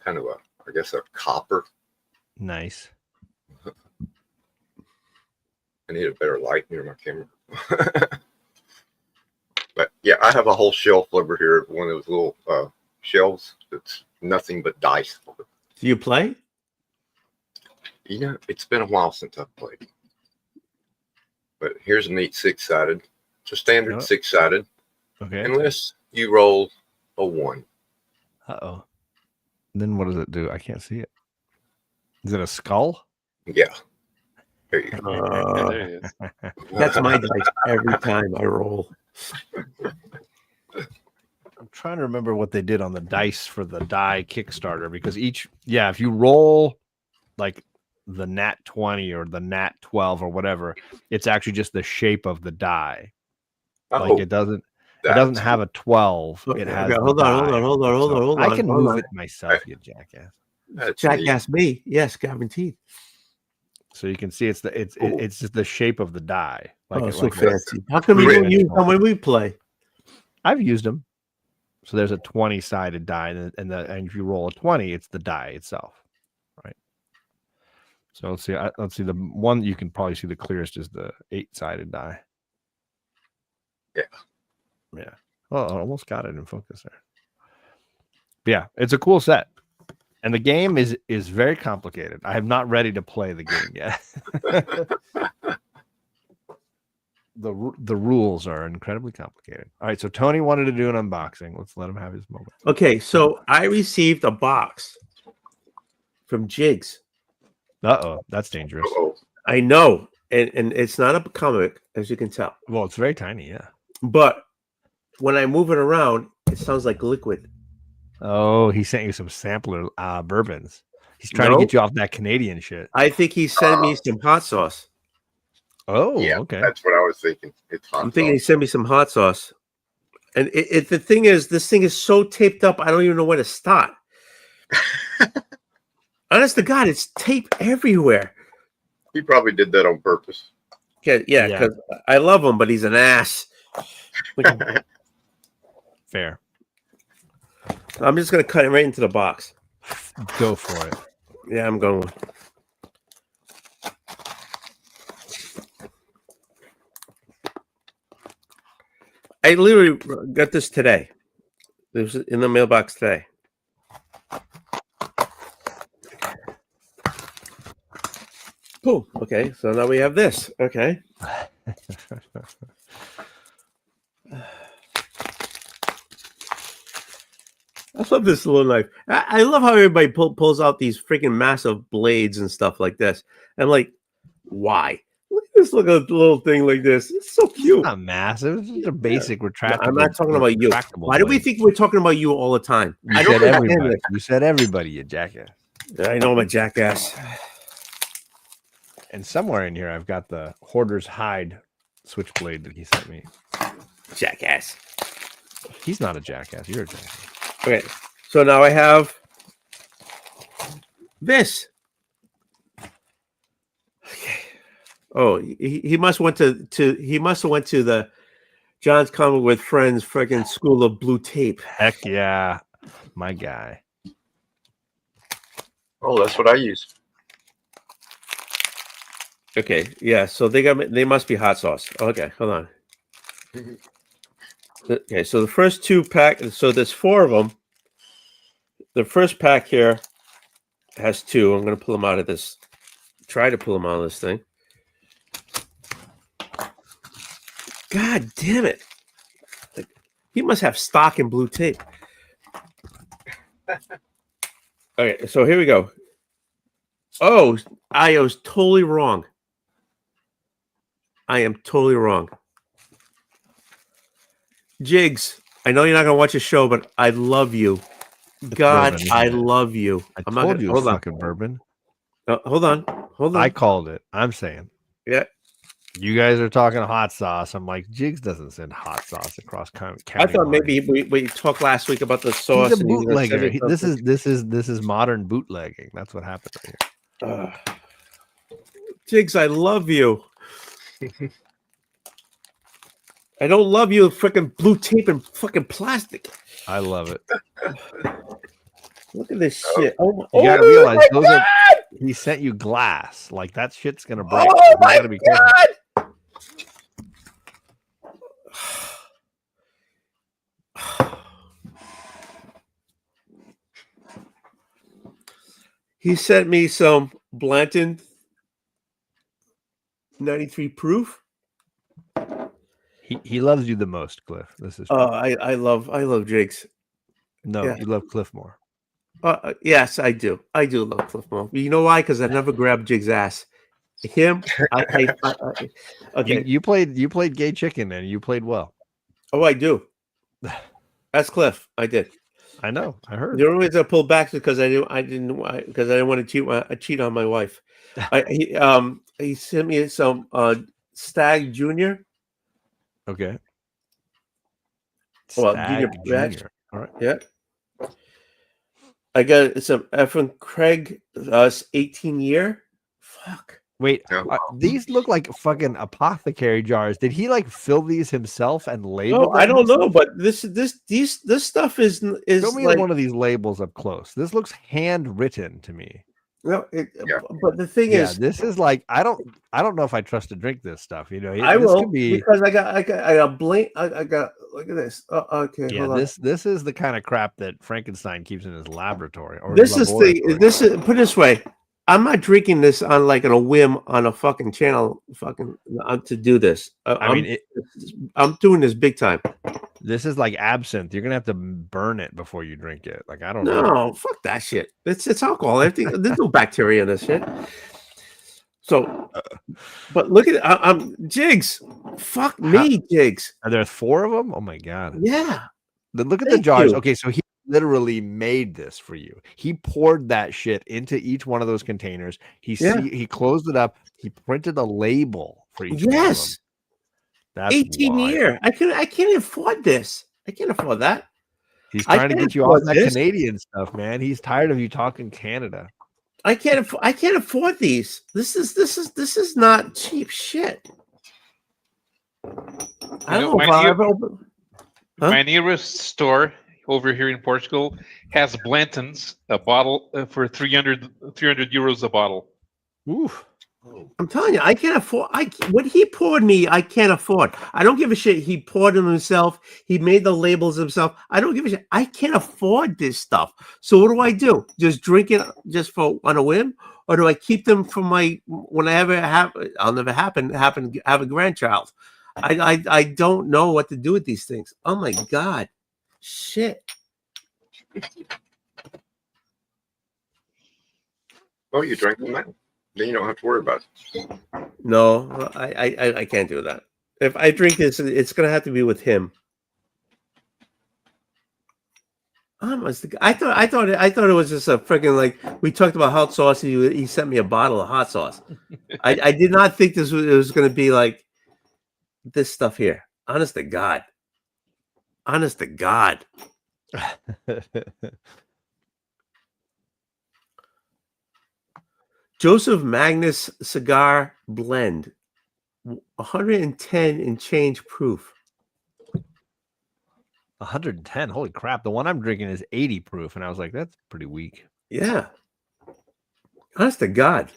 E: Kind of I guess a copper.
H: Nice.
E: I need a better light near my camera. But yeah, I have a whole shelf over here, one of those little shelves that's nothing but dice.
B: Do you play?
E: You know, it's been a while since I've played. But here's a neat 6-sided. It's a standard 6-sided.
H: Okay.
E: Unless you roll a 1.
H: Uh-oh. Then what does it do? I can't see it. Is it a skull?
E: Yeah. There you go.
F: There it is.
B: That's my dice every time I roll.
H: I'm trying to remember what they did on the dice for the die Kickstarter, because if you roll like the nat 20 or the nat 12 or whatever, it's actually just the shape of the die. Like it doesn't have a 12.
B: Okay,
H: It has
B: hold on.
H: I can move it myself, you jackass.
B: Jackass me. Yes, guaranteed.
H: So you can see it's just the shape of the die. Like
B: so fancy. How come we don't use them when we play?
H: I've used them. So there's a 20-sided die, and if you roll a 20, it's the die itself, right? So let's see. The one you can probably see the clearest is the 8-sided die. Yeah. Well, I almost got it in focus there. But yeah, it's a cool set, and the game is very complicated. I am not ready to play the game yet. The rules are incredibly complicated. All right, so Tony wanted to do an unboxing. Let's let him have his moment.
B: Okay, so I received a box from Jigs.
H: Uh-oh, that's dangerous.
B: I know, and it's not a comic, as you can tell.
H: Well, it's very tiny, yeah.
B: But when I move it around, it sounds like liquid.
H: Oh, he sent you some sampler bourbons. He's trying to get you off that Canadian shit.
B: I think he sent me some hot sauce.
H: Oh,
E: yeah,
H: okay.
E: That's what I was thinking. It's hot.
B: I'm thinking he sent me some hot sauce. And the thing is, this thing is so taped up, I don't even know where to start. Honest to God, it's tape everywhere.
E: He probably did that on purpose.
B: Yeah, because I love him, but he's an ass.
H: Fair.
B: I'm just going to cut it right into the box.
H: Go for it.
B: Yeah, I'm going. I literally got this today. It was in the mailbox today. Cool. Okay, so now we have this. Okay. I love this little knife. I love how everybody pulls out these freaking massive blades and stuff like this. I'm like, why? Look at this little thing like this. It's so cute.
H: It's not massive. It's just a basic retractable.
B: I'm not talking about you. Why do we think we're talking about you all the time?
H: You said everybody. You said everybody, you jackass.
B: I know I'm a jackass.
H: And somewhere in here, I've got the Hoarder's Hide switchblade that he sent me.
B: Jackass.
H: He's not a jackass. You're a jackass.
B: Okay, so now I have this. Okay. Oh, he must went to the John's Comic with Friends freaking School of Blue Tape.
H: Heck yeah, my guy.
E: Oh, that's what I use.
B: Okay, yeah. So they must be hot sauce. Okay, hold on. Okay, so the first 2 packs. So there's 4 of them. The first pack here has 2. I'm going to pull them out of this. Try to pull them out of this thing. God damn it! Like, he must have stock in blue tape. Okay, so here we go. Oh, I was totally wrong. I am totally wrong. Jigs, I know you're not gonna watch a show, but I love you. God, bourbon, I love you.
H: I'm told you it's fucking bourbon.
B: Hold on.
H: I called it. I'm saying.
B: Yeah.
H: You guys are talking hot sauce. I'm like, Jigs doesn't send hot sauce across county.
B: I thought maybe we talked last week about the sauce.
H: He's a bootlegger. This is modern bootlegging. That's what happened right here.
B: Jigs, I love you. I don't love you, freaking blue tape and fucking plastic.
H: I love it.
B: Look at this shit.
H: You gotta realize those are. He sent you glass. Like that shit's gonna break.
B: Oh my God! He sent me some Blanton 93 proof.
H: He loves you the most, Cliff. This is
B: I love Jigs.
H: no,
B: yeah.
H: you love Cliff more.
B: Yes, I do. I do love Cliff more. You know why? Because I've never grabbed Jig's ass. Him, okay.
H: You played gay chicken and you played well.
B: Oh, I do. That's Cliff. I did.
H: I know. I heard.
B: The only reason I pulled back is because I didn't want to cheat on my wife. He sent me some Stag Junior.
H: Okay.
B: Well,
H: Stag
B: Junior.
H: All right.
B: Yeah. I got some from Craig, 18 year. Fuck.
H: Wait, these look like fucking apothecary jars. Did he like fill these himself and label them?
B: I don't know, but this stuff is
H: Show me
B: like
H: one of these labels up close. This looks handwritten to me.
B: No, but the thing is,
H: this is like I don't know if I trust to drink this stuff. You know,
B: I
H: this
B: will
H: could be
B: because I got blank. I got look at this. Okay,
H: yeah.
B: hold on.
H: This is the kind of crap that Frankenstein keeps in his laboratory. Or
B: This
H: his
B: is put it this way. I'm not drinking this on like on a whim on a fucking channel, to do this. I'm doing this big time.
H: This is like absinthe. You're gonna have to burn it before you drink it. Like I don't know.
B: No, fuck that shit. It's alcohol. Everything. There's no bacteria in this shit. So, but look at I'm Jigs. Fuck me, Jigs.
H: Are there 4 of them? Oh my god.
B: Yeah.
H: Look at the jars. Okay, so he literally made this for you. He poured that shit into each one of those containers. He closed it up. He printed a label for each one of them. That's
B: 18 year. I can't afford this. I can't afford that.
H: He's trying to get you off that Canadian stuff, man. He's tired of you talking Canada.
B: I can't afford these. This is not cheap shit. I don't know if I've ever opened. Huh?
F: My nearest store over here in Portugal has Blanton's, a bottle for 300 euros a bottle.
H: Oof.
B: I'm telling you, I can't afford. What he poured me, I can't afford. I don't give a shit. He poured them himself. He made the labels himself. I don't give a shit. I can't afford this stuff. So what do? Just drink it just for on a whim, or do I keep them for my when I ever have? I'll never have a grandchild. I don't know what to do with these things. Oh my god, shit.
E: Well, you drink them now. Then you don't have to worry about it.
B: No, I can't do that. If I drink this, it's gonna have to be with him. I thought it was just a freaking like we talked about hot sauce. He sent me a bottle of hot sauce. I did not think it was gonna be like this stuff here. Honest to God. Joseph Magnus Cigar Blend, 110 and change proof.
H: 110. Holy crap. The one I'm drinking is 80 proof. And I was like, that's pretty weak.
B: Yeah. Honest to God.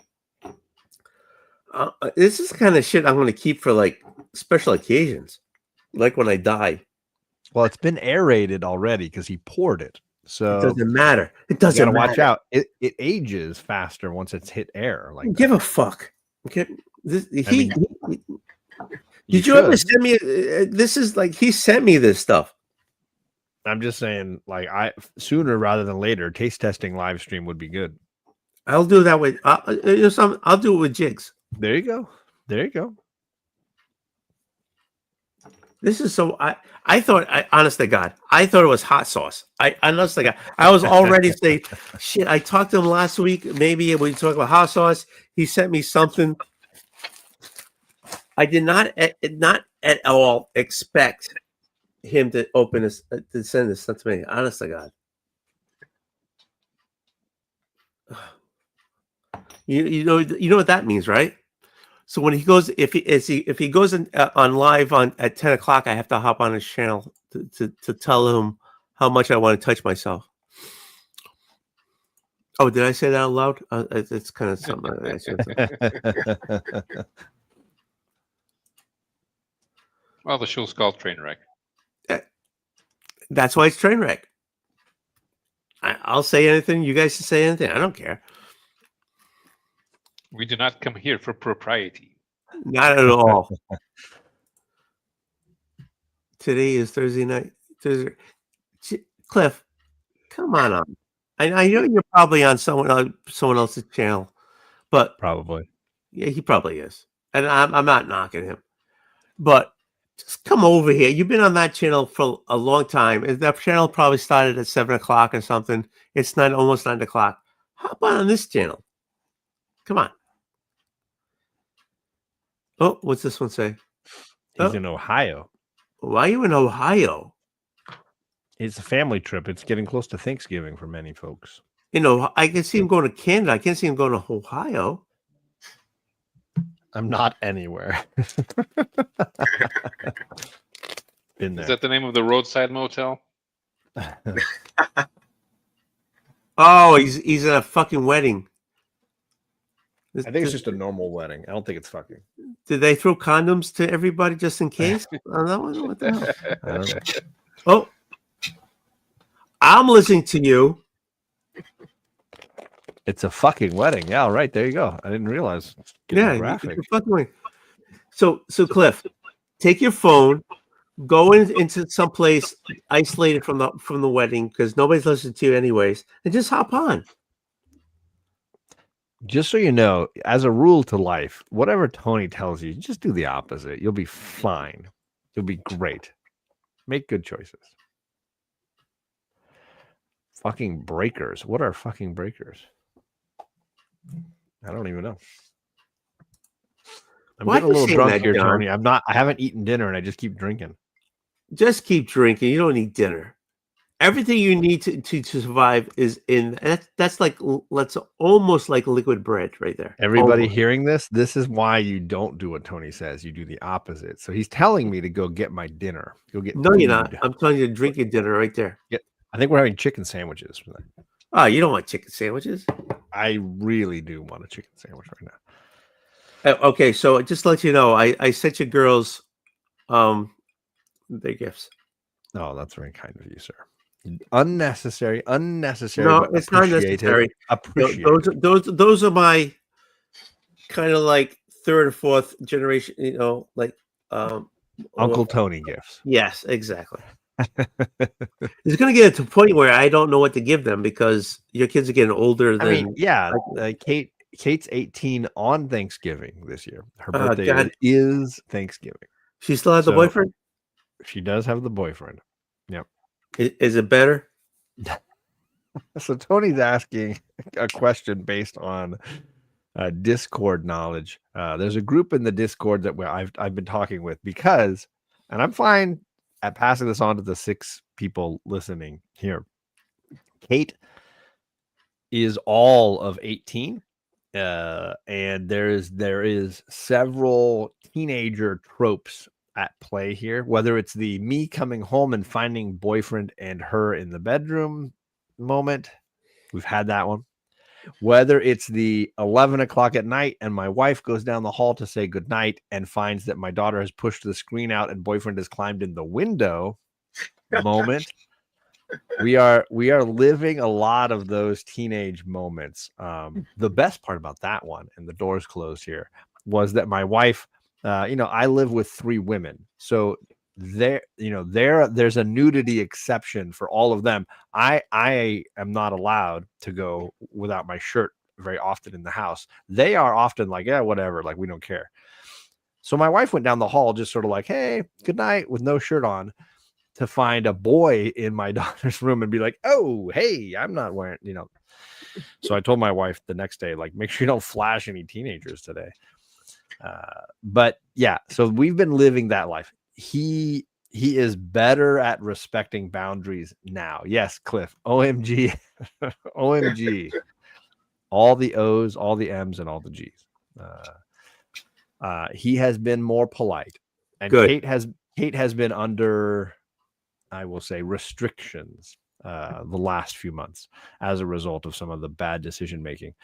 B: This is the kind of shit I'm going to keep for like special occasions, like when I die.
H: Well, it's been aerated already because he poured it. So
B: it doesn't matter. It doesn't matter.
H: Watch out. It ages faster once it's hit air. Like
B: give a fuck. Okay. Did you ever send me? This is like he sent me this stuff.
H: I'm just saying, like sooner rather than later, taste testing live stream would be good.
B: I'll do that with. I'll do it with Jigs.
H: There you go.
B: This is so. I thought. Honest to God, I thought it was hot sauce. Honest to God, I was already saying, shit. I talked to him last week. Maybe we talk about hot sauce. He sent me something. I did not at all expect him to open this to send this to me. Honest to God. You know what that means, right? So when he goes, if he goes on live at 10 o'clock, I have to hop on his channel to tell him how much I want to touch myself. Oh, did I say that out loud? It's kind of something. I said.
F: Well, the show's called Trainwreck.
B: That's why it's Trainwreck. I'll say anything. You guys can say anything. I don't care.
F: We do not come here for propriety.
B: Not at all. Today is Thursday night. Cliff, come on. I know you're probably on someone else's channel, but
H: Probably.
B: yeah, he probably is, and I'm not knocking him, but just come over here. You've been on that channel for a long time. That channel probably started at 7 o'clock or something. It's almost 9 o'clock. Hop on this channel. Come on. Oh, what's this one say?
H: He's in Ohio.
B: Why are you in Ohio?
H: It's a family trip. It's getting close to Thanksgiving for many folks.
B: I can see him going to Canada. I can't see him going to Ohio.
H: I'm not anywhere. In there.
F: Is that the name of the roadside motel?
B: Oh, he's at a fucking wedding.
H: I think it's just a normal wedding. I don't think it's fucking.
B: Did they throw condoms to everybody just in case? On that one? What the hell?
H: I don't know.
B: Oh, I'm listening to you.
H: It's a fucking wedding. Yeah, right. There you go. I didn't realize. It's getting graphic.
B: It's a fucking wedding. So Cliff, take your phone, go into some place isolated from the wedding because nobody's listening to you anyways, and just hop on.
H: Just so you know, as a rule to life, whatever Tony tells you, just do the opposite. You'll be fine. You'll be great. Make good choices. Fucking breakers. What are fucking breakers? I don't even know. I'm getting a little drunk here, Tony. I haven't eaten dinner and I just keep drinking.
B: Just keep drinking. You don't need dinner. Everything you need to survive is in. That's almost like liquid bread right there.
H: Everybody hearing this is why you don't do what Tony says. You do the opposite. So he's telling me to go get my dinner. Go get.
B: No,
H: food.
B: you're not. I'm telling you to drink your dinner right there.
H: Yeah, I think we're having chicken sandwiches.
B: Oh, you don't want chicken sandwiches?
H: I really do want a chicken sandwich right now.
B: Okay, so just to let you know, I sent you girls their gifts.
H: Oh, that's very kind of you, sir. Unnecessary.
B: No, it's not necessary. Those are my kind of like third or fourth generation,
H: Uncle Tony gifts.
B: Yes, exactly. It's going to get to a point where I don't know what to give them because your kids are getting older than.
H: Kate's 18 on Thanksgiving this year. Her birthday is Thanksgiving.
B: She still has the boyfriend?
H: She does have the boyfriend. Yep.
B: Is it better?
H: So Tony's asking a question based on Discord knowledge. There's a group in the Discord that I've been talking with because, and I'm fine at passing this on to the 6 people listening here. Kate is all of 18. And there is several teenager tropes at play here, whether it's the me coming home and finding boyfriend and her in the bedroom moment. We've had that one. Whether it's the 11 o'clock at night and my wife goes down the hall to say goodnight and finds that my daughter has pushed the screen out and boyfriend has climbed in the window moment. We are living a lot of those teenage moments. The best part about that one, and the doors closed here, was that my wife, I live with 3 women, so there's a nudity exception for all of them. I am not allowed to go without my shirt very often in the house. They are often like, yeah, whatever, like we don't care. So my wife went down the hall just sort of like, hey, good night, with no shirt on, to find a boy in my daughter's room and be like, oh, hey, I'm not wearing, So I told my wife the next day, like, make sure you don't flash any teenagers today. But yeah, so we've been living that life. He is better at respecting boundaries now. Yes, Cliff, OMG, OMG, all the O's, all the M's, and all the G's. He has been more polite, and good. Kate has been under, I will say, restrictions the last few months as a result of some of the bad decision making.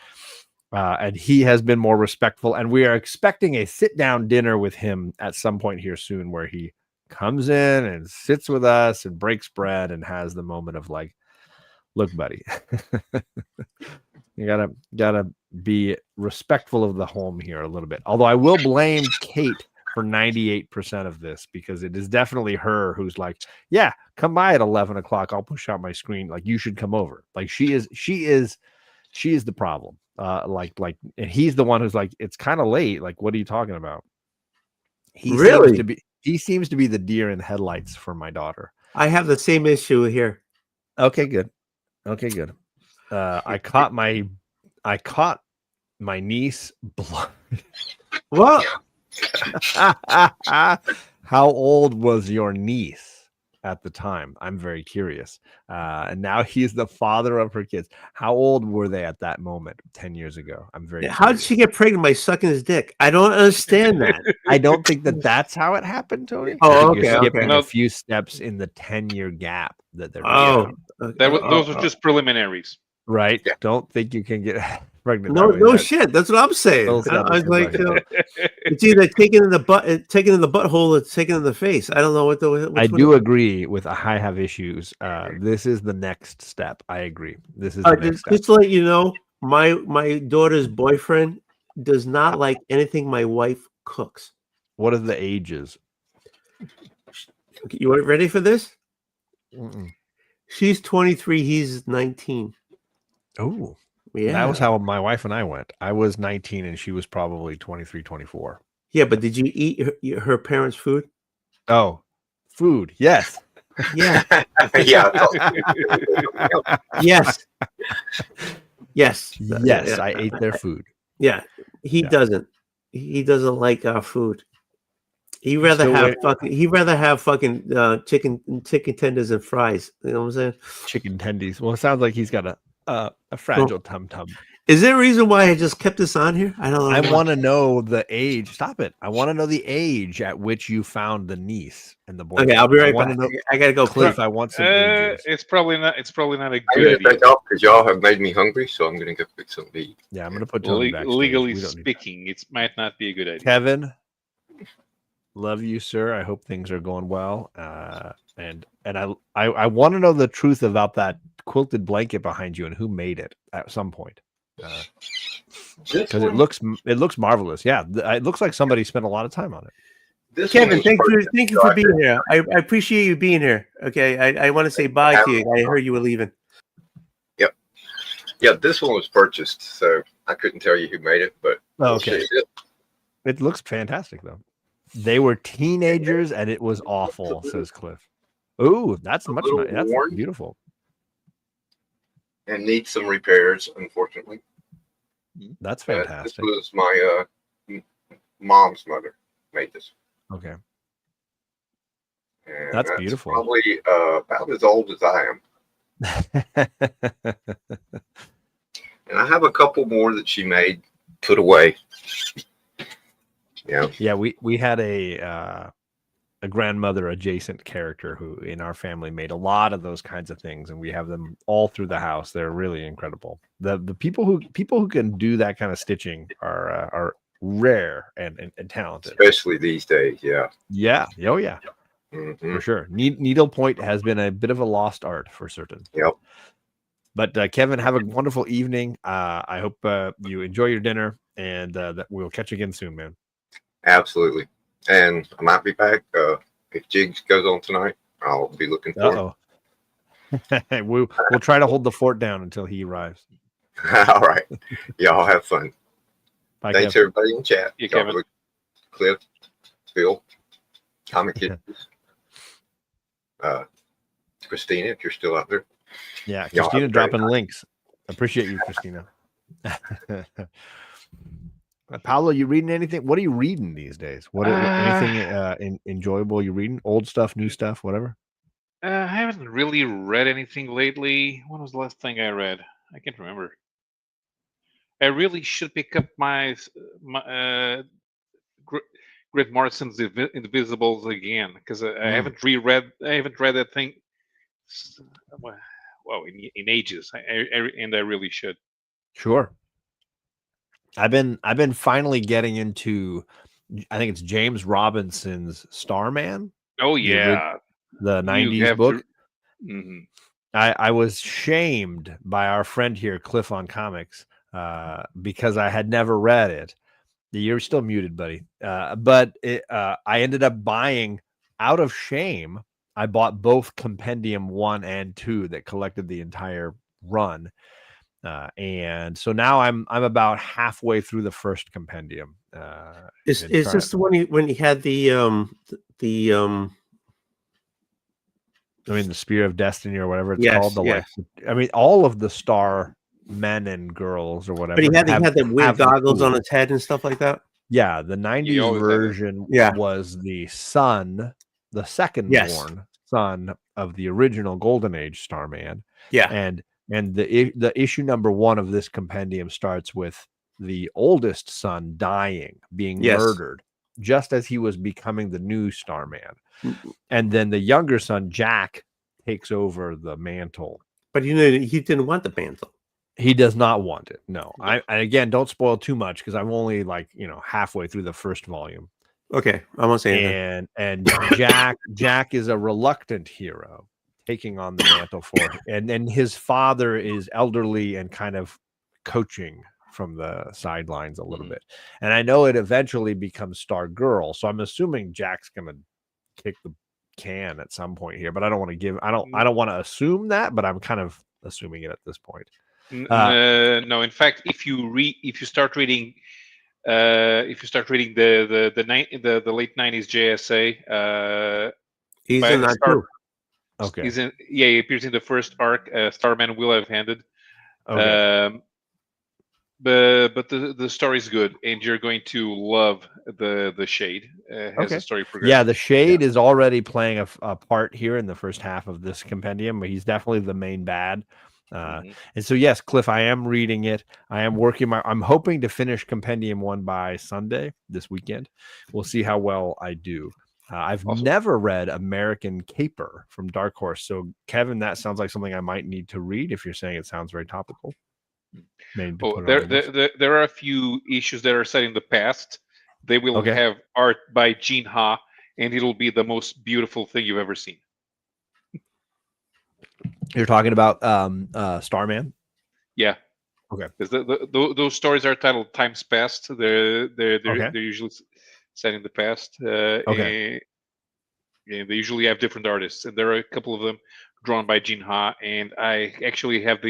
H: And he has been more respectful, and we are expecting a sit-down dinner with him at some point here soon where he comes in and sits with us and breaks bread and has the moment of like, look, buddy, you gotta be respectful of the home here a little bit. Although I will blame Kate for 98% of this, because it is definitely her who's like, yeah, come by at 11 o'clock. I'll push out my screen. Like, you should come over. Like, she is the problem. And he's the one who's like, it's kind of late. Like, what are you talking about? He seems to be the deer in headlights for my daughter.
B: I have the same issue here.
H: Okay, good. I caught my niece blood.
B: What?
H: How old was your niece at the time? I'm very curious. And now he's the father of her kids. How old were they at that moment 10 years ago? I'm very
B: How did she get pregnant by sucking his dick? I don't understand that.
H: I don't think that's how it happened, Tony.
B: Oh,
H: okay. You're skipping
F: No.
H: a few steps in the 10-year gap that they're
F: Those are just preliminaries.
H: right. Yeah. Don't think you can get pregnant.
B: No shit. That's what I'm saying. I was like, it's either taken in the butt, taken in the butthole, or taken in the face. I don't know what the.
H: I do agree with I have issues. This is the next step. I agree. This is the next step.
B: Just to let you know, my daughter's boyfriend does not like anything my wife cooks.
H: What are the ages?
B: You ready for this?
H: Mm-mm.
B: She's 23. He's 19.
H: Oh,
B: yeah.
H: That was how my wife and I went. I was 19 and she was probably 23, 24.
B: Yeah, but did you eat her parents' food?
H: Oh, food. Yes.
B: Yeah.
E: Yeah.
B: Yes. Yes.
H: Yes. I ate their food.
B: Yeah. He doesn't. He doesn't like our food. He'd rather have fucking chicken tenders and fries. You know what I'm saying?
H: Chicken tendies. Well, it sounds like he's got a fragile tum-tum.
B: Is there a reason why I just kept this on here? I don't know.
H: I want to know the age. Stop it. I want to know the age at which you found the niece and the boy.
B: Okay, I'll be right back. I gotta go.
H: Cliff, I want some ages.
F: It's probably not a good
E: I'm
F: idea.
E: gonna take off because y'all have made me hungry, so I'm gonna go pick something to eat.
H: Yeah, I'm gonna put Tony backstage.
F: Legally speaking, it might not be a good idea.
H: Kevin, love you, sir. I hope things are going well. And I want to know the truth about that quilted blanket behind you and who made it at some point. Because it looks marvelous. Yeah, it looks like somebody spent a lot of time on it.
B: Kevin, thank you for being here. I appreciate you being here. Okay, I want to say bye to you. I heard you were leaving.
E: Yep. Yeah, this one was purchased, so I couldn't tell you who made it, but
H: okay. It looks fantastic though. They were teenagers and it was awful, says Cliff. Ooh, that's that's beautiful.
E: And needs some repairs, unfortunately.
H: That's fantastic.
E: This was my mom's mother made this.
H: Okay.
E: And
H: that's beautiful.
E: Probably about as old as I am. And I have a couple more that she made, put away. Yeah.
H: Yeah, we had a grandmother adjacent character who in our family made a lot of those kinds of things, and we have them all through the house. They're really incredible. The people who can do that kind of stitching are rare and talented,
E: especially these days. Yeah.
H: Oh yeah. For sure. Needlepoint has been a bit of a lost art for certain.
E: Yep.
H: But Kevin, have a wonderful evening. I hope you enjoy your dinner, and that we'll catch you again soon, man.
E: Absolutely. And I might be back. If Jigs goes on tonight, I'll be looking for
H: him. We'll try to hold the fort down until he arrives.
E: All right. Y'all have fun.
H: Bye,
E: thanks,
H: Kevin.
E: everybody in chat.
F: You, Kevin.
E: Cliff, Phil, Comic Kids, Christina, if you're still out there.
H: Yeah, Christina dropping links. Appreciate you, Christina. Paolo, you reading anything? What are you reading these days? Anything enjoyable you reading? Old stuff, new stuff, whatever?
F: I haven't really read anything lately. When was the last thing I read? I can't remember. I really should pick up my Grant Morrison's Invisibles again, because I haven't reread. I haven't read that thing. Well, in ages, and I really should.
H: Sure. I've been finally getting into, I think it's James Robinson's Starman.
F: Oh yeah,
H: the 90s book.
F: Mm-hmm.
H: I was shamed by our friend here, Cliff on Comics, because I had never read it. You're still muted, buddy. But I ended up buying out of shame. I bought both Compendium 1 and 2 that collected the entire run. And so now I'm about halfway through the first compendium.
B: Is this the one when he had the
H: I mean, the Spear of Destiny or whatever it's
B: Yes,
H: called.
B: yes.
H: I mean, all of the star men and girls or whatever.
B: but he had the weird
H: have the
B: goggles on
H: tool.
B: his head and stuff like that?
H: Yeah, the 90s
F: always had it.
H: version
B: Yeah.
H: was the son, the second
B: Yes.
H: born son of the original Golden Age Starman.
B: Yeah.
H: And the issue number 1 of this compendium starts with the oldest son dying, being
B: Yes.
H: murdered, just as he was becoming the new Starman.
B: Mm-hmm.
H: And then the younger son, Jack, takes over the mantle.
B: But you know, he didn't want the mantle.
H: He does not want it. No. I again, don't spoil too much because I'm only halfway through the first volume.
B: Okay, I won't say anything.
H: And Jack is a reluctant hero taking on the mantle for him. And his father is elderly and kind of coaching from the sidelines a little bit. And I know it eventually becomes Star Girl, so I'm assuming Jack's gonna kick the can at some point here, but I don't want to assume that, but I'm kind of assuming it at this point.
F: No, in fact, if you start reading the late 90s JSA,
B: he's in that too.
H: Okay.
F: He appears in the first arc. Starman will have ended.
H: Okay.
F: But the story is good, and you're going to love the Shade as the story progresses.
H: Yeah, the Shade is already playing a part here in the first half of this compendium, but he's definitely the main bad. And so, yes, Cliff, I am reading it. I am working I'm hoping to finish Compendium 1 by Sunday this weekend. We'll see how well I do. I've never read American Caper from Dark Horse. So, Kevin, that sounds like something I might need to read if you're saying it sounds very topical.
F: There are a few issues that are set in the past. They will have art by Gene Ha, and it'll be the most beautiful thing you've ever seen.
H: You're talking about Starman?
F: Yeah.
H: Okay.
F: Because those stories are titled Times Past. They're usually set in the past. And they usually have different artists, and there are a couple of them drawn by Gene Ha. And I actually have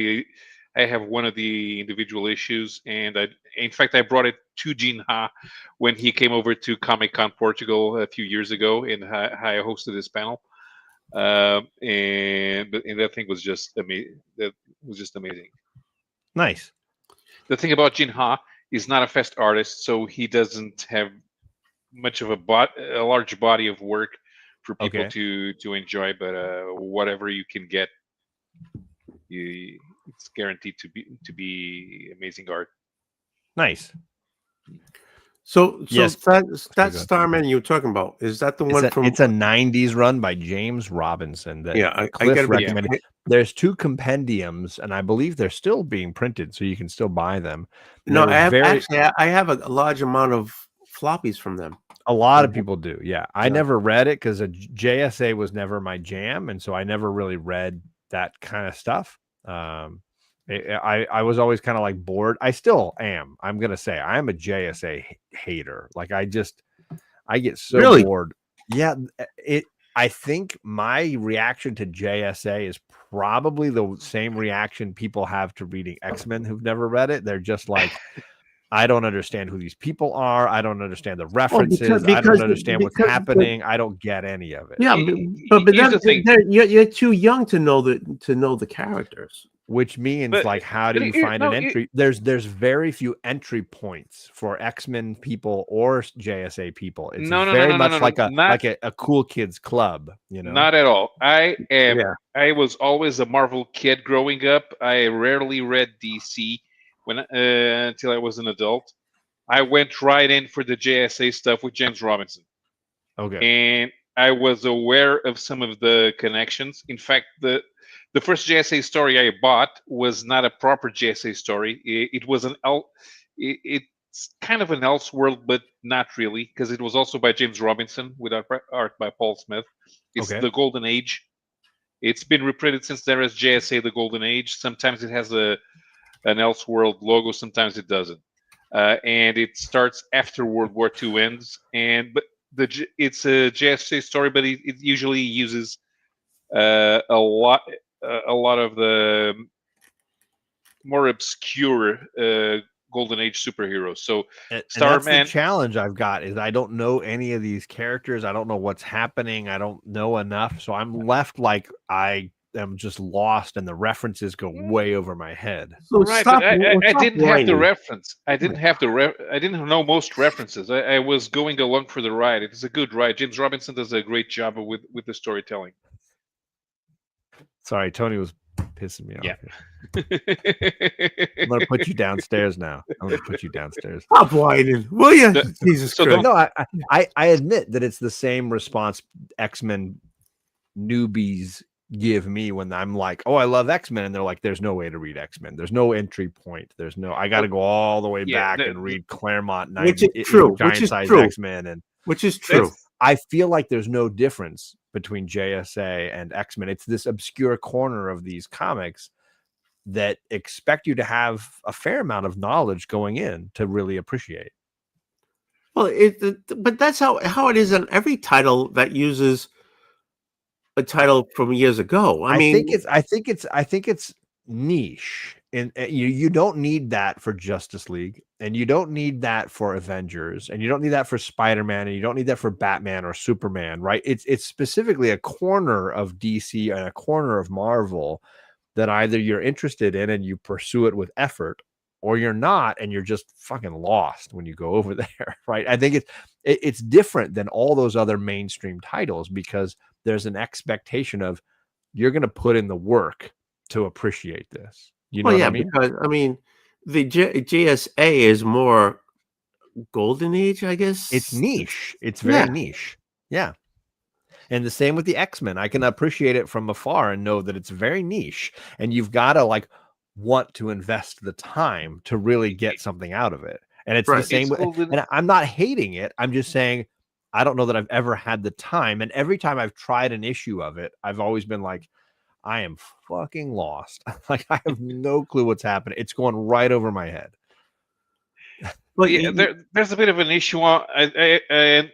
F: one of the individual issues, and in fact I brought it to Gene Ha when he came over to Comic-Con Portugal a few years ago, and I hosted his panel. And that thing was just amazing. That was just amazing.
H: Nice.
F: The thing about Gene Ha is not a fast artist, so he doesn't have much of a large body of work for people to enjoy. But whatever you can get, it's guaranteed to be amazing art.
H: Nice.
B: So
H: yes.
B: that Starman you were talking about, is that the one from?
H: It's a 90s run by James Robinson. That Cliff recommended. There's 2 compendiums, and I believe they're still being printed, so you can still buy them.
B: No, I have a large amount of floppies from them.
H: A lot of people do. Yeah, I never read it because a JSA was never my jam, and so I never really read that kind of stuff. I was always kind of like bored. I still am. I'm gonna say I am a JSA hater. Like I get so bored. Yeah, I think my reaction to JSA is probably the same reaction people have to reading X-Men who've never read it. They're just like, I don't understand who these people are. I don't understand the references. I don't understand what's happening. I don't get any of it.
B: Yeah, but you're too young to know the characters.
H: Which means, like, how do you find an entry? There's very few entry points for X-Men people or JSA people. It's very much like a cool kids club, you know.
F: Not at all. I was always a Marvel kid growing up. I rarely read DC until I was an adult. I went right in for the JSA stuff with James Robinson.
H: Okay.
F: And I was aware of some of the connections. In fact, the first JSA story I bought was not a proper JSA story. It was it's kind of an Elseworld, but not really, because it was also by James Robinson with art by Paul Smith. It's The Golden Age. It's been reprinted since there is JSA The Golden Age. Sometimes it has a an Elseworld logo. Sometimes it doesn't, and it starts after World War II ends. It's a JSA story, but it usually uses a lot of the more obscure Golden Age superheroes. So
H: and
F: Starman,
H: that's the challenge I've got is I don't know any of these characters. I don't know what's happening. I don't know enough. So I'm left like I am just lost and the references go way over my head.
B: So
F: right?
B: stop,
F: But I
B: stop
F: didn't have the
B: whining.
F: reference. I didn't have the I didn't know most references. I was going along for the ride. It's a good ride. James Robinson does a great job with the storytelling.
H: Sorry, Tony was pissing me off.
F: Yeah.
H: I'm gonna put you downstairs now. I'm gonna put you downstairs.
B: Stop whining, will you? Jesus
F: so
B: Christ.
H: No, I admit that it's the same response X-Men newbies give me when I'm like, oh, I love X-Men, and they're like, there's no way to read X-Men. There's no entry point. There's no. I got to go all the way back and read Claremont,
B: which is true.
H: giant size X-Men, and
B: which is true.
H: I feel like there's no difference between JSA and X-Men. It's this obscure corner of these comics that expect you to have a fair amount of knowledge going in to really appreciate.
B: Well, but that's how it is on every title that uses a title from years ago. I mean,
H: I think it's niche, and you don't need that for Justice League, and you don't need that for Avengers, and you don't need that for Spider-Man, and you don't need that for Batman or Superman, right? It's specifically a corner of DC and a corner of Marvel that either you're interested in and you pursue it with effort, or you're not and you're just fucking lost when you go over there, right? I think it's different than all those other mainstream titles because there's an expectation of you're going to put in the work to appreciate this. You know what I mean?
B: Because I mean, the JSA is more Golden Age, I guess.
H: It's niche. It's very niche. Yeah. And the same with the X-Men. I can appreciate it from afar and know that it's very niche. And you've got to like want to invest the time to really get something out of it. And it's the same. And I'm not hating it. I'm just saying I don't know that I've ever had the time. And every time I've tried an issue of it, I've always been like, I am fucking lost. Like I have no clue what's happening. It's going right over my head.
F: Well, yeah, there's a bit of an issue on. I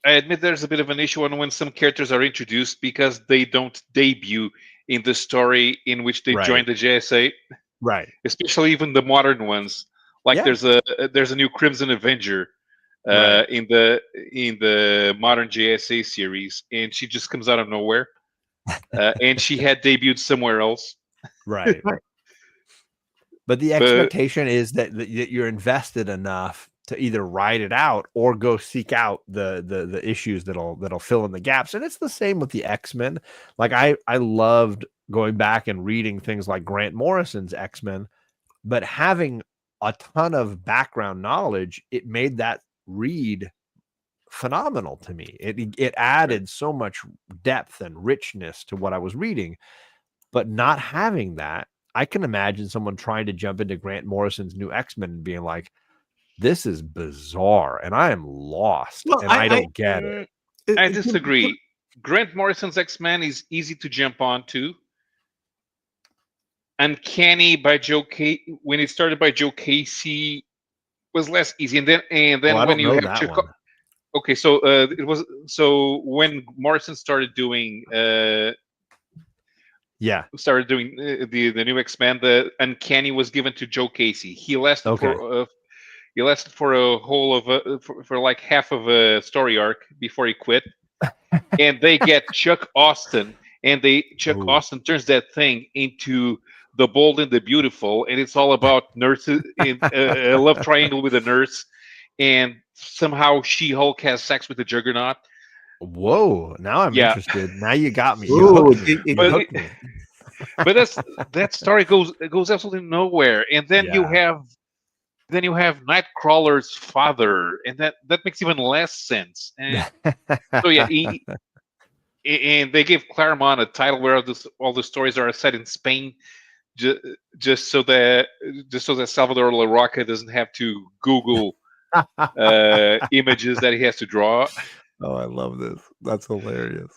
F: admit there's a bit of an issue on when some characters are introduced because they don't debut in the story in which they joined the JSA.
H: Right.
F: Especially even the modern ones. Like there's a new Crimson Avenger in the modern JSA series, and she just comes out of nowhere. And she had debuted somewhere else.
H: Right. But the expectation is that you're invested enough to either ride it out or go seek out the issues that'll fill in the gaps. And it's the same with the X-Men. Like I loved going back and reading things like Grant Morrison's X-Men, but having a ton of background knowledge, it made that read phenomenal to me. It added so much depth and richness to what I was reading. But not having that, I can imagine someone trying to jump into Grant Morrison's new X-Men and being like, this is bizarre and I am lost and I don't get it.
F: I disagree. Grant Morrison's X-Men is easy to jump onto. Uncanny by when it started by Joe Casey was less easy, and then when you have Chicago. Okay, so it was when Morrison started doing started doing the new X-Men, the Uncanny was given to Joe Casey. He lasted for a whole of for like half of a story arc before he quit. And they get Chuck Austin, and Austin turns that thing into The Bold and the Beautiful, and it's all about nurses, a love triangle with a nurse, and somehow She-Hulk has sex with the Juggernaut.
H: Whoa! Now I'm interested. Now you got me.
F: But that story goes absolutely nowhere, and then you have Nightcrawler's father, and that makes even less sense. And so and they gave Claremont a title where all the stories are set in Spain, just so that Salvador LaRocca doesn't have to Google images that he has to draw.
H: Oh, I love this. That's hilarious.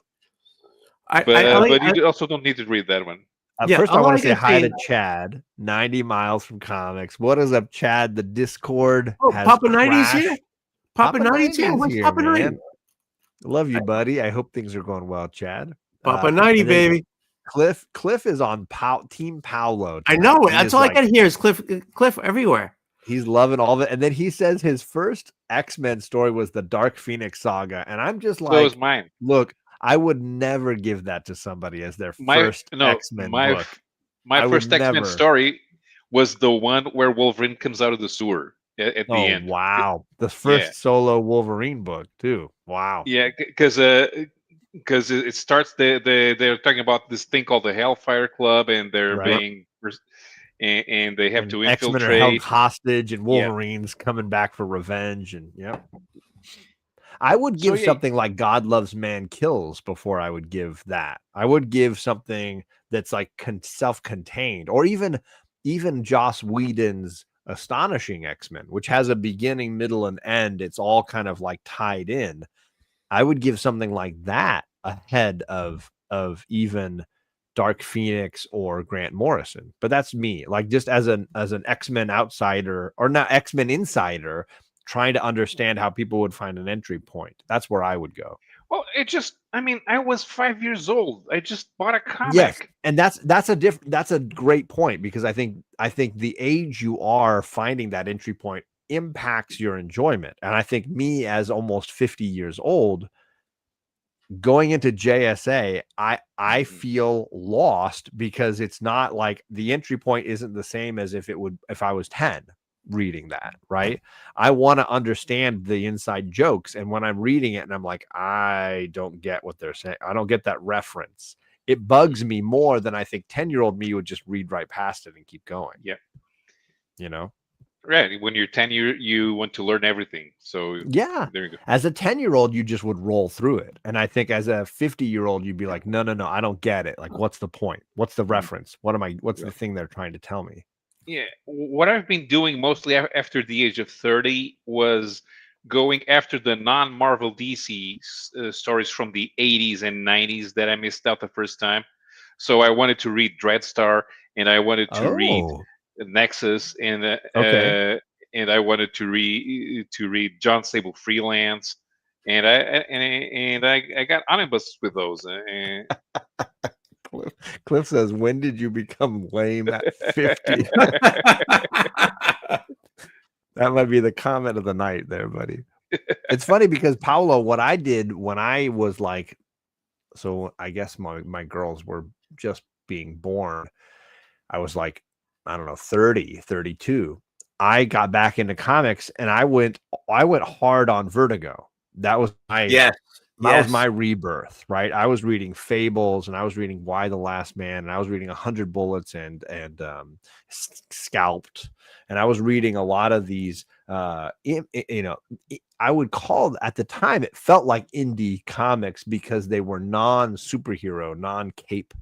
F: But you also don't need to read that one.
H: First, I
B: all
H: want
B: I
H: to say
B: can
H: hi
B: say-
H: to Chad, 90 miles from comics. What is up, Chad? The Discord
B: Oh,
H: has
B: Papa 90's here.
H: crashed.
B: Papa 90's here.
H: 90's
B: Where's
H: here,
B: Papa 90?
H: man. Love you, buddy. I hope things are going well, Chad.
B: Papa 90,
H: and then
B: baby.
H: Cliff is on Team Paolo.
B: I
H: tonight.
B: know it.
H: He
B: That's
H: is
B: all
H: like,
B: I can hear is Cliff everywhere.
H: He's loving all of it. And then he says his first X-Men story was the Dark Phoenix saga. And I'm just like,
F: So was mine.
H: Look, I would never give that to somebody as their first X-Men book.
F: My first X-Men story was the one where Wolverine comes out of the sewer at the end.
H: Wow. The first solo Wolverine book, too. Wow.
F: Yeah, because it starts, they're talking about this thing called the Hellfire Club, and they're being... And they have to infiltrate.
H: X-Men are held hostage, and Wolverine's coming back for revenge. And I would give something like God Loves Man Kills before I would give that. I would give something that's like self-contained, or even Joss Whedon's Astonishing X-Men, which has a beginning, middle, and end. It's all kind of like tied in. I would give something like that ahead of even Dark Phoenix or Grant Morrison. But that's me, like, just as an X-Men outsider, or not X-Men insider, trying to understand how people would find an entry point. That's where I would go.
F: Well, I was 5 years old. I just bought a comic.
H: Yes, and that's a great point, because I think the age you are finding that entry point impacts your enjoyment. And I think me, as almost 50 years old, going into JSA, I feel lost, because it's not like the entry point isn't the same as if I was 10 reading that, right? I want to understand the inside jokes, and when I'm reading it and I'm like, I don't get what they're saying, I don't get that reference, it bugs me more than I think 10-year-old me would just read right past it and keep going.
F: Right. When you're 10, you want to learn everything. So there you go.
H: As a 10-year-old, you just would roll through it. And I think as a 50-year-old, you'd be like, no, I don't get it. Like, what's the point? What's the reference? What's the thing they're trying to tell me?
F: Yeah. What I've been doing mostly after the age of 30 was going after the non-Marvel DC stories from the 80s and 90s that I missed out the first time. So I wanted to read Dreadstar, and I wanted to read Nexus, and I wanted to read John Sable Freelance, and I got omnibus with those.
H: Cliff says, "When did you become lame at 50?" That might be the comment of the night, there, buddy. It's funny because Paolo, what I did when I was like, so I guess my girls were just being born. I was like, I don't know, 30, 32. I got back into comics, and I went hard on Vertigo. That was my was my rebirth, right? I was reading Fables, and I was reading Why the Last Man, and I was reading 100 Bullets and Scalped, and I was reading a lot of these. I would call, at the time, it felt like indie comics because they were non-superhero, non-cape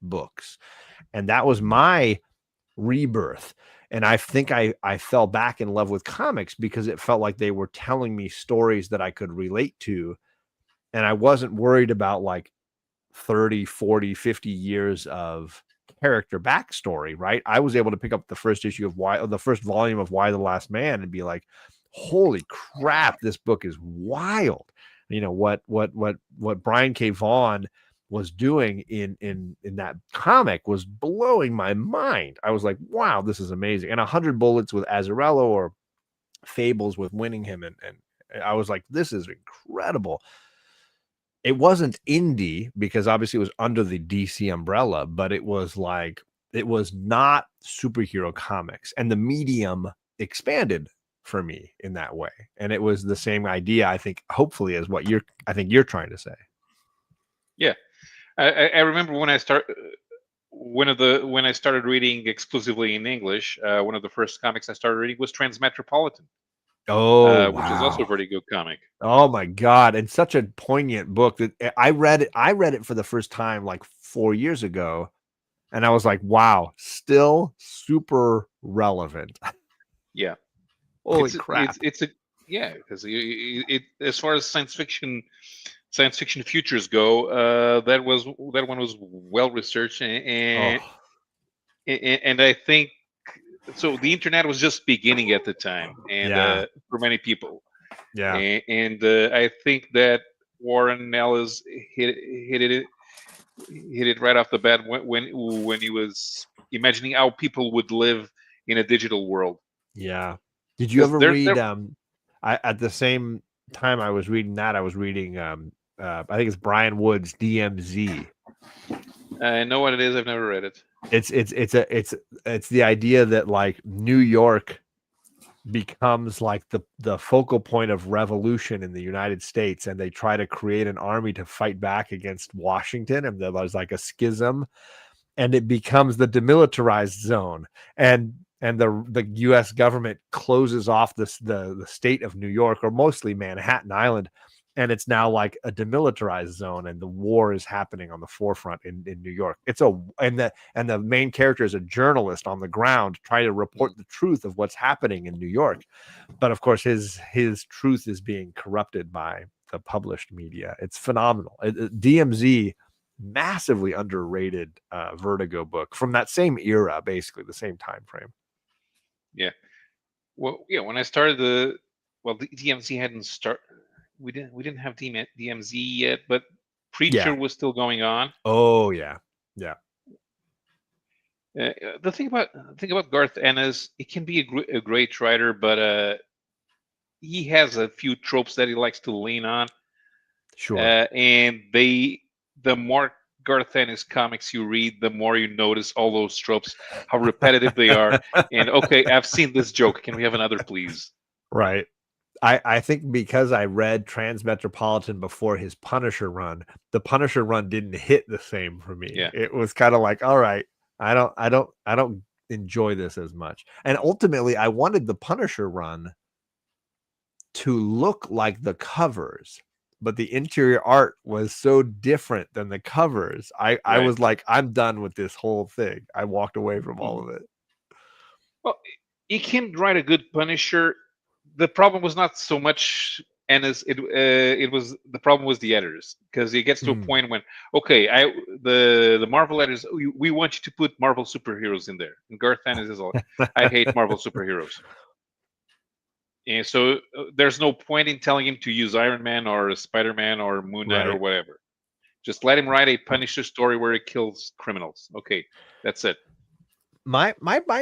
H: books, and that was my rebirth. And I think I fell back in love with comics because it felt like they were telling me stories that I could relate to, and I wasn't worried about like 30, 40, 50 years of character backstory, right? I was able to pick up the first issue of the first volume of Why the Last Man and be like, holy crap, this book is wild. What Brian K. Vaughan was doing in that comic was blowing my mind. I was like, wow, this is amazing. And 100 Bullets with Azzarello, or Fables with Winningham, and I was like, this is incredible. It wasn't indie because obviously it was under the DC umbrella, but it was not superhero comics, and the medium expanded for me in that way. And it was the same idea, I think, hopefully, as what you're trying to say.
F: Yeah. I remember when I started reading exclusively in English, one of the first comics I started reading was Transmetropolitan. Which is also a pretty good comic.
H: Oh my God. And such a poignant book that I read it for the first time like 4 years ago. And I was like, wow, still super relevant.
F: Yeah.
H: Holy crap.
F: Because as far as science fiction futures go, that one was well researched, and and I think so. The internet was just beginning at the time, and for many people, and I think that Warren Ellis hit it right off the bat when he was imagining how people would live in a digital world.
H: Yeah. Did you ever read? At the same time I was reading that, I was reading. I think it's Brian Wood's DMZ.
F: I know what it is. I've never read it.
H: It's the idea that like New York becomes like the focal point of revolution in the United States, and they try to create an army to fight back against Washington, and there's like a schism, and it becomes the demilitarized zone, and the US government closes off the state of New York, or mostly Manhattan Island, and it's now like a demilitarized zone, and the war is happening on the forefront in New York. And the main character is a journalist on the ground trying to report the truth of what's happening in New York. But of course, his truth is being corrupted by the published media. It's phenomenal. DMZ, massively underrated Vertigo book from that same era, basically the same time frame.
F: Yeah. Well, yeah. When I started the DMZ hadn't started. We didn't have DMZ yet, but Preacher was still going on.
H: Oh yeah.
F: The thing about Garth Ennis, he can be a great writer, but he has a few tropes that he likes to lean on.
H: Sure.
F: And the more Garth Ennis comics you read, the more you notice all those tropes, how repetitive they are. And okay, I've seen this joke. Can we have another, please?
H: Right. I think because I read Transmetropolitan before his Punisher run, the Punisher run didn't hit the same for me.
F: Yeah.
H: It was kind of like, all right, I don't enjoy this as much. And ultimately, I wanted the Punisher run to look like the covers, but the interior art was so different than the covers. I was like, I'm done with this whole thing. I walked away from all of it.
F: Well, you can write a good Punisher. The problem was not so much Ennis. It was the problem was the editors, because it gets to a point when the Marvel editors, we want you to put Marvel superheroes in there, and Garth Ennis is all, I hate Marvel superheroes, and so there's no point in telling him to use Iron Man or Spider-Man or Moon Knight or whatever. Just let him write a Punisher story where he kills criminals. Okay, that's it.
H: My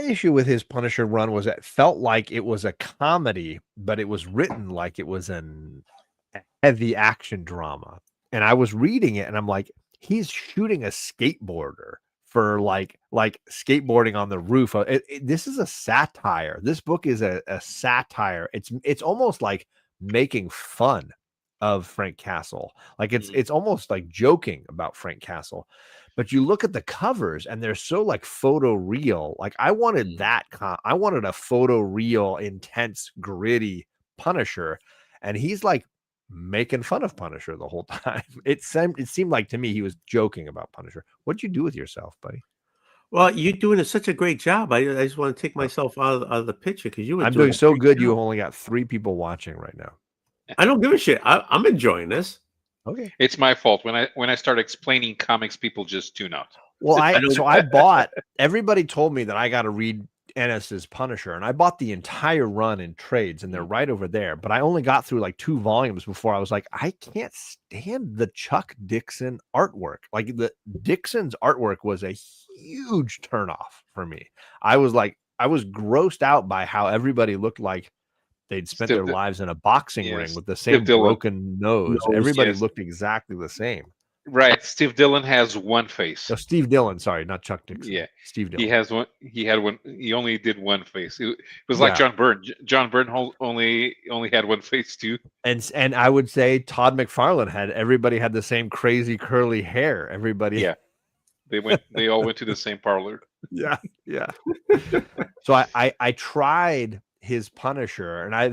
H: issue with his Punisher run was it felt like it was a comedy, but it was written like it was a heavy action drama. And I was reading it and I'm like, he's shooting a skateboarder for like skateboarding on the roof. This is a satire. This book is a satire. It's almost like making fun of Frank Castle. Like it's almost like joking about Frank Castle. But you look at the covers and they're so like photo real. Like I wanted that. I wanted a photo real, intense, gritty Punisher, and he's like making fun of Punisher the whole time. It seemed like to me he was joking about Punisher. What'd you do with yourself, buddy?
B: Well, you're doing such a great job. I just want to take myself out of the picture because you were.
H: I'm doing so good. You only got 3 people watching right now.
B: I don't give a shit. I'm enjoying this.
H: Okay,
F: it's my fault. When I start explaining comics, people just tune out.
H: Well, I bought. Everybody told me that I got to read Ennis's Punisher, and I bought the entire run in trades, and they're right over there. But I only got through like 2 volumes before I was like, I can't stand the Chuck Dixon artwork. Like the Dixon's artwork was a huge turnoff for me. I was grossed out by how everybody looked like they'd spent their lives in a boxing ring with the same broken nose. Everybody looked exactly the same.
F: Right. Steve Dillon has one face.
H: No, Steve Dillon. Sorry, not Chuck Dixon.
F: Yeah.
H: Steve Dillon.
F: He has one. He had one. He only did one face. It was like John Byrne. John Byrne only had one face too.
H: And I would say Todd McFarlane everybody had the same crazy curly hair. Everybody.
F: Yeah. They all went to the same parlor.
H: Yeah. So I tried his Punisher, and I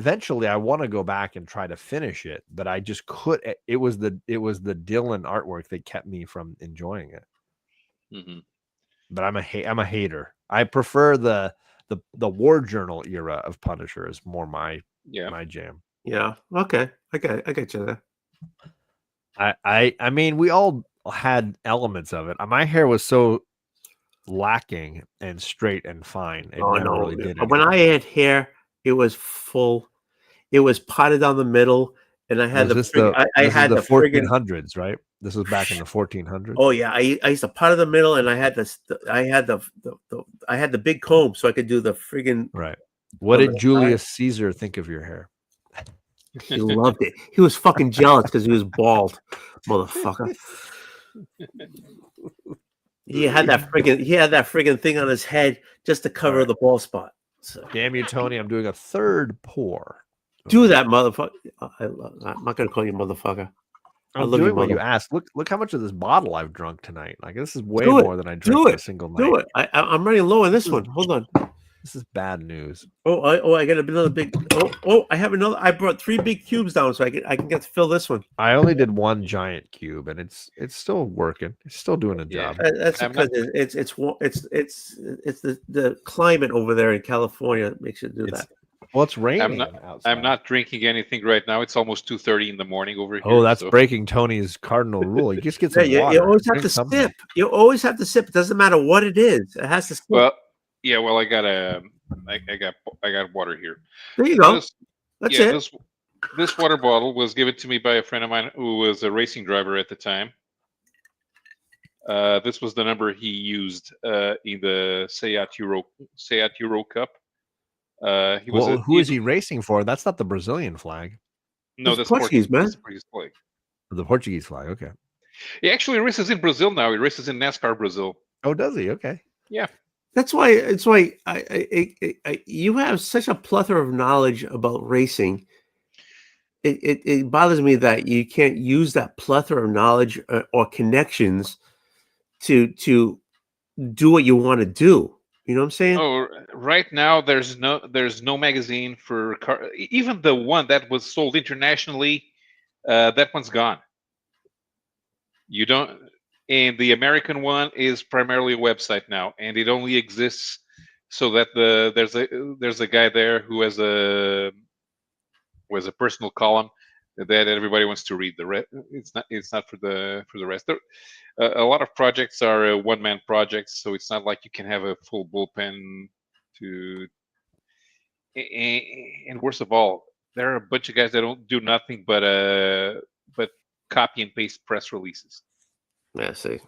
H: want to go back and try to finish it, but I just couldn't. It was the Dillon artwork that kept me from enjoying it.
F: Mm-hmm.
H: But I'm a hater. I prefer the War Journal era of Punisher is more my jam.
B: Yeah. Okay. I get you there.
H: I mean, we all had elements of it. My hair was so lacking and straight and fine. It
B: Oh
H: never
B: no!
H: really did
B: When I
H: anything.
B: had hair, it was full. It was potted down the middle, and I had
H: Was this the
B: I
H: this is
B: had
H: the
B: the friggin'
H: 1400s, right? This was back in the 1400s.
B: Oh yeah, I used to pot in the middle, and I had this. I had I had the big comb, so I could do the friggin'
H: Right. What did Julius Caesar think of your hair?
B: He loved it. He was fucking jealous because he was bald, motherfucker. He had that friggin' thing on his head just to cover the bald spot. So.
H: Damn you, Tony! I'm doing a third pour.
B: Do that, motherfucker. I'm not gonna call you motherfucker.
H: I'm doing what you asked. Look how much of this bottle I've drunk tonight. Like this is way more than I drank in a single night.
B: Do it. I'm running low on this one. Hold on.
H: This is bad news.
B: I got another big. I have another. I brought 3 big cubes down so I can get to fill this one.
H: I only did 1 giant cube, and it's still working. It's still doing a job.
B: That's because it's the climate over there in California that makes it do that.
H: Well, it's raining.
F: I'm not drinking anything right now. It's almost 2:30 in the morning over here.
H: Oh, that's breaking Tony's cardinal rule. You just get some water.
B: You always have to sip. You always have to sip. It doesn't matter what it is. It has to sip.
F: Well, yeah. Well, I got water here.
B: There you go. That's it.
F: This water bottle was given to me by a friend of mine who was a racing driver at the time. This was the number he used in the Seat Euro Cup.
H: Who is he racing for? That's not the Brazilian flag.
F: No, that's
B: Portuguese, man.
F: That's Portuguese flag.
H: The Portuguese flag. Okay.
F: He actually races in Brazil now. He races in NASCAR Brazil.
H: Oh, does he? Okay.
F: Yeah.
B: That's why. It's why you have such a plethora of knowledge about racing. It bothers me that you can't use that plethora of knowledge or connections to do what you want to do. You know what I'm saying?
F: Oh, right now there's no magazine for car. Even the one that was sold internationally, that one's gone. You don't, and the American one is primarily a website now, and it only exists so that there's a guy there who has a personal column that everybody wants to read. It's not for the rest. A lot of projects are one-man projects, so it's not like you can have a full bullpen to. And worst of all, there are a bunch of guys that don't do nothing but copy and paste press releases.
B: Yeah, see,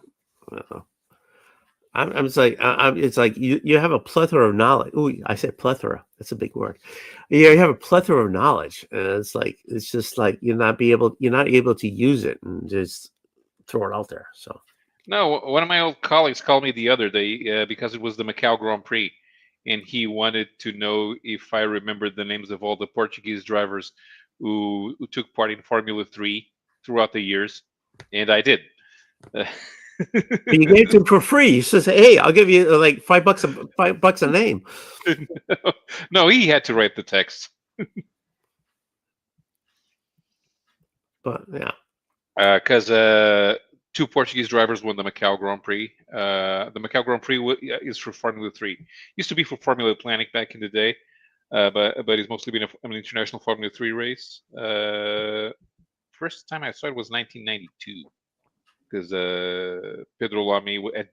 B: it's like you have a plethora of knowledge. Oh, I said plethora. That's a big word. Yeah, you have a plethora of knowledge, and it's just like you're not able to use it and just throw it out there. So
F: no, one of my old colleagues called me the other day because it was the Macau Grand Prix, and he wanted to know if I remembered the names of all the Portuguese drivers who took part in Formula 3 throughout the years, and I did.
B: You gave it to him for free. He says, "Hey, I'll give you like $5 a name."
F: No, he had to write the text.
B: But yeah,
F: because 2 Portuguese drivers won the Macau Grand Prix. The Macau Grand Prix is for Formula 3. Used to be for Formula Atlantic back in the day, but it's mostly been an international Formula 3 race. First time I saw it was 1992. Because Pedro Lamy had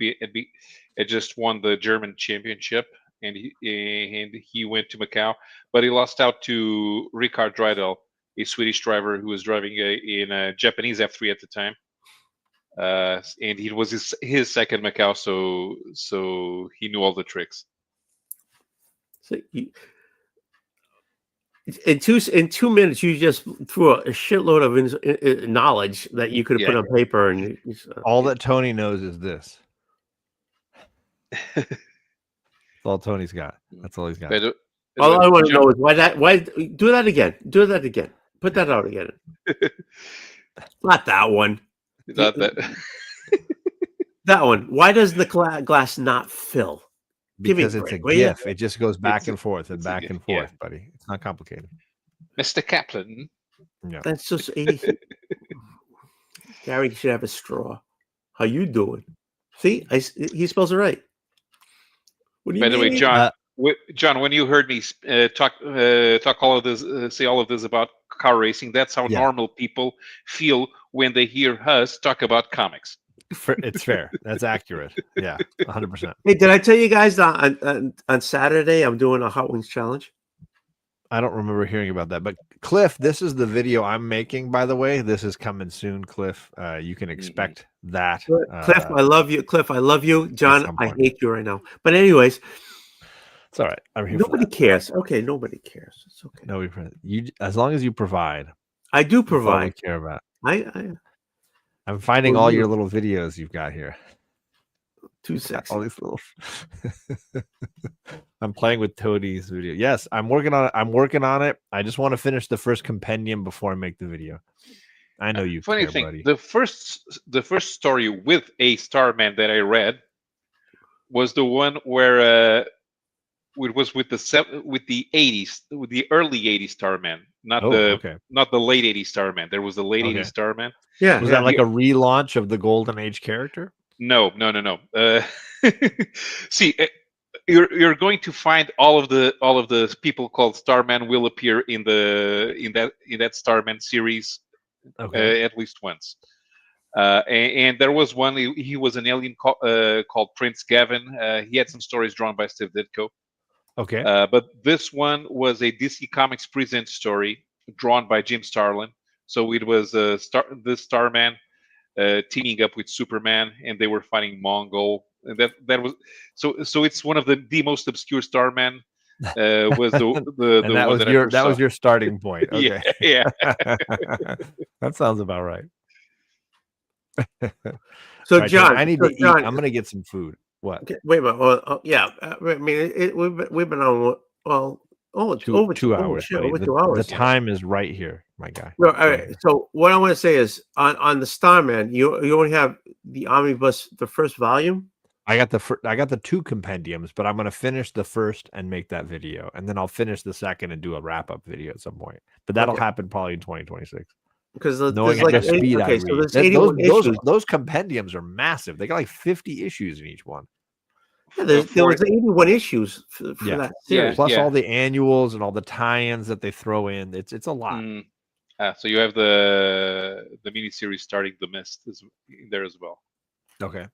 F: just won the German championship, and he went to Macau, but he lost out to Ricard Dreidel, a Swedish driver who was driving in a Japanese F3 at the time, and he was his second Macau, so he knew all the tricks.
B: So in 2 minutes, you just threw a shitload of knowledge that you could have put on paper, and
H: all that Tony knows is this. That's all Tony's got. That's all he's got.
B: All I want to know is why do that again? Do that again. Put that out again. Not that one.
F: Not that.
B: That one. Why does the glass not fill?
H: Because it's a GIF. It just goes back and forth and back and forth, buddy. It's not complicated.
F: Mr. Kaplan.
H: Yeah.
B: That's just Gary should have a straw. How you doing? See, he spells it right. What do you
F: By the way,
B: mean?
F: John, when you heard me talk all of this, say all of this about car racing, that's how normal people feel when they hear us talk about comics.
H: It's fair. That's accurate. Yeah, 100%.
B: Hey, did I tell you guys on Saturday I'm doing a Hot Wings challenge?
H: I don't remember hearing about that, but Cliff, this is the video I'm making. By the way, this is coming soon, Cliff. You can expect that.
B: Cliff, I love you. Cliff, I love you. John,
H: some
B: I
H: point.
B: hate you right now. But anyways,
H: It's all right. I'm here.
B: nobody
H: for that.
B: cares. Okay, nobody cares. It's okay.
H: No, you as long as you provide.
B: I do
H: That's all we
B: provide.
H: care about.
B: I'm
H: finding
B: Well,
H: all
B: you-
H: your little videos you've got here.
B: too
H: Got
B: sexy.
H: all these little. I'm playing with Toadie's video. Yes, I'm working on it. I just want to finish the first compendium before I make the video. I know you
F: Funny
H: care,
F: thing,
H: buddy.
F: the first story with a Starman that I read was the one where it was with the 80s, with the early 80s Starman, not the late 80s Starman. There was the late 80s Starman.
B: Yeah.
H: Was that like a relaunch of the Golden Age character?
F: No. See, you're going to find all of the people called Starman will appear in that Starman series at least once. And there was one. He was an alien called Prince Gavin. He had some stories drawn by Steve Ditko.
H: Okay.
F: But this one was a DC Comics present story drawn by Jim Starlin. So it was this Starman teaming up with Superman, and they were fighting Mongol. And that was so. It's one of the most obscure Starman. Was the
H: and that
F: one
H: was was your starting point. Okay.
F: Yeah.
H: That sounds about right.
B: So,
H: right,
B: John,
H: I need to eat. I'm gonna get some food. What?
B: Okay, wait a minute. Well, yeah. I mean, we've been on over 2 hours. Over 2 hours.
H: The time is right here, my guy.
B: No, all right. So what I want to say is on the Starman, you only have the omnibus, the first volume.
H: I got the 2 compendiums, but I'm going to finish the first and make that video, and then I'll finish the second and do a wrap up video at some point. But that'll happen probably in 2026.
B: Because
H: knowing
B: like
H: the speed I
B: so
H: read,
B: there's 81 issues.
H: those compendiums are massive. They got like 50 issues in each one.
B: Yeah, there was 81 issues for that series.
H: Plus all the annuals and all the tie-ins that they throw in. It's a lot.
F: So you have the miniseries starting the Mist is in there as well.
H: Okay.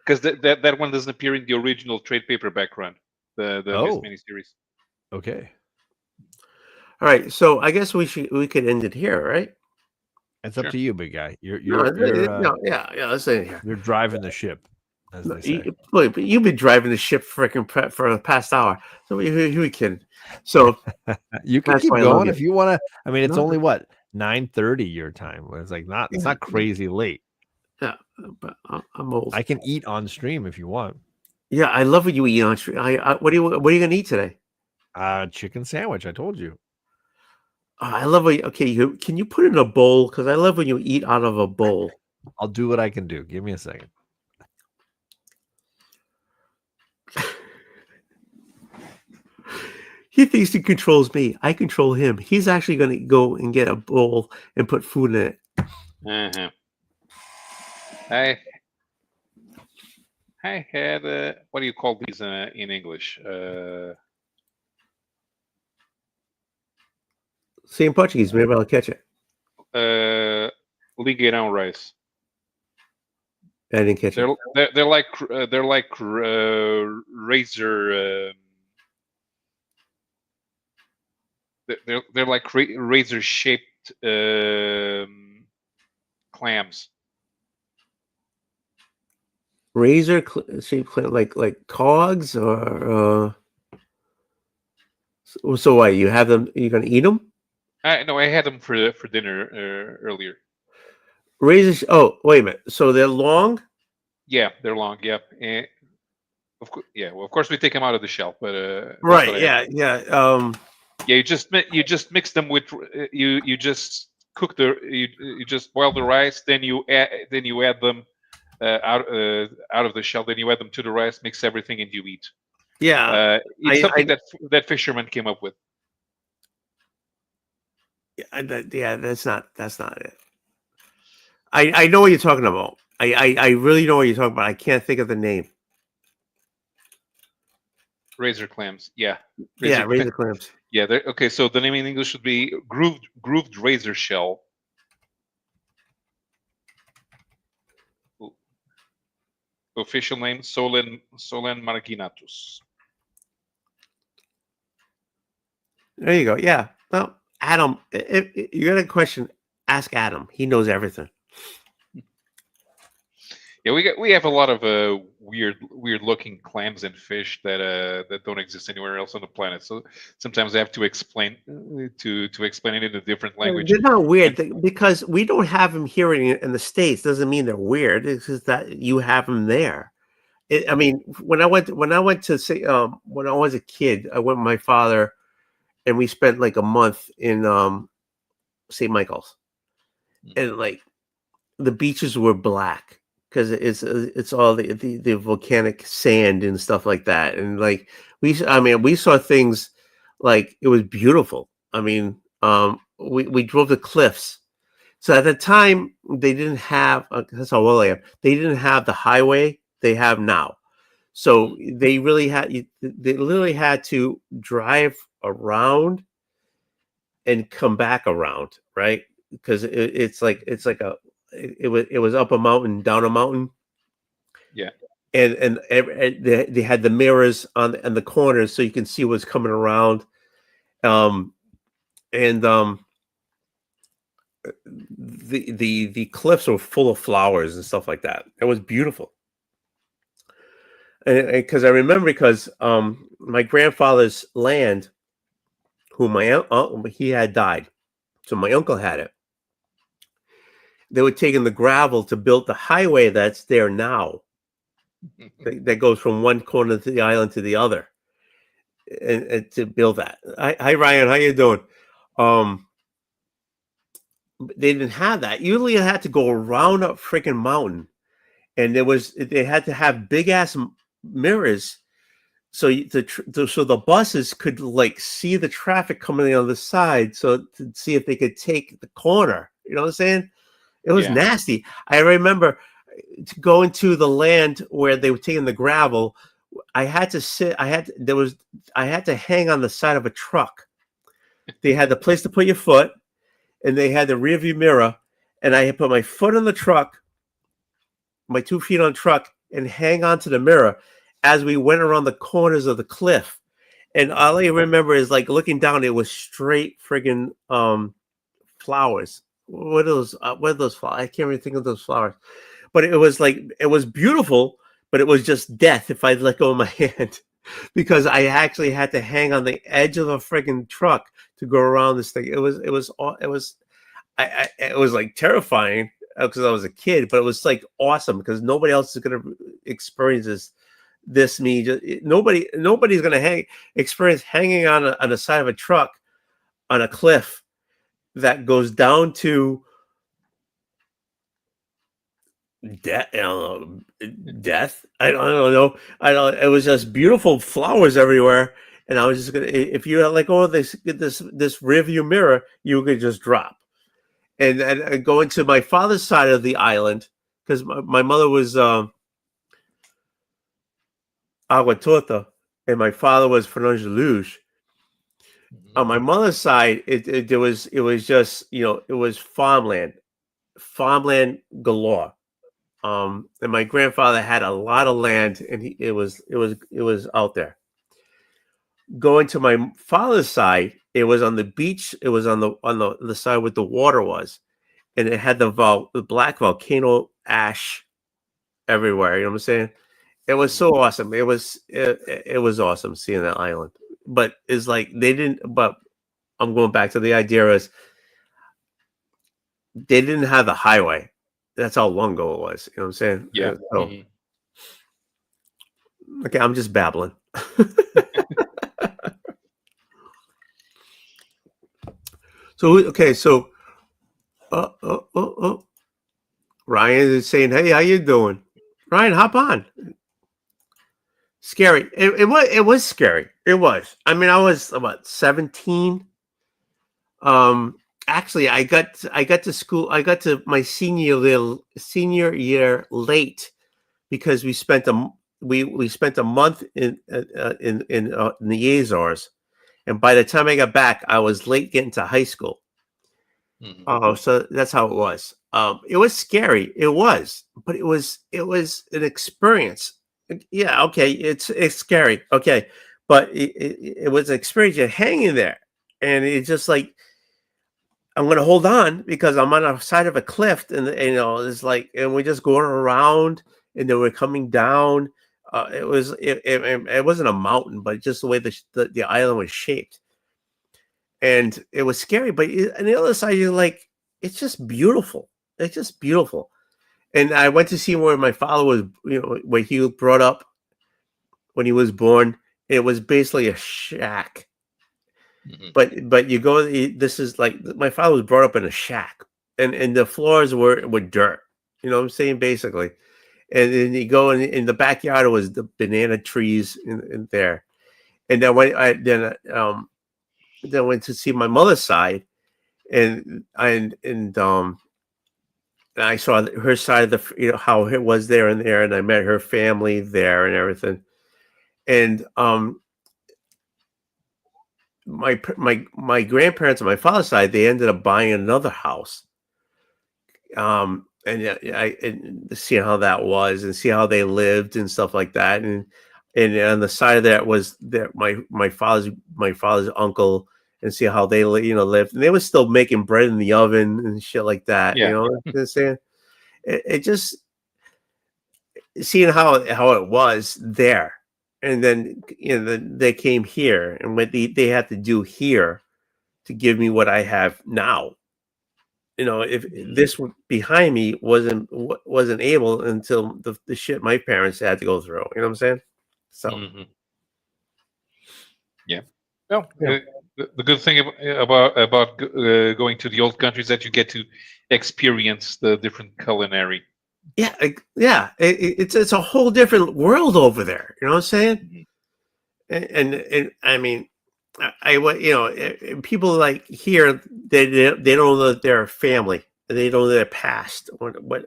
F: Because that one doesn't appear in the original trade paperback run, the Mist miniseries.
H: Okay.
B: All right. So I guess we could end it here, right?
H: It's up to you, big guy. You're
B: let's end it here.
H: You're driving the ship, as they say.
B: But you've been driving the ship for the past hour. So we can. So
H: you can keep going if you want to. I mean, it's only what 9:30 your time. It's like it's not crazy late.
B: Yeah, but I'm old.
H: I can eat on stream if you want.
B: Yeah, I love what you eat on stream. What are you gonna eat today?
H: Chicken sandwich. I told you.
B: I love when can you put it in a bowl? Because I love when you eat out of a bowl.
H: I'll do what I can do. Give me a second.
B: He thinks he controls me. I control him. He's actually going to go and get a bowl and put food in it.
F: Uh-huh. I had what do you call these in English?
B: See in Portuguese, maybe I'll catch it.
F: Ligueirão rice.
B: I didn't catch it.
F: They're like razor. They're like razor shaped clams.
B: Razor shaped like cogs or so what? You have them? You're gonna eat them?
F: No, I had them for dinner earlier.
B: Razor. Oh, wait a minute. So they're long?
F: Yeah, they're long. Yeah, and of course, Well, of course, we take them out of the shell, but
B: right. Yeah.
F: You just mix them with you just cook you just boil the rice, then you add them out of the shell, then you add them to the rice, mix everything, and you eat.
B: Yeah,
F: it's something that fisherman came up with.
B: Yeah, that's not it. I know what you're talking about. I really know what you're talking about. I can't think of the name.
F: Razor clams. Yeah.
B: Razor clams.
F: Yeah. Okay. So the name in English should be grooved razor shell. Official name Solen Marginatus.
B: There you go. Yeah. Well, Adam, if you got a question, ask Adam. He knows everything.
F: Yeah, we have a lot of weird looking clams and fish that don't exist anywhere else on the planet. So sometimes I have to explain to explain it in a different language.
B: They're not weird because we don't have them here in the States. Doesn't mean they're weird. It's just that you have them there. I mean, when I went to say when I was a kid, I went with my father, and we spent like a month in St. Michael's, and like the beaches were black because it's all the volcanic sand and stuff like that, and like we saw things like it was beautiful. I mean, we drove the cliffs. So at the time they didn't have that's how old I am. They didn't have the highway they have now. So they literally had to drive around and come back around, right? Because it was up a mountain, down a mountain.
F: Yeah.
B: And they had the mirrors on the corners so you can see what's coming around. The cliffs were full of flowers and stuff like that. It was beautiful. And because I remember my grandfather's land, he had died, so my uncle had it. They were taking the gravel to build the highway that's there now, that goes from one corner of the island to the other, and to build that. Hi Ryan, how you doing? They didn't have that. Usually, you had to go around a freaking mountain, and they had to have big ass mirrors, so the buses could like see the traffic coming on the other side, so to see if they could take the corner. You know what I'm saying? It was nasty. I remember going to the land where they were taking the gravel. I had to hang on the side of a truck. They had the place to put your foot, and they had the rear view mirror, and I had put my foot on the truck, my 2 feet on the truck, and hang on to the mirror as we went around the corners of the cliff. And all I remember is like looking down, it was straight friggin' flowers. What are those flowers? I can't even think of those flowers. But it was beautiful, but it was just death if I let go of my hand, because I actually had to hang on the edge of the friggin' truck to go around this thing. It was like terrifying because I was a kid, but it was like awesome because nobody else is gonna experience this. Nobody's gonna experience hanging on the side of a truck on a cliff that goes down to death. I don't know. It was just beautiful flowers everywhere, and I was just gonna. If you had like, oh, this rear view mirror, you could just drop. And going to my father's side of the island, because my mother was Agua Torta, and my father was Fernando Luge. On my mother's side, it was just, it was farmland galore. And my grandfather had a lot of land, and it was out there. Going to my father's side, it was on the beach. It was on the side where the water was, and it had the black volcano ash everywhere. You know what I'm saying? It was so awesome. It was awesome seeing that island. But it's like they didn't. But I'm going back to the idea is they didn't have the highway. That's how long ago it was. You know what I'm saying?
F: Yeah.
B: So, okay, I'm just babbling. So Ryan is saying, "Hey, how you doing?" Ryan, hop on. Scary. It was scary. It was. I mean, I was about 17. Actually, I got to school. I got to my senior year late because we spent a month in the Azores, and by the time I got back, I was late getting to high school. So that's how it was. It was scary. It was, but it was an experience. Yeah, okay, it's scary. Okay, but it was an experience. You're hanging there, and it's just like I'm going to hold on because I'm on the side of a cliff, and it's like, and we're just going around, and then we're coming down. It wasn't a mountain, but just the way the island was shaped, and it was scary. But on the other side, you're like, it's just beautiful. It's just beautiful. And I went to see where my father was, where he was brought up when he was born. It was basically a shack. Mm-hmm. But you go, this is like, my father was brought up in a shack, and the floors were dirt. You know what I'm saying? Basically. And then you go in the backyard, it was the banana trees in there. And then when I went to see my mother's side, and I saw her side of the, how it was there, and I met her family there and everything. And my grandparents on my father's side, they ended up buying another house. And see how that was, and see how they lived and stuff like that. And on the side of that was that my father's uncle, and see how they lived. And they were still making bread in the oven and shit like that.
F: Yeah.
B: You know what I'm saying? It just seeing how it was there. And then they came here, and what they had to do here to give me what I have now. If this behind me wasn't able until the shit my parents had to go through. You know what I'm saying? So,
F: yeah. No, the good thing about going to the old country is that you get to experience the different culinary.
B: Yeah, it's a whole different world over there. You know what I'm saying? And I mean, people like here, they don't know that they're a family. They don't know their past. What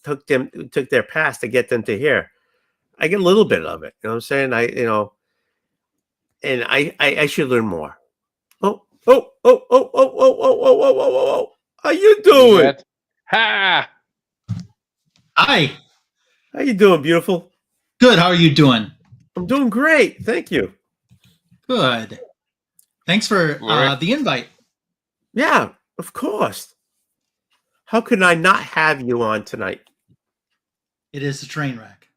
B: took their past to get them to here. I get a little bit of it. You know what I'm saying? And I should learn more. Oh. How you doing?
F: Ha!
I: Hi.
B: How you doing, beautiful?
I: Good. How are you doing?
B: I'm doing great. Thank you.
I: Good. Thanks for the invite.
B: Yeah, of course. How could I not have you on tonight?
I: It is a train wreck.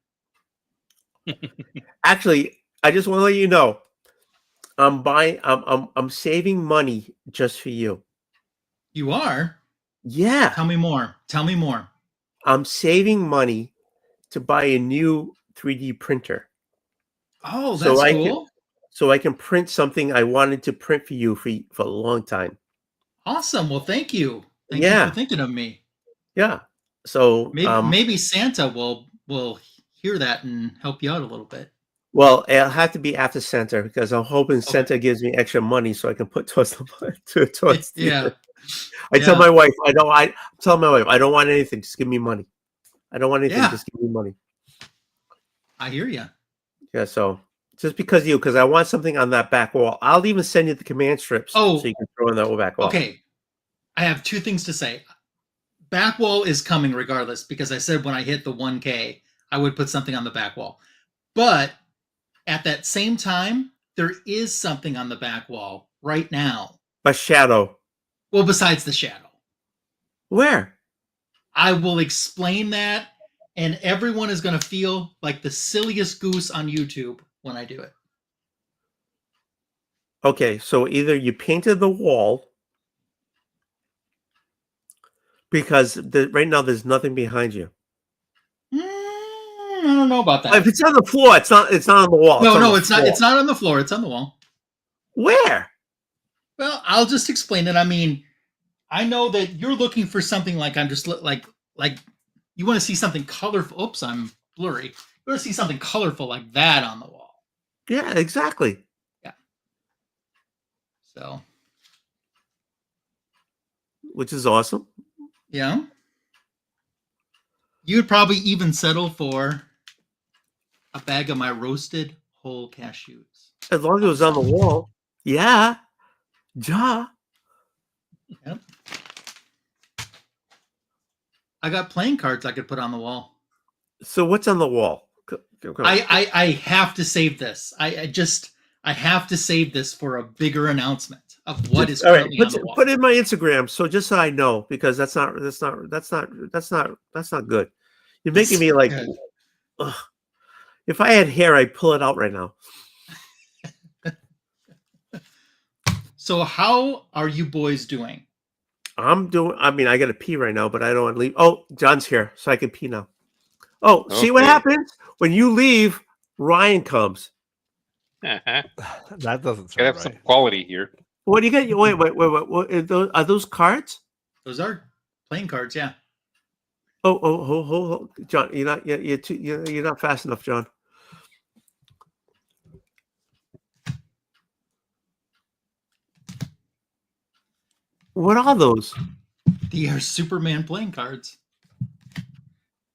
B: Actually, I just want to let you know, I'm saving money just for you.
I: You are?
B: Yeah.
I: Tell me more.
B: I'm saving money to buy a new 3D printer.
I: Oh, that's cool.
B: So I can print something I wanted to print for you for a long time.
I: Awesome. Well, thank you. Thank you for thinking of me.
B: Yeah. So
I: maybe Santa will hear that and help you out a little bit.
B: Well, it'll have to be after Santa, because I'm hoping Santa gives me extra money so I can put towards
I: yeah.
B: I tell my wife, I don't want anything. Just give me money. I don't want anything.
I: Yeah.
B: Just give me money.
I: I hear you.
B: Yeah. So just because I want something on that back wall. I'll even send you the command strips so you can throw in that back wall.
I: Okay. I have two things to say. Back wall is coming regardless, because I said when I hit the 1K, I would put something on the back wall. But at that same time, there is something on the back wall right now.
B: A shadow.
I: Well, besides the shadow.
B: Where?
I: I will explain that, and everyone is going to feel like the silliest goose on YouTube when I do it.
B: Okay, so either you painted the wall, because right now there's nothing behind you.
I: I don't know about that.
B: If it's on the floor, it's not on the wall.
I: No, it's not. It's not on the floor. It's on the wall.
B: Where?
I: Well, I'll just explain it. I mean, I know that you're looking for something like I'm just like you want to see something colorful. Oops, I'm blurry. You want to see something colorful like that on the wall.
B: Yeah, exactly.
I: Yeah. So.
B: Which is awesome.
I: Yeah. You would probably even settle for a bag of my roasted whole cashews.
B: As long as it was on the wall. Yeah. Ja.
I: Yep. I got playing cards I could put on the wall.
B: So what's on the wall? Go.
I: I have to save this. I have to save this for a bigger announcement of what is currently on the wall.
B: Put it in my Instagram, so just so I know, because that's not good. You're making me like, ugh. If I had hair, I'd pull it out right now.
I: So how are you boys doing?
B: I mean, I got to pee right now, but I don't want to leave. Oh, John's here, so I can pee now. Oh, see what happens when you leave? Ryan comes.
G: That doesn't sound
F: Gotta have
G: right.
F: some quality here.
B: What do you get? Wait. What, are those cards?
I: Those are playing cards, yeah.
B: Oh, John, you're not fast enough, John. What are those?
I: They are Superman playing cards.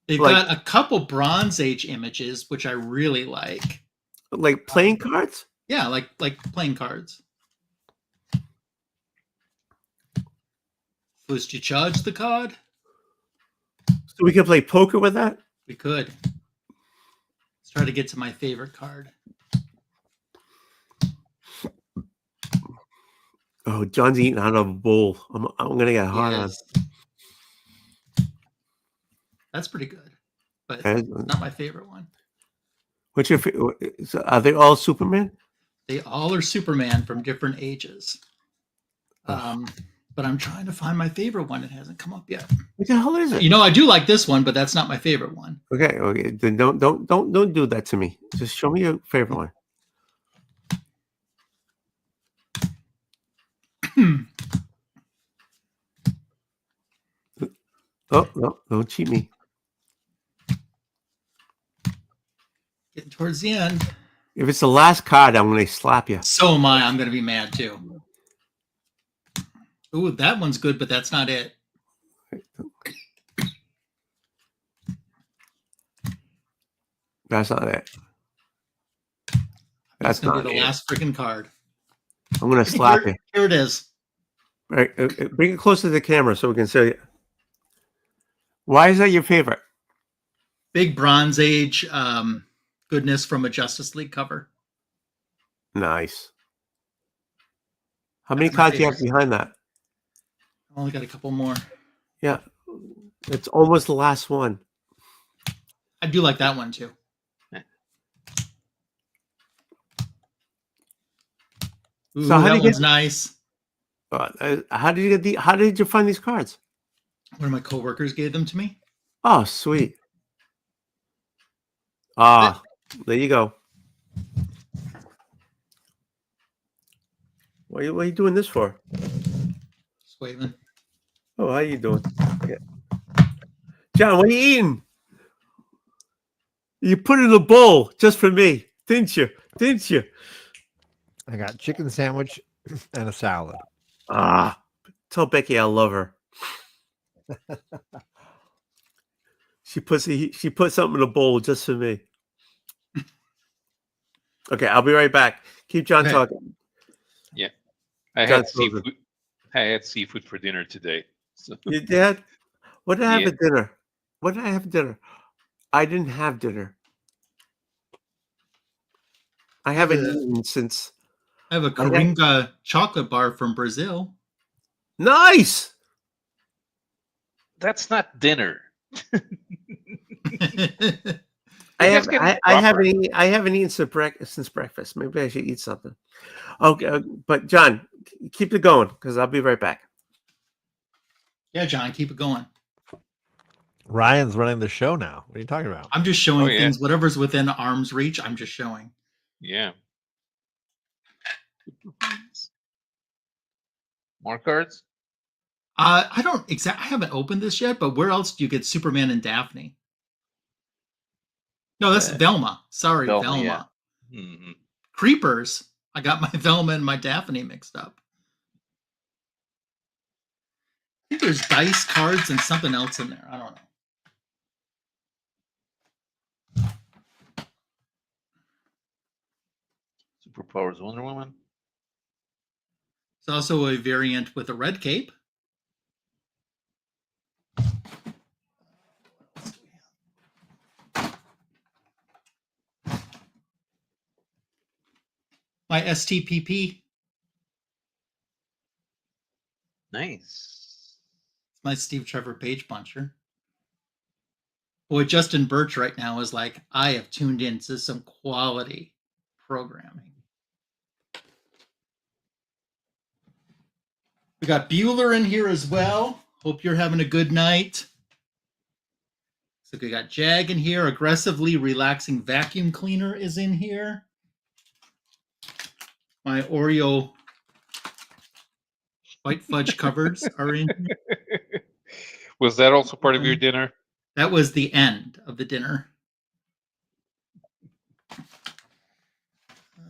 I: They've got a couple Bronze Age images, which I really like.
B: Like playing cards?
I: Yeah, like playing cards. First you charge the card.
B: So we can play poker with that?
I: We could. Let's try to get to my favorite card.
B: Oh, John's eating out of a bowl. I'm gonna get hard on.
I: That's pretty good, but it's not my favorite one.
B: What's your favorite? Are they all Superman?
I: They all are Superman from different ages. But I'm trying to find my favorite one. It hasn't come up yet.
B: What the hell is it?
I: You know, I do like this one, but that's not my favorite one.
B: Okay. Then don't do that to me. Just show me your favorite one. Oh no! Don't cheat me.
I: Getting towards the end.
B: If it's the last card, I'm going to slap you.
I: So am I. I'm going to be mad too. Ooh, that one's good, but that's not it.
B: That's not it. That's
I: going to
B: not
I: be the last freaking card.
B: I'm going to slap you.
I: Here it is.
B: All right, bring it closer to the camera so we can see it. Why is that your favorite?
I: Big Bronze Age goodness from a Justice League cover.
B: Nice. How many cards do you have behind that?
I: I only got a couple more.
B: Yeah, it's almost the last one.
I: I do like that one too. Ooh,
B: So
I: that one's nice.
B: How did you get How did you find these cards?
I: One of my coworkers gave them to me.
B: Oh, sweet. Ah, there you go. What are you doing this for?
I: Just waving.
B: Oh, how you doing? Yeah. John, what are you eating? You put it in a bowl just for me, didn't you? Didn't you?
G: I got chicken sandwich and a salad.
B: Ah, tell Becky I love her. She put something in a bowl just for me. Okay, I'll be right back. Keep John talking.
F: Yeah, I had seafood for dinner today. So.
B: You did? What did I have at dinner? What did I have at dinner? I didn't have dinner. I haven't eaten since.
I: I have a Coringa chocolate bar from Brazil.
B: Nice.
F: That's not dinner.
B: I haven't eaten since breakfast. Maybe I should eat something. Okay, but John, keep it going because I'll be right back.
I: Yeah, John, keep it going.
G: Ryan's running the show now. What are you talking about?
I: I'm just showing things. Whatever's within arm's reach, I'm just showing.
F: Yeah. More cards?
I: I don't exactly. I haven't opened this yet, but where else do you get Superman and Daphne? No, that's Velma. Sorry, Velma.
F: Yeah. Mm-hmm.
I: Creepers. I got my Velma and my Daphne mixed up. I think there's dice, cards, and something else in there. I don't know.
F: Superpowers Wonder Woman.
I: It's also a variant with a red cape. My STPP.
J: Nice.
I: My Steve Trevor Page puncher. Boy, Justin Birch right now is like, I have tuned into some quality programming. We got Bueller in here as well. Hope you're having a good night. So we got Jag in here. Aggressively Relaxing Vacuum Cleaner is in here. My Oreo white fudge covers are in here.
F: Was that also part of your dinner?
I: That was the end of the dinner.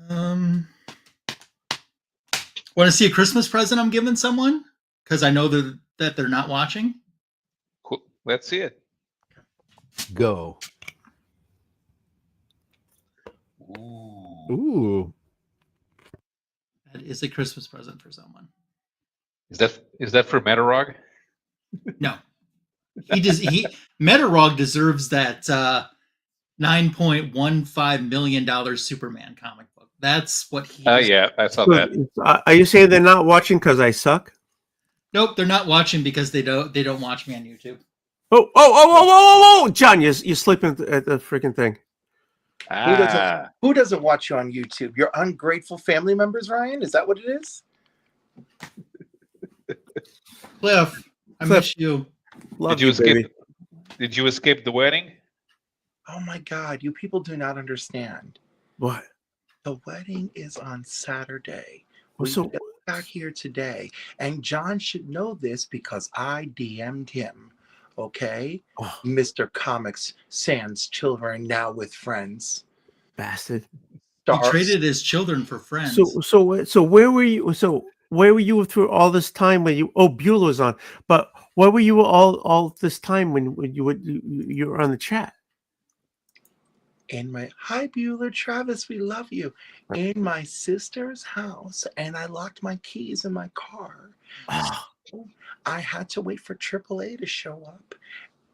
I: Want to see a Christmas present I'm giving someone? Because I know that they're not watching.
F: Cool. Let's see it.
H: Go. Ooh.
I: That is a Christmas present for someone.
F: Is that for Metarog?
I: No. Metarog deserves that $9.15 million Superman comic book. That's what he deserves.
F: Yeah, I saw that.
B: Are you saying they're not watching because I suck?
I: Nope, they're not watching because they don't watch me on YouTube.
B: Oh, John, you're sleeping at the freaking thing.
K: Who doesn't watch you on YouTube? Your ungrateful family members, Ryan? Is that what it is?
I: Cliff, I miss you.
F: Did you escape the wedding?
K: Oh my God, you people do not understand.
B: What?
K: The wedding is on Saturday.
B: So
K: We got back here today, and John should know this because I DM'd him. Okay, Mr. Comics Sans children now with friends.
B: Bastard.
I: He traded his children for friends.
B: So where were you? So where were you through all this time when you? Oh, Bueller was on, but where were you all this time when you were on the chat?
K: Hi Bueller, Travis, we love you. In my sister's house, and I locked my keys in my car. So I had to wait for AAA to show up,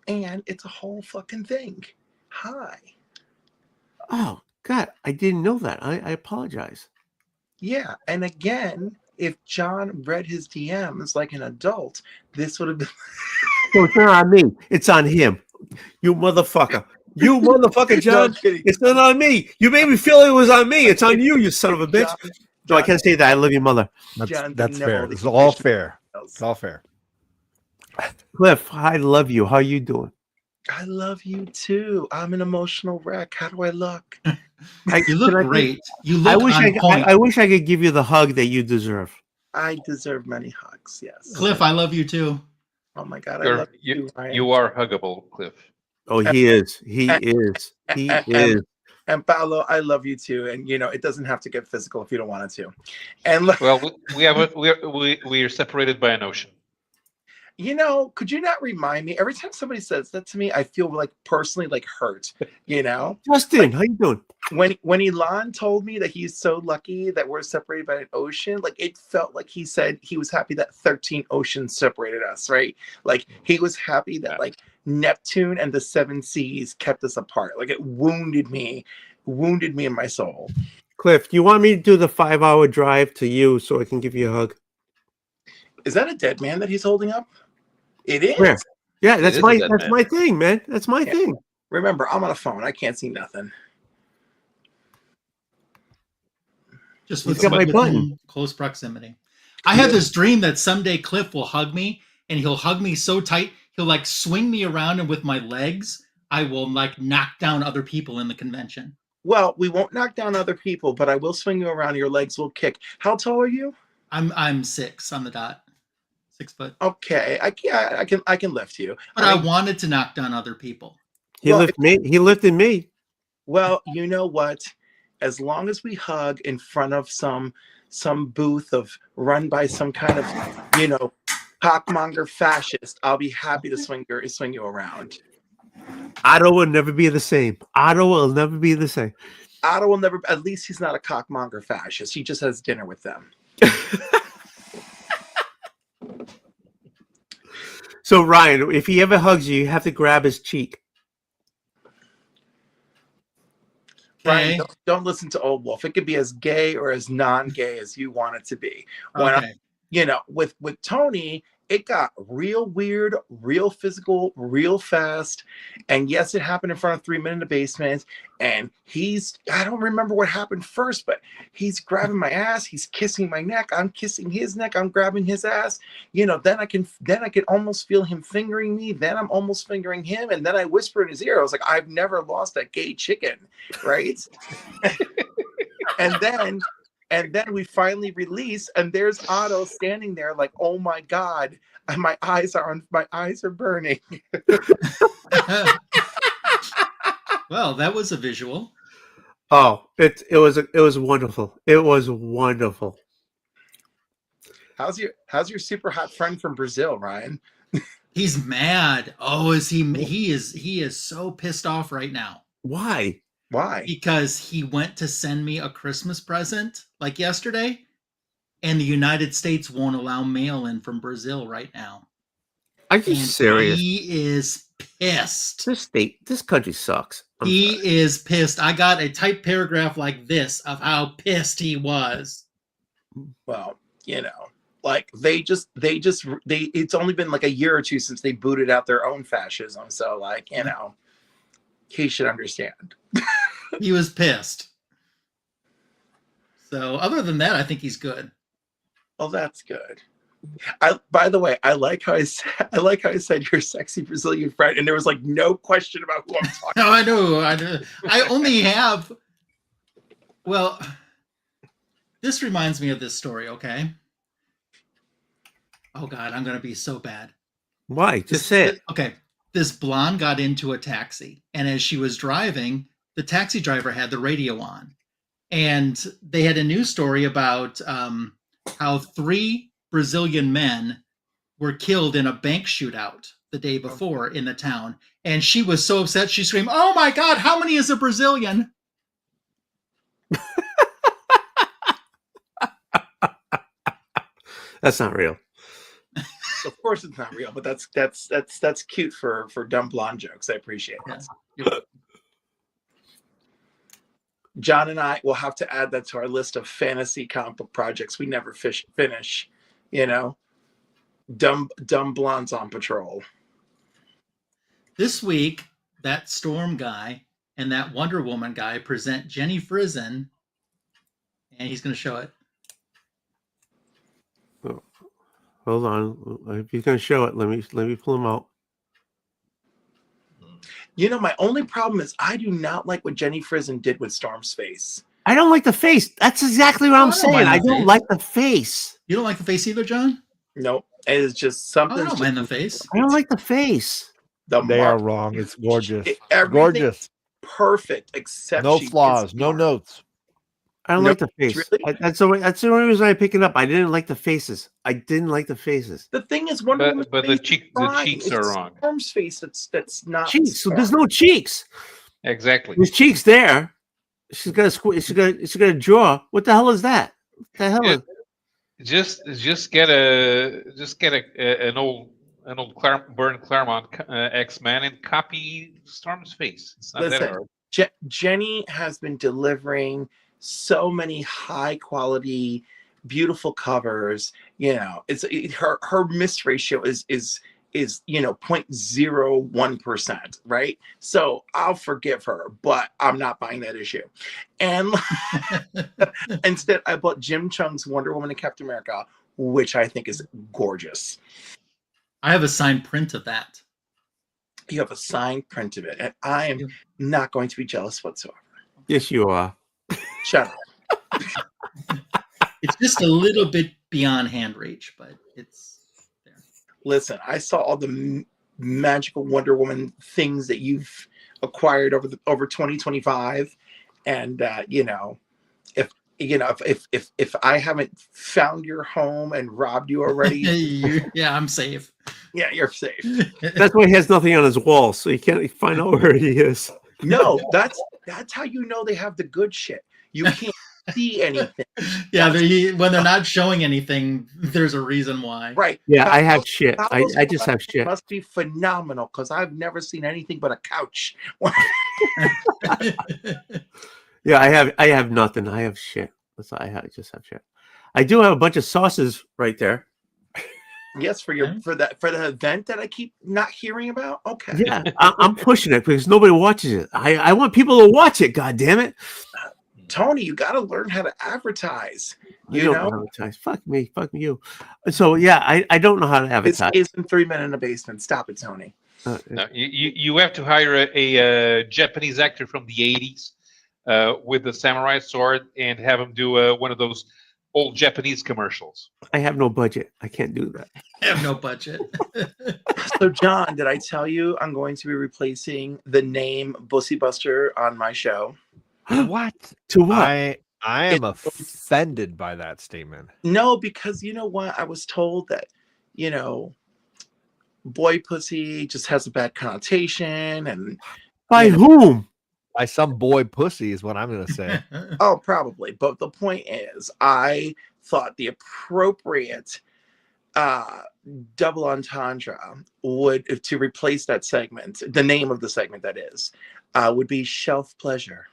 K: and it's a whole fucking thing. Hi.
B: Oh God, I didn't know that. I apologize.
K: Yeah, and again, if John read his DMs like an adult, this would have been.
B: So it's not on me. It's on him. You motherfucker. You motherfucker, John.
K: No,
B: it's not on me. You made me feel it was on me. It's on you, you son of a bitch. No, I can't say that. I love your mother.
H: That's fair. It's all fair. It's all fair.
B: Cliff, I love you. How you doing?
K: I love you too. I'm an emotional wreck. How do I look?
I: You look great. You look on point.
B: I wish I could give you the hug that you deserve.
K: I deserve many hugs. Yes.
I: Cliff, I love you too.
K: Oh my God, I love you.
F: You are huggable, Cliff.
B: Oh, he is. He is. He is.
K: And Paolo, I love you too. And it doesn't have to get physical if you don't want it to. And
F: well, we are separated by an ocean.
K: Could you not remind me? Every time somebody says that to me, I feel personally hurt.
B: Justin, how you doing?
K: When Elon told me that he's so lucky that we're separated by an ocean, it felt like he said he was happy that 13 oceans separated us, right? He was happy that Neptune and the 7 seas kept us apart. It wounded me in my soul.
B: Cliff, do you want me to do the 5-hour drive to you so I can give you a hug?
K: Is that a dead man that he's holding up? It is.
B: Where? Yeah, that's my thing, man. That's my thing.
K: Remember, I'm on a phone. I can't see nothing.
I: Just with my button. Close proximity. I have this dream that someday Cliff will hug me, and he'll hug me so tight he'll swing me around, and with my legs I will knock down other people in the convention.
K: Well, we won't knock down other people, but I will swing you around. Your legs will kick. How tall are you?
I: I'm 6 on the dot. 6 foot.
K: Okay, I can lift you.
I: But I wanted to knock down other people.
B: He lifted me.
K: Well, you know what? As long as we hug in front of some booth run by some kind of cockmonger fascist, I'll be happy to swing you around.
B: Otto will never be the same. Otto will never be the same.
K: Otto will never. At least he's not a cockmonger fascist. He just has dinner with them.
B: So Ryan, if he ever hugs you, you have to grab his cheek.
K: Brian, don't listen to Oldwolf. It could be as gay or as non-gay as you want it to be. When with Tony, it got real weird, real physical, real fast. And yes, it happened in front of 3 Men in the Basement. And I don't remember what happened first, but he's grabbing my ass, he's kissing my neck, I'm kissing his neck, I'm grabbing his ass. Then I can almost feel him fingering me, then I'm almost fingering him, and then I whisper in his ear. I was like, I've never lost a gay chicken, right? And then we finally release, and there's Otto standing there like, oh my God, my eyes are burning.
I: Well, that was a visual.
B: Oh, it was wonderful. It was wonderful.
K: How's your super hot friend from Brazil, Ryan?
I: He's mad. Oh, is he? He is so pissed off right now.
B: Why?
I: Because he went to send me a Christmas present like yesterday, and the United States won't allow mail in from Brazil right now.
B: Are you serious?
I: He is pissed.
B: This country sucks.
I: He is pissed. I got a typed paragraph like this of how pissed he was.
K: Well, like it's only been like a year or two since they booted out their own fascism. So like, he should understand.
I: He was pissed. So other than that, I think he's good.
K: Oh, that's good. By the way, I like how I said your sexy Brazilian friend, and there was like no question about who I'm talking
I: No, I know. I only have. Well, this reminds me of this story. Okay. Oh God, I'm gonna be so bad.
B: Why? Just say it.
I: Okay. This blonde got into a taxi, and as she was driving, the taxi driver had the radio on, and they had a news story about how 3 Brazilian men were killed in a bank shootout the day before in the town. And she was so upset, she screamed, "Oh my God, how many is a Brazilian?"
B: That's not real.
K: Of course it's not real, but that's cute for dumb blonde jokes. I appreciate it.
I: Yeah.
K: John and I will have to add that to our list of fantasy comic book projects we never finish. Dumb blondes on patrol.
I: This week, that Storm guy and that Wonder Woman guy present Jenny Frison, and he's going to show it.
B: Oh, hold on. If he's going to show it, let me pull him out.
K: My only problem is I do not like what Jenny Frison did with Storm's face.
B: I don't like the face. That's exactly what I'm saying. I don't like the face.
I: You don't like the face either, John?
K: Nope. It is just something.
I: I don't mind the face.
B: I don't like the face.
G: They are wrong. It's gorgeous.
K: Gorgeous. Perfect, except
G: no flaws, no notes.
B: I don't like the face.
K: Really?
B: That's the only reason I pick it up. I didn't like the faces.
K: The thing is, but
F: the cheeks are wrong.
K: Storm's face, that's not
B: cheeks. So there's no cheeks.
F: Exactly.
B: There's cheeks there. She's got a jaw. What the hell is that? What the hell is?
F: Just get an old Bern Claremont X-Men and copy Storm's face. It's not that hard.
K: Jenny has been delivering so many high quality, beautiful covers. Her miss ratio is 0.01%, right? So I'll forgive her, but I'm not buying that issue. And instead, I bought Jim Chung's Wonder Woman and Captain America, which I think is gorgeous.
I: I have a signed print of that.
K: You have a signed print of it, and I am not going to be jealous whatsoever.
B: Yes, you are.
K: Shut up.
I: It's just a little bit beyond hand reach, but it's there.
K: Listen, I saw all the magical Wonder Woman things that you've acquired over 2025, and if I haven't found your home and robbed you already,
I: yeah, I'm safe.
K: Yeah, you're safe.
B: That's why he has nothing on his wall, so you can't find out where he is.
K: No, that's how you know they have the good shit. You can't see anything.
I: Yeah, when they're not showing anything, there's a reason why.
K: Right.
B: Yeah, I have shit. I just have shit.
K: Must be phenomenal because I've never seen anything but a couch.
B: Yeah, I have nothing. I have shit. That's all I have. I just have shit. I do have a bunch of sauces right there.
K: Yes, for the event that I keep not hearing about. Okay.
B: Yeah, I'm pushing it because nobody watches it. I want people to watch it. God damn it,
K: Tony, you got to learn how to advertise.
B: You know, advertise. Fuck me, fuck you. So yeah, I don't know how to advertise.
K: This isn't 3 Men in the Basement. Stop it, Tony.
F: No, you have to hire a Japanese actor from the 80s with a samurai sword and have him do one of those old Japanese commercials.
B: I have no budget. I can't do that.
I: I have no budget.
K: So, John, did I tell you I'm going to be replacing the name Bussy Buster on my show?
H: What?
B: To what?
H: I am offended by that statement.
K: No, because you know what? I was told that, boy pussy just has a bad connotation. And
B: by whom?
H: By some boy pussy is what I'm going to say.
K: Oh, probably. But the point is, I thought the appropriate double entendre would, to replace that segment, the name of the segment that is, would be Shelf Pleasure.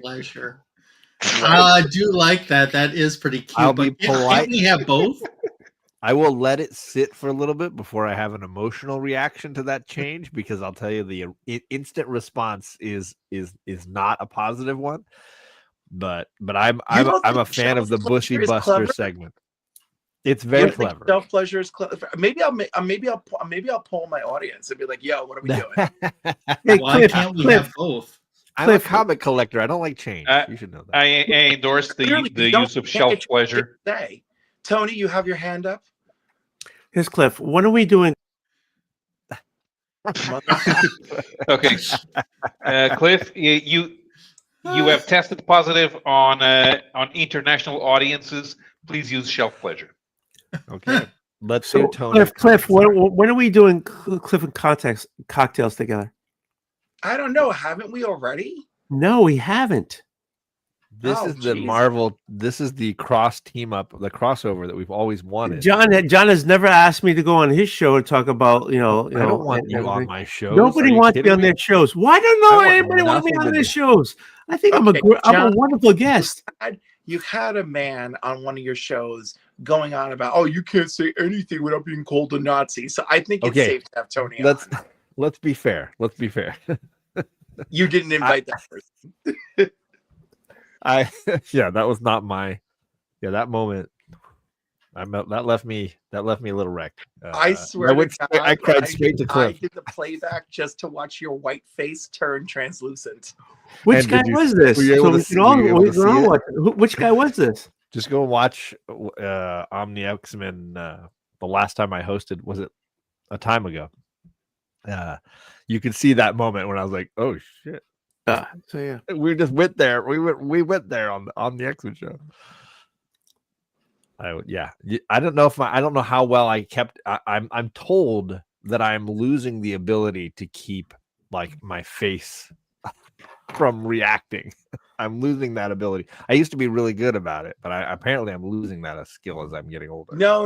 I: Pleasure. I do like that. That is pretty cute.
H: I'll be polite.
I: Can't we have both?
H: I will let it sit for a little bit before I have an emotional reaction to that change, because I'll tell you the instant response is not a positive one. But I'm a fan of the Bushy Buster segment. It's very clever.
K: Self pleasure is clever. Maybe I'll poll my audience and be like, "Yo, what are we doing?"
B: Hey,
I: Why can't we have both?
H: I'm a comic collector. I don't like change. You should know that.
F: I endorse the use of shelf pleasure.
K: Tony, you have your hand up.
B: Here's Cliff. What are we doing?
F: Okay, Cliff, you have tested positive on international audiences. Please use shelf pleasure.
H: Okay, let's do Tony.
B: Cliff, when are we doing Cliff and cocktails together?
K: I don't know. Haven't we already?
B: No, we haven't.
H: This is the Marvel. This is the cross team up, the crossover that we've always wanted.
B: John has never asked me to go on his show and talk about
H: I don't want you on my shows.
B: Nobody wants me on their shows. Why don't anybody want me on their shows? I think I'm a wonderful guest.
K: You had a man on one of your shows going on about, oh, you can't say anything without being called a Nazi. So I think it's safe to have Tony on.
H: Let's be fair. Let's be fair.
K: You didn't invite that person.
H: That was not my. Yeah, that moment. That left me a little wrecked.
K: I swear to God,
H: I cried straight to Cliff.
K: I did the playback just to watch your white face turn translucent.
B: Which guy was this? Which guy was this?
H: Just go watch Omni X-Men. The last time I hosted, was it a time ago? You could see that moment when I was like, "Oh shit!"
B: So yeah,
H: we just went there. We went there on the X-Men show. I don't know I don't know how well I kept. I'm told that I'm losing the ability to keep like my face from reacting. I'm losing that ability. I used to be really good about it, but apparently I'm losing that skill as I'm getting older.
K: No.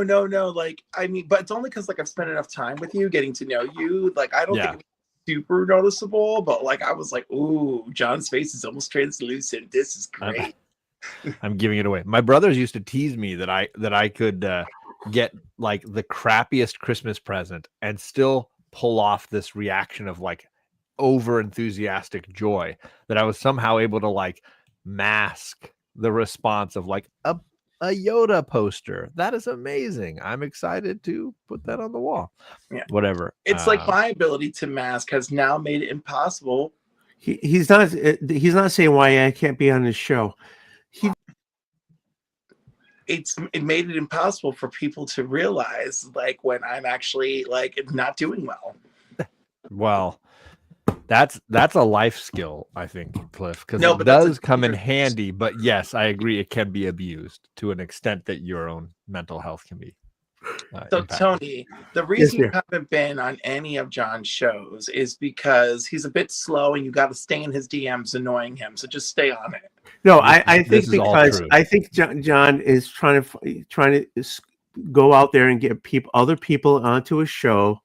K: Like, I mean, but it's only because like I've spent enough time with you, getting to know you. Like, I don't think it was super noticeable, but like I was like, ooh, John's face is almost translucent. This is great.
H: I'm giving it away. My brothers used to tease me that I could get like the crappiest Christmas present and still pull off this reaction of like over enthusiastic joy, that I was somehow able to like mask the response of like a Yoda poster. That is amazing. I'm excited to put that on the wall.
K: Yeah.
H: Whatever.
K: It's like my ability to mask has now made it impossible.
B: He's not saying why I can't be on his show.
K: It made it impossible for people to realize like when I'm actually like not doing well.
H: Well, that's a life skill, I think, Cliff, because it does come in handy. But yes, I agree, it can be abused to an extent that your own mental health can be.
K: So Tony, the reason you haven't been on any of John's shows is because he's a bit slow and you got to stay in his DMs annoying him. So just stay on it.
B: No, I think because I think John is trying to go out there and get other people onto his show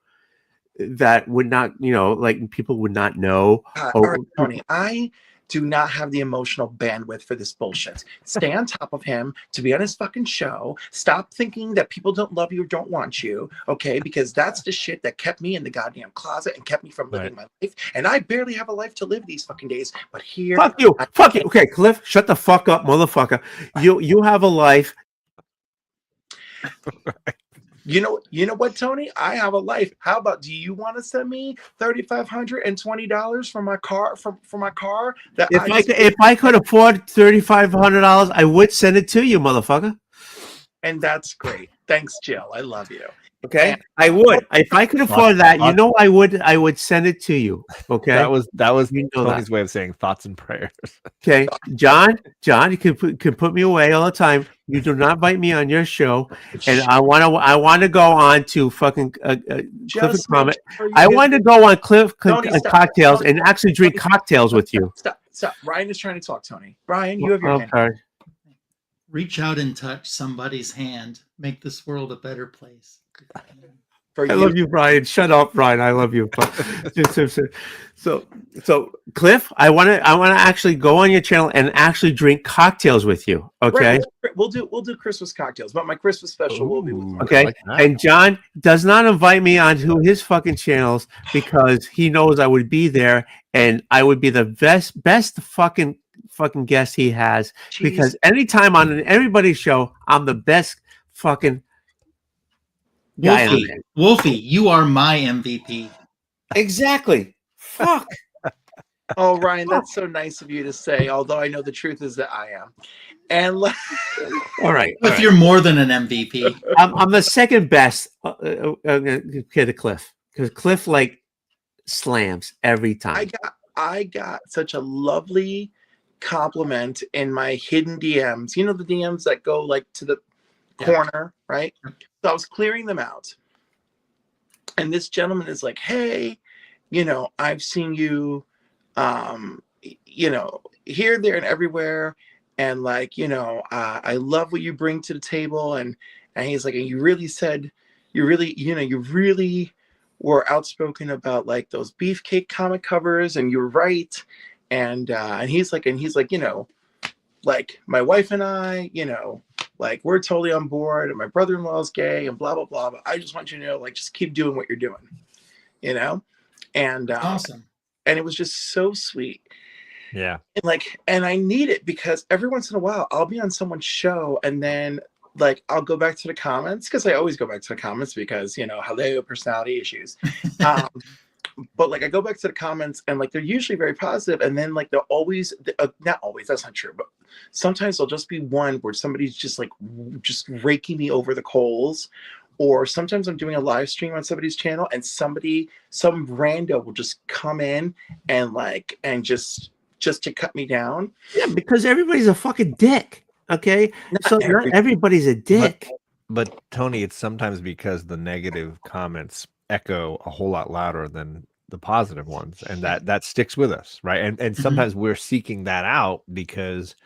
B: that would not, like people would not know.
K: All right, Tony, I do not have the emotional bandwidth for this bullshit. Stay on top of him to be on his fucking show. Stop thinking that people don't love you or don't want you, okay? Because that's the shit that kept me in the goddamn closet and kept me from living my life. And I barely have a life to live these fucking days. But here,
B: fuck you. Okay, Cliff, shut the fuck up, motherfucker. You have a life.
K: You know what, Tony? I have a life. How about, do you want to send me $3,520 for my car for my car? That
B: if I could afford $3,500, I would send it to you, motherfucker.
K: And that's great. Thanks, Jill. I love you.
B: Okay, I would. If I could afford that, I would send it to you. Okay,
G: that was Tony's way of saying thoughts and prayers.
B: Okay, John, you can put me away all the time. You do not invite me on your show, and I want to go on to fucking Cliff and Comment. I want to go on Cliff Cocktails and actually drink cocktails with you.
K: Stop. Ryan is trying to talk, Tony. Ryan, you have your hand.
I: Reach out and touch somebody's hand. Make this world a better place.
B: I love you, Brian. Shut up, Brian. I love you. So Cliff, I want to actually go on your channel and actually drink cocktails with you. Okay,
K: right. We'll do Christmas cocktails, but my Christmas special will be with
B: okay. Like and John does not invite me onto his fucking channels because he knows I would be there and I would be the best fucking guest he has. Jeez. Because anytime on everybody's show, I'm the best fucking.
I: Wolfie, you are my MVP.
B: Exactly. Fuck.
K: Oh, Ryan, that's so nice of you to say. Although I know the truth is that I am. And
B: all right.
I: If you're more than an MVP,
B: I'm the second best kid to Cliff because Cliff like slams every time.
K: I got such a lovely compliment in my hidden DMs. You know the DMs that go like to the corner, right? So I was clearing them out. And this gentleman is like, hey, I've seen you, here, there, and everywhere. And like, I love what you bring to the table. And he's like, and you really were outspoken about like those beefcake comic covers and you're right. And he's like, like my wife and I, like we're totally on board and my brother-in-law is gay and blah, blah, blah. But I just want you to know, like, just keep doing what you're doing, and
I: awesome.
K: And it was just so sweet.
G: Yeah.
K: And I need it because every once in a while I'll be on someone's show and then like, I'll go back to the comments because I always go back to the comments because, hello, personality issues. But like I go back to the comments and like they're usually very positive, and then like they'll always not always, that's not true, but sometimes there'll just be one where somebody's just like just raking me over the coals, or sometimes I'm doing a live stream on somebody's channel and some rando will just come in and like and just to cut me down.
B: Yeah, because everybody's a fucking dick. Okay, not everybody's a dick.
G: But Tony, it's sometimes because the negative comments echo a whole lot louder than the positive ones, and that sticks with us, right? And sometimes we're seeking that out because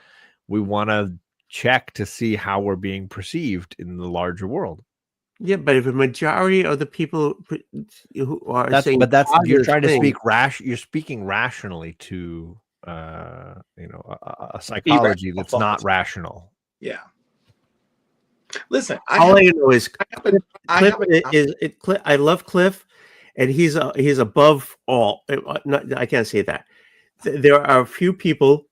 G: we want to check to see how we're being perceived in the larger world.
B: Yeah, but if a majority of the people who are saying
G: you're trying to speak you're speaking rationally to a psychology that's not rational.
K: Yeah. Listen,
B: all I know is I love Cliff, and he's above all. I can't say that. There are a few people.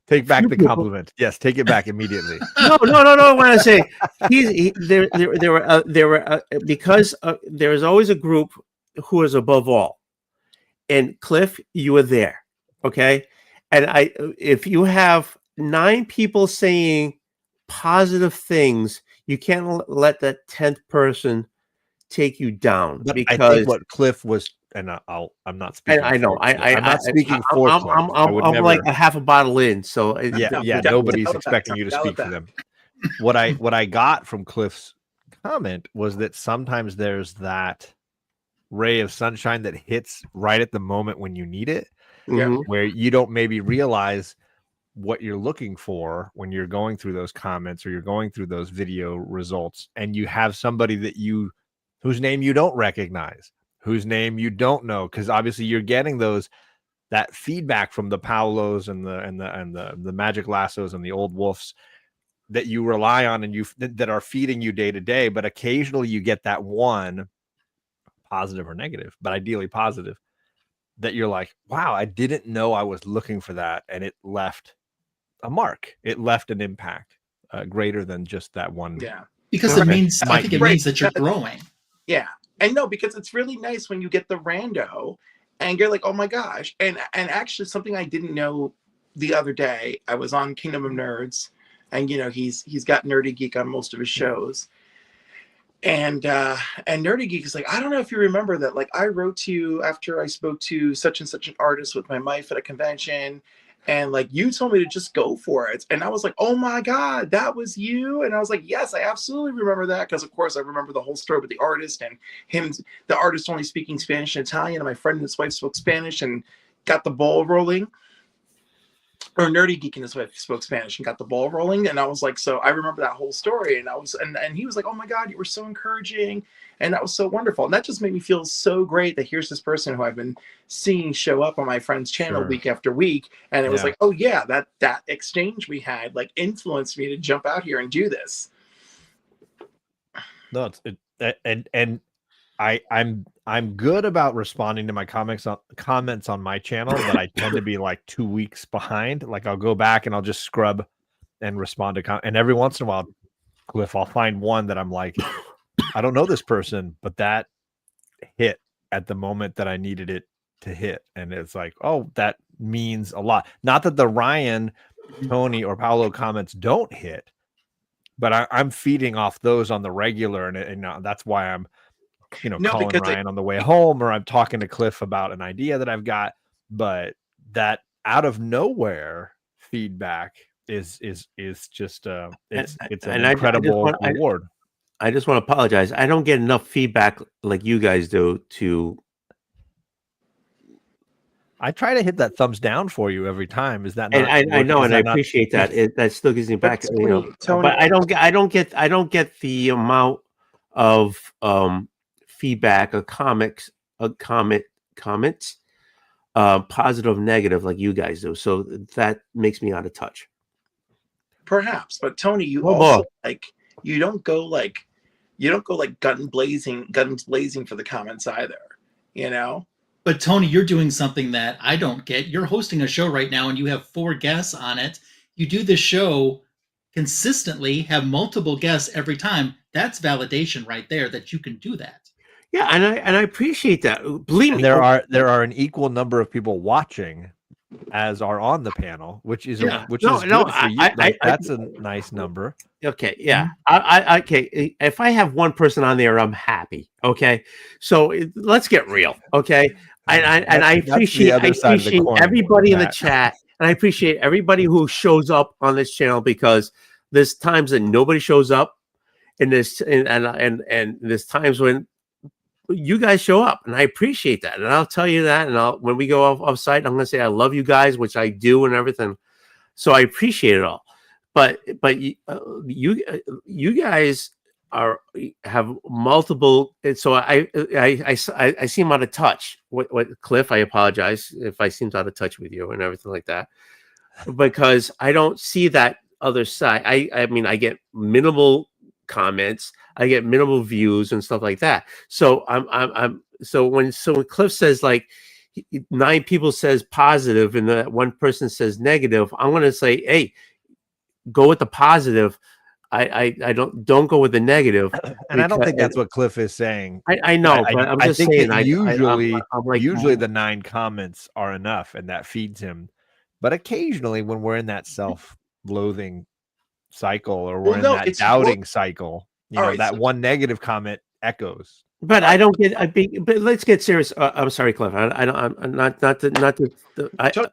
G: Take back the compliment. Yes, take it back immediately.
B: No. When I say there were because there is always a group who is above all, and Cliff, you were there, okay. And if you have 9 people saying positive things, you can't let that 10th person take you down. But because
G: I think what Cliff was, and I'm not speaking.
B: I know.
G: I'm not speaking for Cliff.
B: I'm like a half a bottle in, so
G: yeah. Nobody's expecting you to speak for them. What I got from Cliff's comment was that sometimes there's that ray of sunshine that hits right at the moment when you need it, where you don't maybe realize what you're looking for when you're going through those comments or you're going through those video results, and you have somebody whose name you don't recognize,
H: whose name you don't know, because obviously you're getting that feedback from the Paulos and the Magic Lassos and the Oldwolfs that you rely on and that are feeding you day to day. But occasionally you get that one, positive or negative, but ideally positive, that you're like, wow, I didn't know I was looking for that, and it left a mark. It left an impact greater than just that one.
K: Yeah,
I: because it means I think it means that you're growing.
K: Yeah, and no, because it's really nice when you get the rando, and you're like, oh my gosh, and actually something I didn't know the other day. I was on Kingdom of Nerds, and he's got Nerdy Geek on most of his shows. And Nerdy Geek is like, I don't know if you remember that. Like, I wrote to you after I spoke to such and such an artist with my wife at a convention, and like you told me to just go for it. And I was like, oh my God, that was you. And I was like, yes, I absolutely remember that, because of course I remember the whole story with the artist and him, the artist only speaking Spanish and Italian, and my friend and his wife spoke Spanish and got the ball rolling. Or Nerdy Geek and his wife spoke Spanish and got the ball rolling. And I was like, so I remember that whole story. And and he was like, oh my God, you were so encouraging. And that was so wonderful. And that just made me feel so great that here's this person who I've been seeing show up on my friend's channel week after week. And it was like, oh yeah, that exchange we had like influenced me to jump out here and do this.
H: No, I'm good about responding to my comments on my channel, but I tend to be like 2 weeks behind. Like, I'll go back and I'll just scrub and respond to and every once in a while, Cliff, I'll find one that I'm like, I don't know this person, but that hit at the moment that I needed it to hit. And it's like, oh, that means a lot. Not that the Ryan, Tony, or Paolo comments don't hit, but I'm feeding off those on the regular. And that's why I'm, calling Ryan on the way home, or I'm talking to Cliff about an idea that I've got. But that out of nowhere feedback is just it's an incredible reward.
B: I just want to apologize. I don't get enough feedback like you guys do to.
H: I try to hit that thumbs down for you every time. Is that not?
B: And I know, and I appreciate that. That still gives me back.
K: Tony,
B: but I don't get the amount of feedback or comments, positive, negative, like you guys do. So that makes me out of touch.
K: Perhaps, but Tony, you also you don't go like guns blazing for the comments either,
I: But Tony, you're doing something that I don't get. You're hosting a show right now and you have 4 guests on it. You do this show consistently, have multiple guests every time. That's validation right there that you can do that.
B: Yeah, and I appreciate that. Believe me,
H: there are an equal number of people watching as are on the panel, which is good for you. That's a nice number.
B: Okay, yeah. Okay. If I have one person on there, I'm happy. Okay, so let's get real. Okay, and I appreciate everybody in the chat, and I appreciate everybody who shows up on this channel, because there's times that nobody shows up, and there's times when you guys show up, and I appreciate that, and I'll tell you that. And when we go off site, I'm gonna say I love you guys, which I do, and everything. So I appreciate it all. But you guys have multiple, and so I seem out of touch. What Cliff? I apologize if I seem out of touch with you and everything like that, because I don't see that other side. I mean, I get minimal comments, I get minimal views and stuff like that. So so when Cliff says like 9 people says positive and that one person says negative, I'm gonna say, hey, go with the positive. I don't go with the negative.
H: And I don't think that's what Cliff is saying.
B: I know, but I'm just saying.
H: Usually the 9 comments are enough, and that feeds him. But occasionally, when we're in that self-loathing cycle, or we're in that doubting cycle, one negative comment echoes.
B: But I don't get. But let's get serious. I'm sorry, Cliff. I'm not.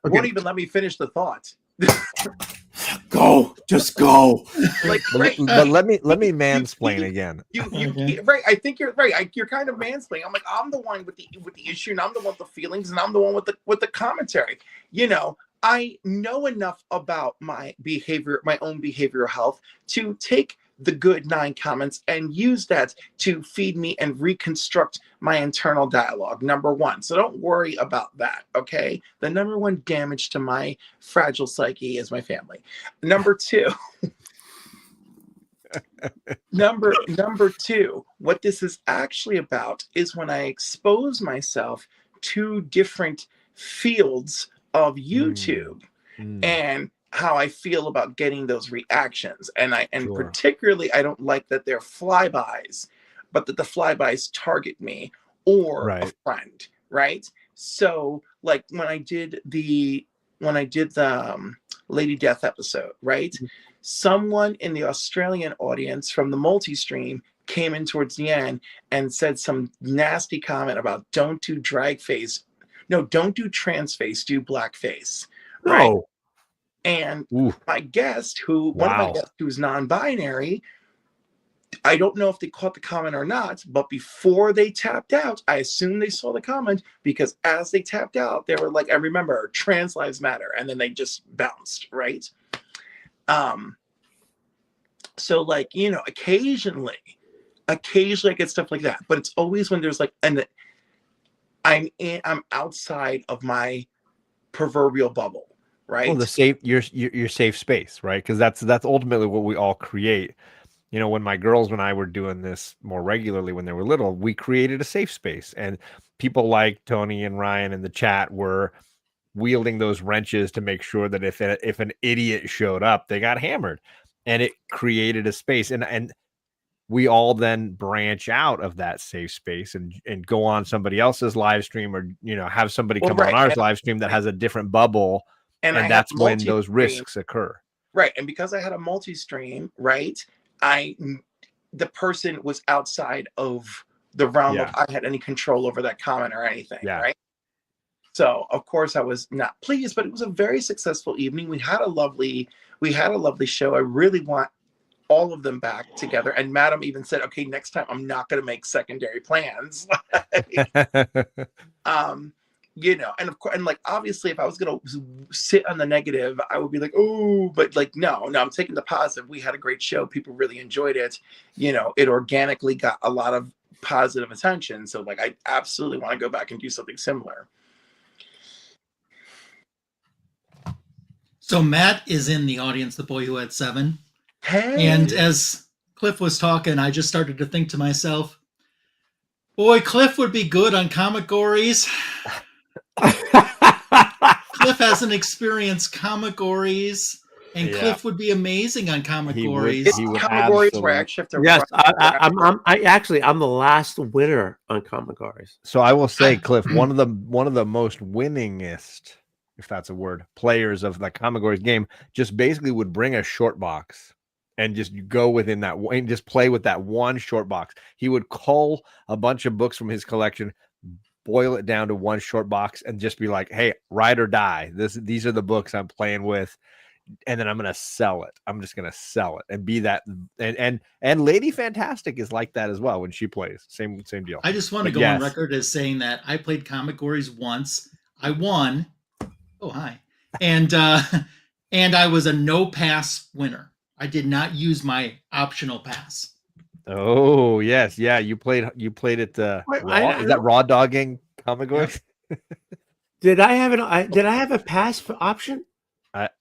K: Won't even let me finish the thought.
B: Just go.
H: But let me mansplain again.
K: You right. I think you're right. You're kind of mansplaining. I'm like, I'm the one with the issue, and I'm the one with the feelings, and I'm the one with the commentary. I know enough about my behavior, my own behavioral health, to take the good 9 comments and use that to feed me and reconstruct my internal dialogue. Number 1. So don't worry about that. Okay. The number 1 damage to my fragile psyche is my family. Number 2. Number 2, what this is actually about is when I expose myself to different fields of YouTube and how I feel about getting those reactions. And particularly, I don't like that they're flybys, but that the flybys target me or a friend, right? So like when I did the Lady Death episode, right? Someone in the Australian audience from the multi-stream came in towards the end and said some nasty comment about don't do drag face. No, don't do trans face, do black face. Right?
B: No.
K: And my guest, one of my guests who's non-binary, I don't know if they caught the comment or not, but before they tapped out, I assume they saw the comment because as they tapped out, they were like, I remember trans lives matter. And then they just bounced, right? So like, occasionally I get stuff like that, but it's always when there's like, and I'm outside of my proverbial bubble, right?
G: Well, your safe space, right? Because that's ultimately what we all create. When my girls and I were doing this more regularly when they were little, we created a safe space, and people like Tony and Ryan in the chat were wielding those wrenches to make sure that if an idiot showed up, they got hammered, and it created a space. And we all then branch out of that safe space and go on somebody else's live stream or, have somebody come on our live stream that has a different bubble. And that's when those risks occur.
K: Right. And because I had a multi-stream, right, the person was outside of the realm of I had any control over that comment or anything. Right. So of course I was not pleased, but it was a very successful evening. We had a lovely show. I really want all of them back together. And Madam even said, okay, next time I'm not going to make secondary plans. And of course, and like, obviously if I was going to sit on the negative, I would be like, oh, but like, no, I'm taking the positive. We had a great show. People really enjoyed it. It organically got a lot of positive attention. So like, I absolutely want to go back and do something similar.
I: So Matt is in the audience, the boy who had 7.
K: Hey.
I: And as Cliff was talking, I just started to think to myself, boy, Cliff would be good on comic gories. Cliff hasn't experienced comic gories, and Cliff would be amazing on comic gories.
K: Comic gories where I actually have to.
B: Yes, I'm the last winner on comic gories.
G: So I will say, Cliff, one of the most winningest, if that's a word, players of the comic gories game just basically would bring a short box and just go within that and just play with that one short box. He would cull a bunch of books from his collection, boil it down to one short box, and just be like, hey, ride or die. These are the books I'm playing with, and then I'm gonna sell it. I'm just gonna sell it and be that. And Lady Fantastic is like that as well when she plays. Same deal.
I: I just want to go on record as saying that I played comic gories once. I won. Oh, hi. And I was a no pass winner. I did not use my optional pass.
G: Oh yes, yeah. You played it. Raw? Is that Raw Dogging comic gories?
B: Did I have a pass for option?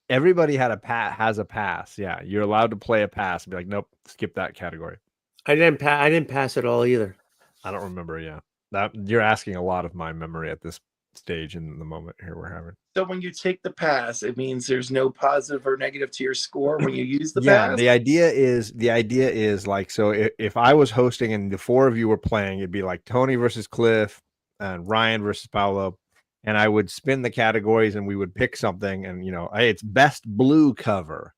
G: Everybody has a pass. Yeah, you're allowed to play a pass and be like, nope, skip that category.
B: I didn't pass at all either.
G: I don't remember. Yeah, that you're asking a lot of my memory at this stage in the moment here we're having.
K: So when you take the pass, it means there's no positive or negative to your score when you use the pass?
G: The idea is like, so if I was hosting and the 4 of you were playing, it'd be like Tony versus Cliff and Ryan versus Paolo, and I would spin the categories and we would pick something, and hey, it's best blue cover,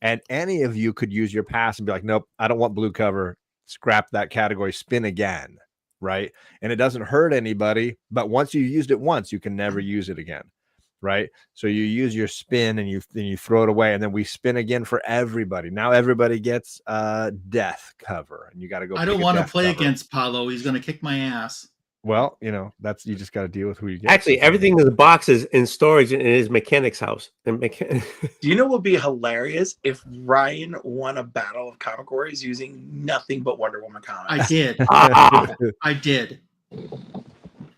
G: and any of you could use your pass and be like, nope, I don't want blue cover, scrap that category, spin again. Right. And it doesn't hurt anybody, but once you used it once, you can never use it again. Right. So you use your spin and you throw it away, and then we spin again for everybody. Now everybody gets death cover, and you got to go.
I: I don't want to play against Paulo. He's going to kick my ass.
H: Well, that's you just got to deal with who you get.
B: Actually, everything in the box is in storage in his mechanic's house. And
K: Do you know what would be hilarious if Ryan won a battle of comic warriors using nothing but Wonder Woman comics?
I: I did. I did.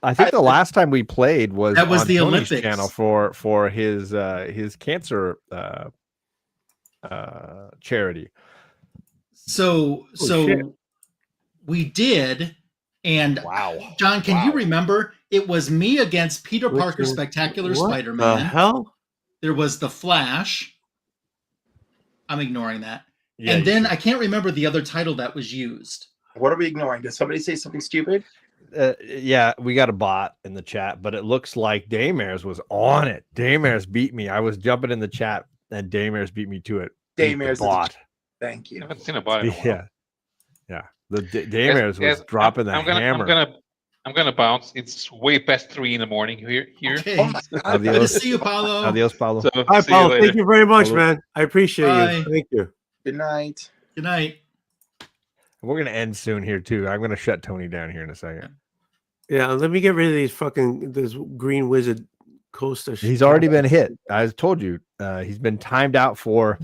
H: I think the last time we played was
I: That was
H: on
I: the
H: Tony's
I: Olympics
H: channel for his cancer charity.
I: So
B: shit.
I: we did, and
H: Wow,
I: John, can you remember? It was me against Peter Parker, Spectacular
B: What
I: Spider-Man.
B: the hell?
I: There was the Flash. I'm ignoring that.
H: Yeah,
I: and then I can't remember the other title that was used.
K: What are we ignoring? Did somebody say something stupid?
H: yeah, we got a bot in the chat, but it looks like Daymares was on it. Daymares beat me. I was jumping in the chat, and Daymares beat me to it.
K: Daymares
H: bot.
K: Thank you.
F: I haven't seen a bot in a while.
H: Yeah. The Daymares was dropping the hammer.
F: I'm gonna bounce. It's way past 3 a.m. here.
I: Okay.
K: Oh my God.
I: Good to see you, Paulo.
H: Adios, Paulo.
F: So,
B: Hi,
F: see you
B: Paul.
F: later.
B: Thank you very much,
H: Paulo.
B: man. I appreciate
I: Bye.
B: you. Thank you.
K: Good night.
I: Good night.
H: We're gonna end soon here too. I'm gonna shut Tony down here in a second.
B: Yeah, let me get rid of these this Green Wizard coaster.
H: He's already been hit. I told you. He's been timed out for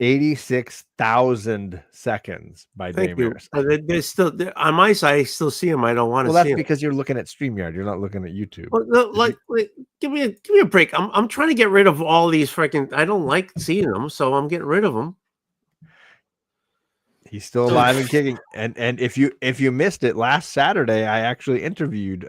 H: 86,000 seconds by
B: Thank you.
H: Daymares.
B: But they're still on my side. I still see them. I don't want to
H: Well,
B: see
H: that's
B: them.
H: because you're looking at StreamYard. You're not looking at YouTube.
B: Well, no, like, give me a break. I'm trying to get rid of all these freaking. I don't like seeing them, so I'm getting rid of them.
H: He's still alive and kicking. And if you missed it last Saturday, I actually interviewed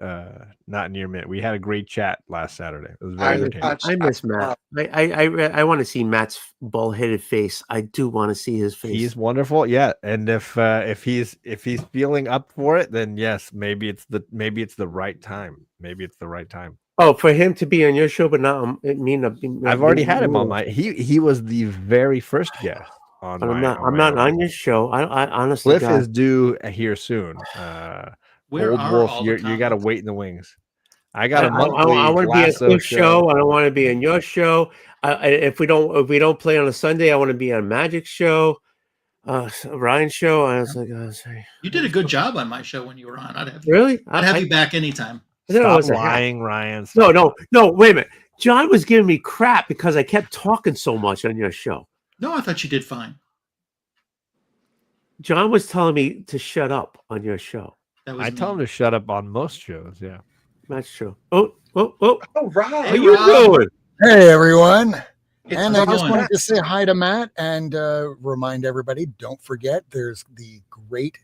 H: Not Near Mint. We had a great chat last Saturday. It was very entertaining.
B: I miss Matt. I want to see Matt's bald-headed face. I do want to see his face.
H: He's wonderful, yeah. And if he's feeling up for it, then yes, maybe it's the right time. Maybe it's the right time.
B: Oh, for him to be on your show, but not me.
H: I've already had him on my. He was the very first guest.
B: I'm not on your show. I honestly,
H: Cliff is due here soon.
I: Where
H: Old
I: are
H: Wolf,
I: all the
H: you got to
I: comments?
H: wait in the wings. I got a
B: I
H: monthly.
B: want to be on
H: Lasso
B: Cliff's show. I don't want to be on your show. If we don't play on a Sunday, I want to be on Magic's show, Ryan's show. I was like, sorry.
I: You did a good job on my show when you were on. I'd have you back anytime.
H: Stop lying, Ryan.
B: No. Wait a minute. John was giving me crap because I kept talking so much on your show.
I: No, I thought you did fine.
B: John was telling me to shut up on your show.
H: I tell him to shut up on most shows. Yeah,
B: that's true. Oh,
K: right.
B: How you doing?
J: Hey, everyone. And I
K: Rob.
J: just wanted to say hi to Matt and remind everybody, don't forget, there's the great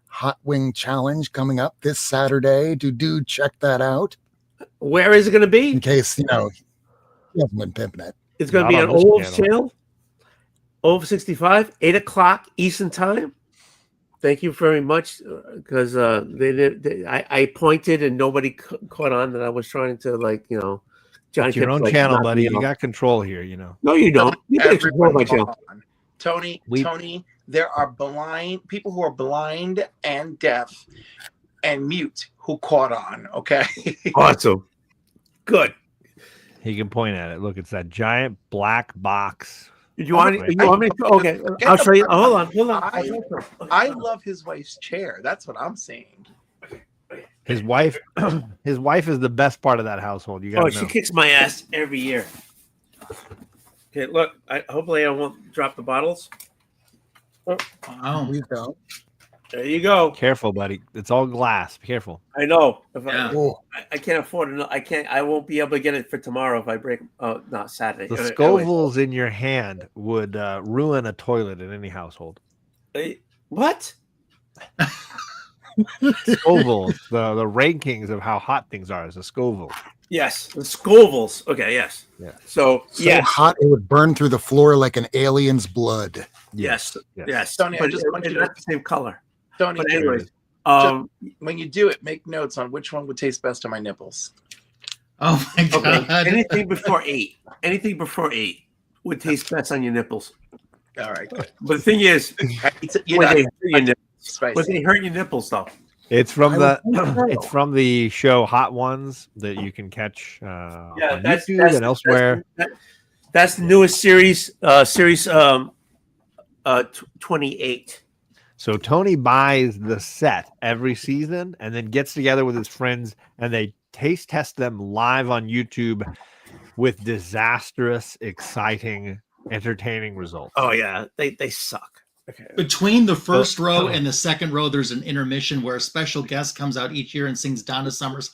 J: Hot Wing Challenge coming up this Saturday. Do check that out.
B: Where is it going to be?
J: In case, you haven't been pimping it.
B: It's going to be on Oldwolf's channel. Oldwolf 65, 8 o'clock Eastern time. Thank you very much, because I pointed and nobody caught on that I was trying to John.
H: It's your own channel, buddy. You got control here.
B: No, you don't. You can't control my channel.
K: Tony, there are people who are blind and deaf and mute who caught on. Okay.
B: Awesome. Good.
H: He can point at it. Look, it's that giant black box.
B: You want me to? Okay, I'll show you. Hold on.
K: I love his wife's chair. That's what I'm saying.
H: His wife is the best part of that household. You got to know.
B: She kicks my ass every year. Okay, look. Hopefully I won't drop the bottles.
I: Wow.
J: Please don't.
B: There you go.
H: Careful, buddy. It's all glass. Be careful.
B: I know. I can't afford it. I won't be able to get it for tomorrow if I break. Oh, not Saturday.
H: The Scovilles in your hand would ruin a toilet in any household.
B: What?
H: Scovilles, the rankings of how hot things are is a Scoville.
B: Yes, the Scovilles. Okay, yes.
H: Yeah.
J: So hot it would burn through the floor like an alien's blood.
B: Yes.
K: Tony,
B: but
K: I just want you to
B: not the same color.
K: Tony,
B: but anyways,
K: when you do it, make notes on which one would taste best on my nipples.
I: Oh my god!
B: Okay. Anything before 8 would taste best on your nipples.
K: All right, good.
B: But the thing is, when they hurt your nipples, though.
H: It's from the show Hot Ones that you can catch on YouTube and elsewhere.
B: That's the newest series. Series 28.
H: So Tony buys the set every season and then gets together with his friends and they taste test them live on YouTube with disastrous, exciting, entertaining results.
B: Oh yeah, they suck. Okay.
I: Between the first row and the second row, there's an intermission where a special guest comes out each year and sings Donna Summer's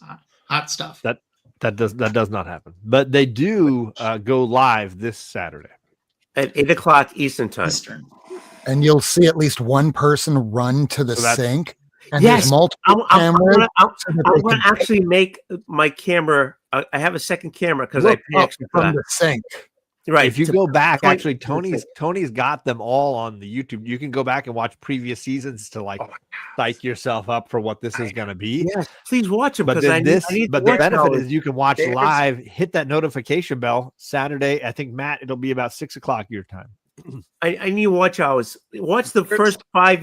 I: hot stuff.
H: That does not happen. But they do go live this Saturday
B: at 8:00 Eastern time.
J: And you'll see at least one person run to the sink. And
B: yes,
J: there's multiple cameras.
B: I'm going to actually make my camera. I have a second camera because I pay extra for
J: from
B: that.
J: the sink.
B: Right.
H: If you go back, actually, Tony's got them all on the YouTube. You can go back and watch previous seasons to like psych yourself up for what this is going to be.
B: Yes, please watch them.
H: But then the benefit is you can watch
B: There's-
H: live. Hit that notification bell Saturday. I think Matt, it'll be about 6:00 your time.
B: I need watch hours. Watch the first 5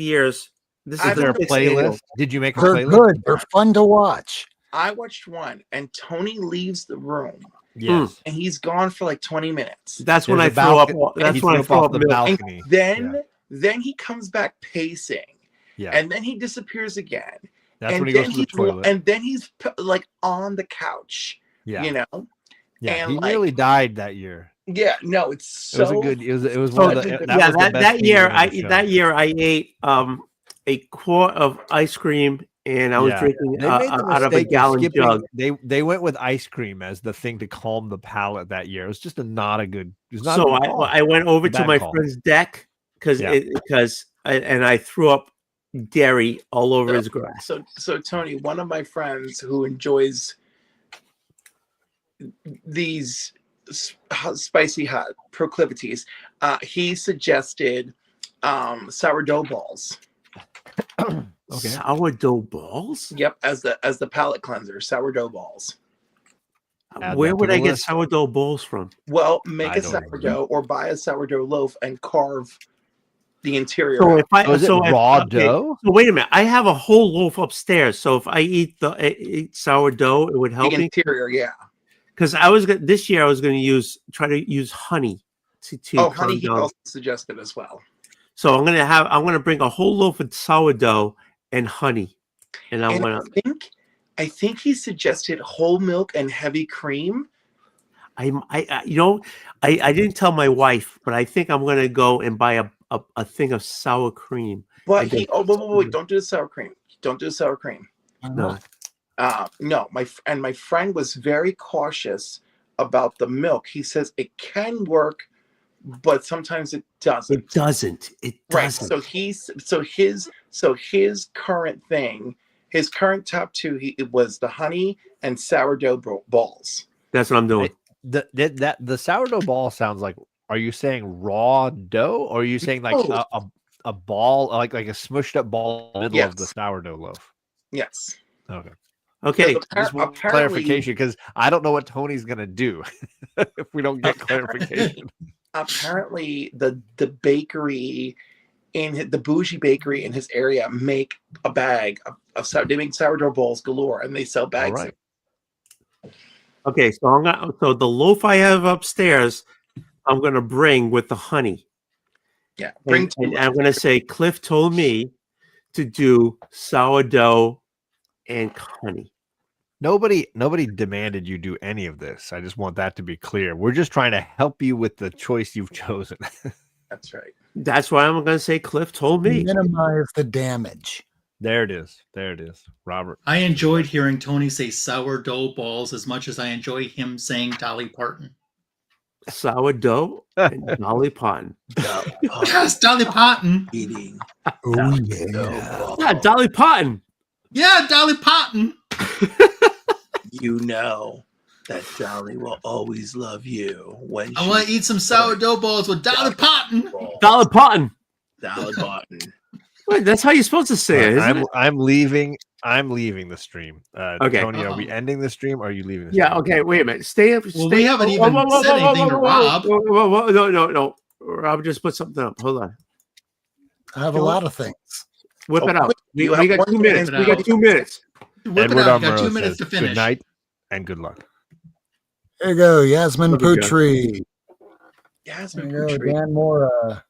B: years. This is
H: their playlist. Did you make a
J: They're
H: playlist?
J: good. They're fun to watch.
K: I watched one, and Tony leaves the room.
H: Yes,
K: and he's gone for like 20 minutes.
B: That's when I throw up. That's when I throw up
H: the
B: milk.
H: balcony.
K: And then he comes back pacing.
H: Yeah.
K: And then he disappears again.
H: That's
K: and
H: when he goes to the toilet.
K: And then he's like on the couch.
H: Yeah.
K: You know?
H: Yeah,
K: and
H: he
K: like,
H: nearly died that year.
K: Yeah, no, it's so
H: It was a good. It was one of the.
B: That year I ate a quart of ice cream and I was drinking out of a gallon jug.
H: They went with ice cream as the thing to calm the palate that year. It was just not a good.
B: So I went over to my friend's deck because I threw up dairy all over his grass.
K: So Tony, one of my friends who enjoys these spicy hot proclivities, he suggested sourdough balls.
B: Okay. Sourdough balls?
K: Yep, as the palate cleanser, sourdough balls.
B: Where would I get sourdough balls from?
K: Well, make a sourdough or buy a sourdough loaf and carve the interior.
B: So if I
H: raw dough?
B: So wait a minute, I have a whole loaf upstairs. So if I eat sourdough, it would help
K: the interior, yeah.
B: Because this year I was going to try to use honey to
K: honey he also suggested as well.
B: So I'm gonna bring a whole loaf of sourdough and honey, and
K: I think he suggested whole milk and heavy cream.
B: I didn't tell my wife, but I think I'm gonna go and buy a thing of sour cream.
K: But wait, don't do the sour cream. Don't do the sour cream.
B: No.
K: No, my friend was very cautious about the milk. He says it can work, but sometimes it doesn't.
B: It doesn't.
K: Right. So his current thing, his current top two, it was the honey and sourdough balls.
B: That's what I'm doing.
H: The sourdough ball sounds like. Are you saying raw dough, or are you saying like a ball, like a smushed up ball in the middle of the sourdough loaf?
K: Yes.
B: Okay.
H: Just one clarification, because I don't know what Tony's gonna do if we don't get clarification.
K: Apparently, the bakery the bougie bakery in his area make a bag of they make sourdough balls galore, and they sell bags.
H: All right.
B: Okay, so the loaf I have upstairs, I'm gonna bring with the honey.
K: Yeah,
B: and I'm gonna say Cliff told me to do sourdough and honey.
H: Nobody demanded you do any of this. I just want that to be clear. We're just trying to help you with the choice you've chosen.
K: That's right.
B: That's why I'm going to say Cliff told me.
J: Minimize the damage.
H: There it is. Robert.
I: I enjoyed hearing Tony say sourdough balls as much as I enjoy him saying Dolly Parton.
B: Sourdough and Dolly Parton.
I: Yes, Dolly Parton.
K: Eating.
J: Oh, yeah.
B: Yeah, Dolly Parton.
I: Yeah, Dolly Parton.
K: You know that Dolly will always love you when
I: I want to eat some sourdough balls with Dolly Parton.
B: Dolly Parton.
K: Dolly Parton.
B: Wait, that's how you're supposed to say it, isn't it?
H: I'm leaving the stream.
B: Okay.
H: Tony, are we ending the stream or are you leaving the
B: Yeah,
H: stream?
B: okay, wait a minute. Stay up.
I: Well, we haven't even said anything to Rob.
B: No. Rob just put something up. Hold on.
J: I have a lot of things.
B: Whip it out. We
K: You have
B: got 2
K: 1
B: minutes.
K: minute
B: We got 2 minutes.
I: Whip it out. You got 2 minutes to finish.
H: Good night and good luck.
J: There you go, Yasmin
B: Love you,
J: Putri.
K: Yasmin
J: There you go,
K: Putri.
J: Dan Mora.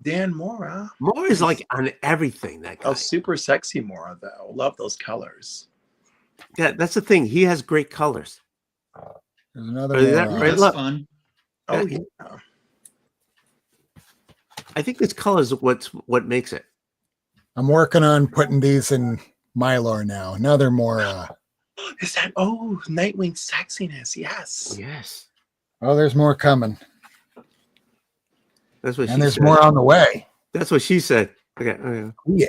K: Dan Mora.
B: Mora is like on everything. That guy.
K: Oh, super sexy Mora though. Love those colors.
B: Yeah, that's the thing. He has great colors.
J: There's another
B: Is that
J: Mora.
B: right?
I: That's
B: Look,
I: fun.
K: Oh
B: Yeah.
K: yeah.
B: I think this color is what makes it.
J: I'm working on putting these in Mylar now. Another Mora.
K: Is that Nightwing sexiness? Yes.
B: Yes,
J: Oh, there's more coming.
B: that's what.
J: And
B: she
J: there's
B: said.
J: more on the way.
B: That's what she said. Okay.
J: Yeah.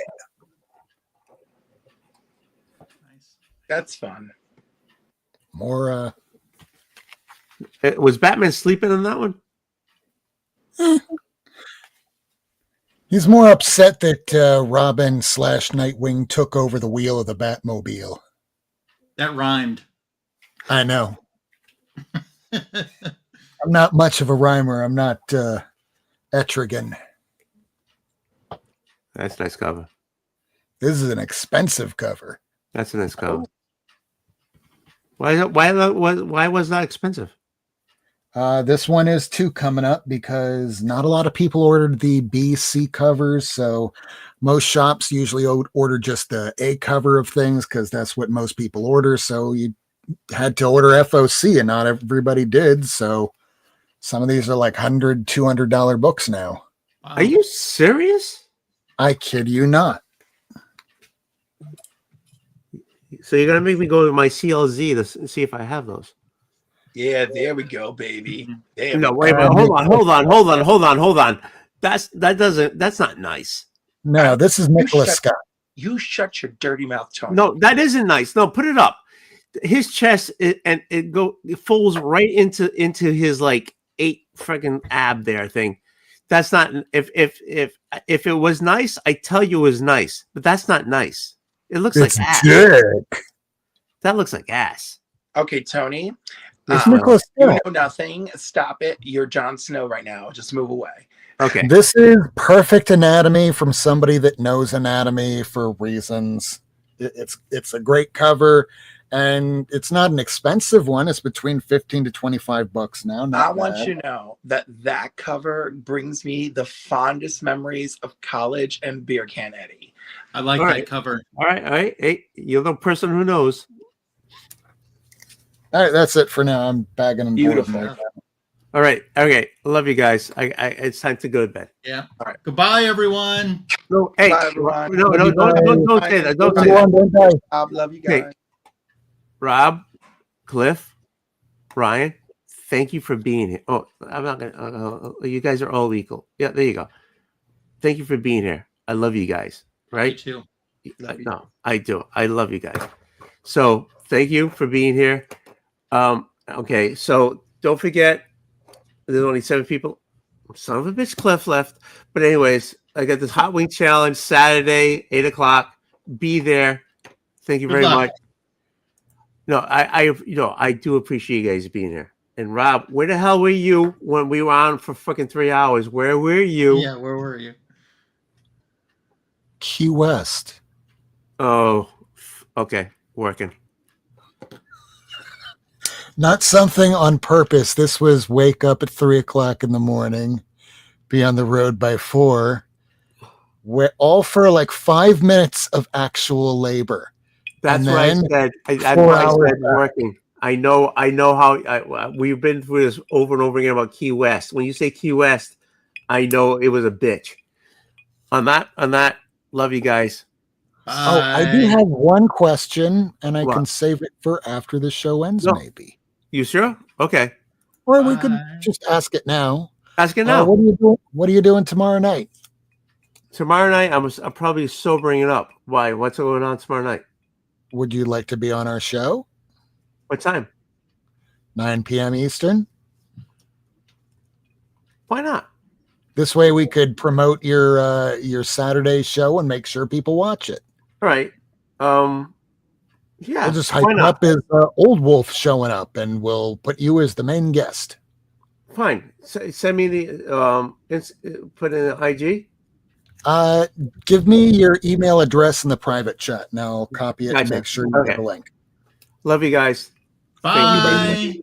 K: That's fun.
J: More
B: Was Batman sleeping on that one?
J: he's more upset that Robin / Nightwing took over the wheel of the Batmobile.
I: That rhymed.
J: I know. I'm not much of a rhymer. I'm not Etrigan.
B: That's a nice cover.
J: This is an expensive cover.
B: That's a nice cover. Why was that expensive?
J: This one is 2 coming up because not a lot of people ordered the B, C covers. So most shops usually order just the A cover of things because that's what most people order. So you had to order FOC and not everybody did. So some of these are like $100, $200 books now.
I: Wow.
B: Are you serious?
J: I kid you not.
B: So you're gonna make me go to my CLZ to see if I have those?
K: Yeah, there we go, baby. There
B: No,
K: we
B: wait a
K: go.
B: minute. Hold on. That's not nice.
J: No, this is Nicholas Scott.
K: You shut your dirty mouth, Tony.
B: No, that isn't nice. No, put it up. His chest it folds right into his like 8 freaking ab there thing. That's not if it was nice, I tell you it was nice, but that's not nice. It looks
J: It's
B: like ass.
J: dick.
B: That looks like ass.
K: Okay, Tony.
J: It's Nicholas
K: You
J: Scott.
K: know nothing. Stop it. You're Jon Snow right now. Just move away.
B: Okay.
J: This is perfect anatomy from somebody that knows anatomy for reasons. It's a great cover, and it's not an expensive one. It's between $15 to $25 now.
K: I want you to know that cover brings me the fondest memories of college and Beer Can Eddie.
I: I like
B: All
I: that
B: right.
I: cover.
B: All right. Hey, you're the person who knows.
J: All right, that's it for now. I'm bagging and
K: Beautiful.
J: boarding.
B: All right. Okay. I love you guys. It's time to go to bed.
I: Yeah.
K: All right.
I: Goodbye, everyone.
B: No, hey,
K: Bye, everyone.
B: no, don't say that. Don't say
J: Everyone,
B: that.
J: don't die.
K: I love you guys.
B: Okay. Rob, Cliff, Ryan, thank you for being here. Oh, I'm not gonna. You guys are all equal. Yeah, there you go. Thank you for being here. I love you guys. Right?
I: You too.
B: No, I do. I love you guys. So thank you for being here. Okay, so don't forget, there's only 7 people. Son of a bitch, Cliff left. But anyways, I got this Hot Wing Challenge Saturday, 8:00. Be there. Thank you
I: Good
B: very
I: luck.
B: much. No, I do appreciate you guys being here. And Rob, where the hell were you when we were on for fucking 3 hours? Where were you?
I: Yeah, where were you?
J: Key West.
B: Oh, okay, working.
J: Not something on purpose. This was wake up at 3:00 in the morning, be on the road by 4. We're all for like 5 minutes of actual labor.
B: That's
J: And
B: what I
J: then
B: said. That's
J: 4
B: what I
J: hours
B: said.
J: back.
B: Working. I know how we've been through this over and over again about Key West. When you say Key West, I know it was a bitch. On that, love you guys.
J: Oh, I do
I: Bye.
J: have one question, and I
B: What?
J: can save it for after the show ends,
B: No.
J: maybe.
B: You sure? Okay.
J: Or we could
I: Bye.
J: just ask it now.
B: Ask it now.
J: What are you doing? What are you doing tomorrow night?
B: Tomorrow night, I'm probably sobering it up. Why? What's going on tomorrow night?
J: Would you like to be on our show?
B: What time?
J: 9 p.m. Eastern.
B: Why not?
J: This way we could promote your Saturday show and make sure people watch it.
B: All right. Yeah.
J: We'll just hype
B: why
J: it
B: not?
J: up as Oldwolf showing up, and we'll put you as the main guest.
B: Fine. Send me the put in the IG.
J: Give me your email address in the private chat, and I'll copy it and
B: Gotcha.
J: make sure you
B: Okay.
J: get a link.
B: Love you guys.
I: Bye.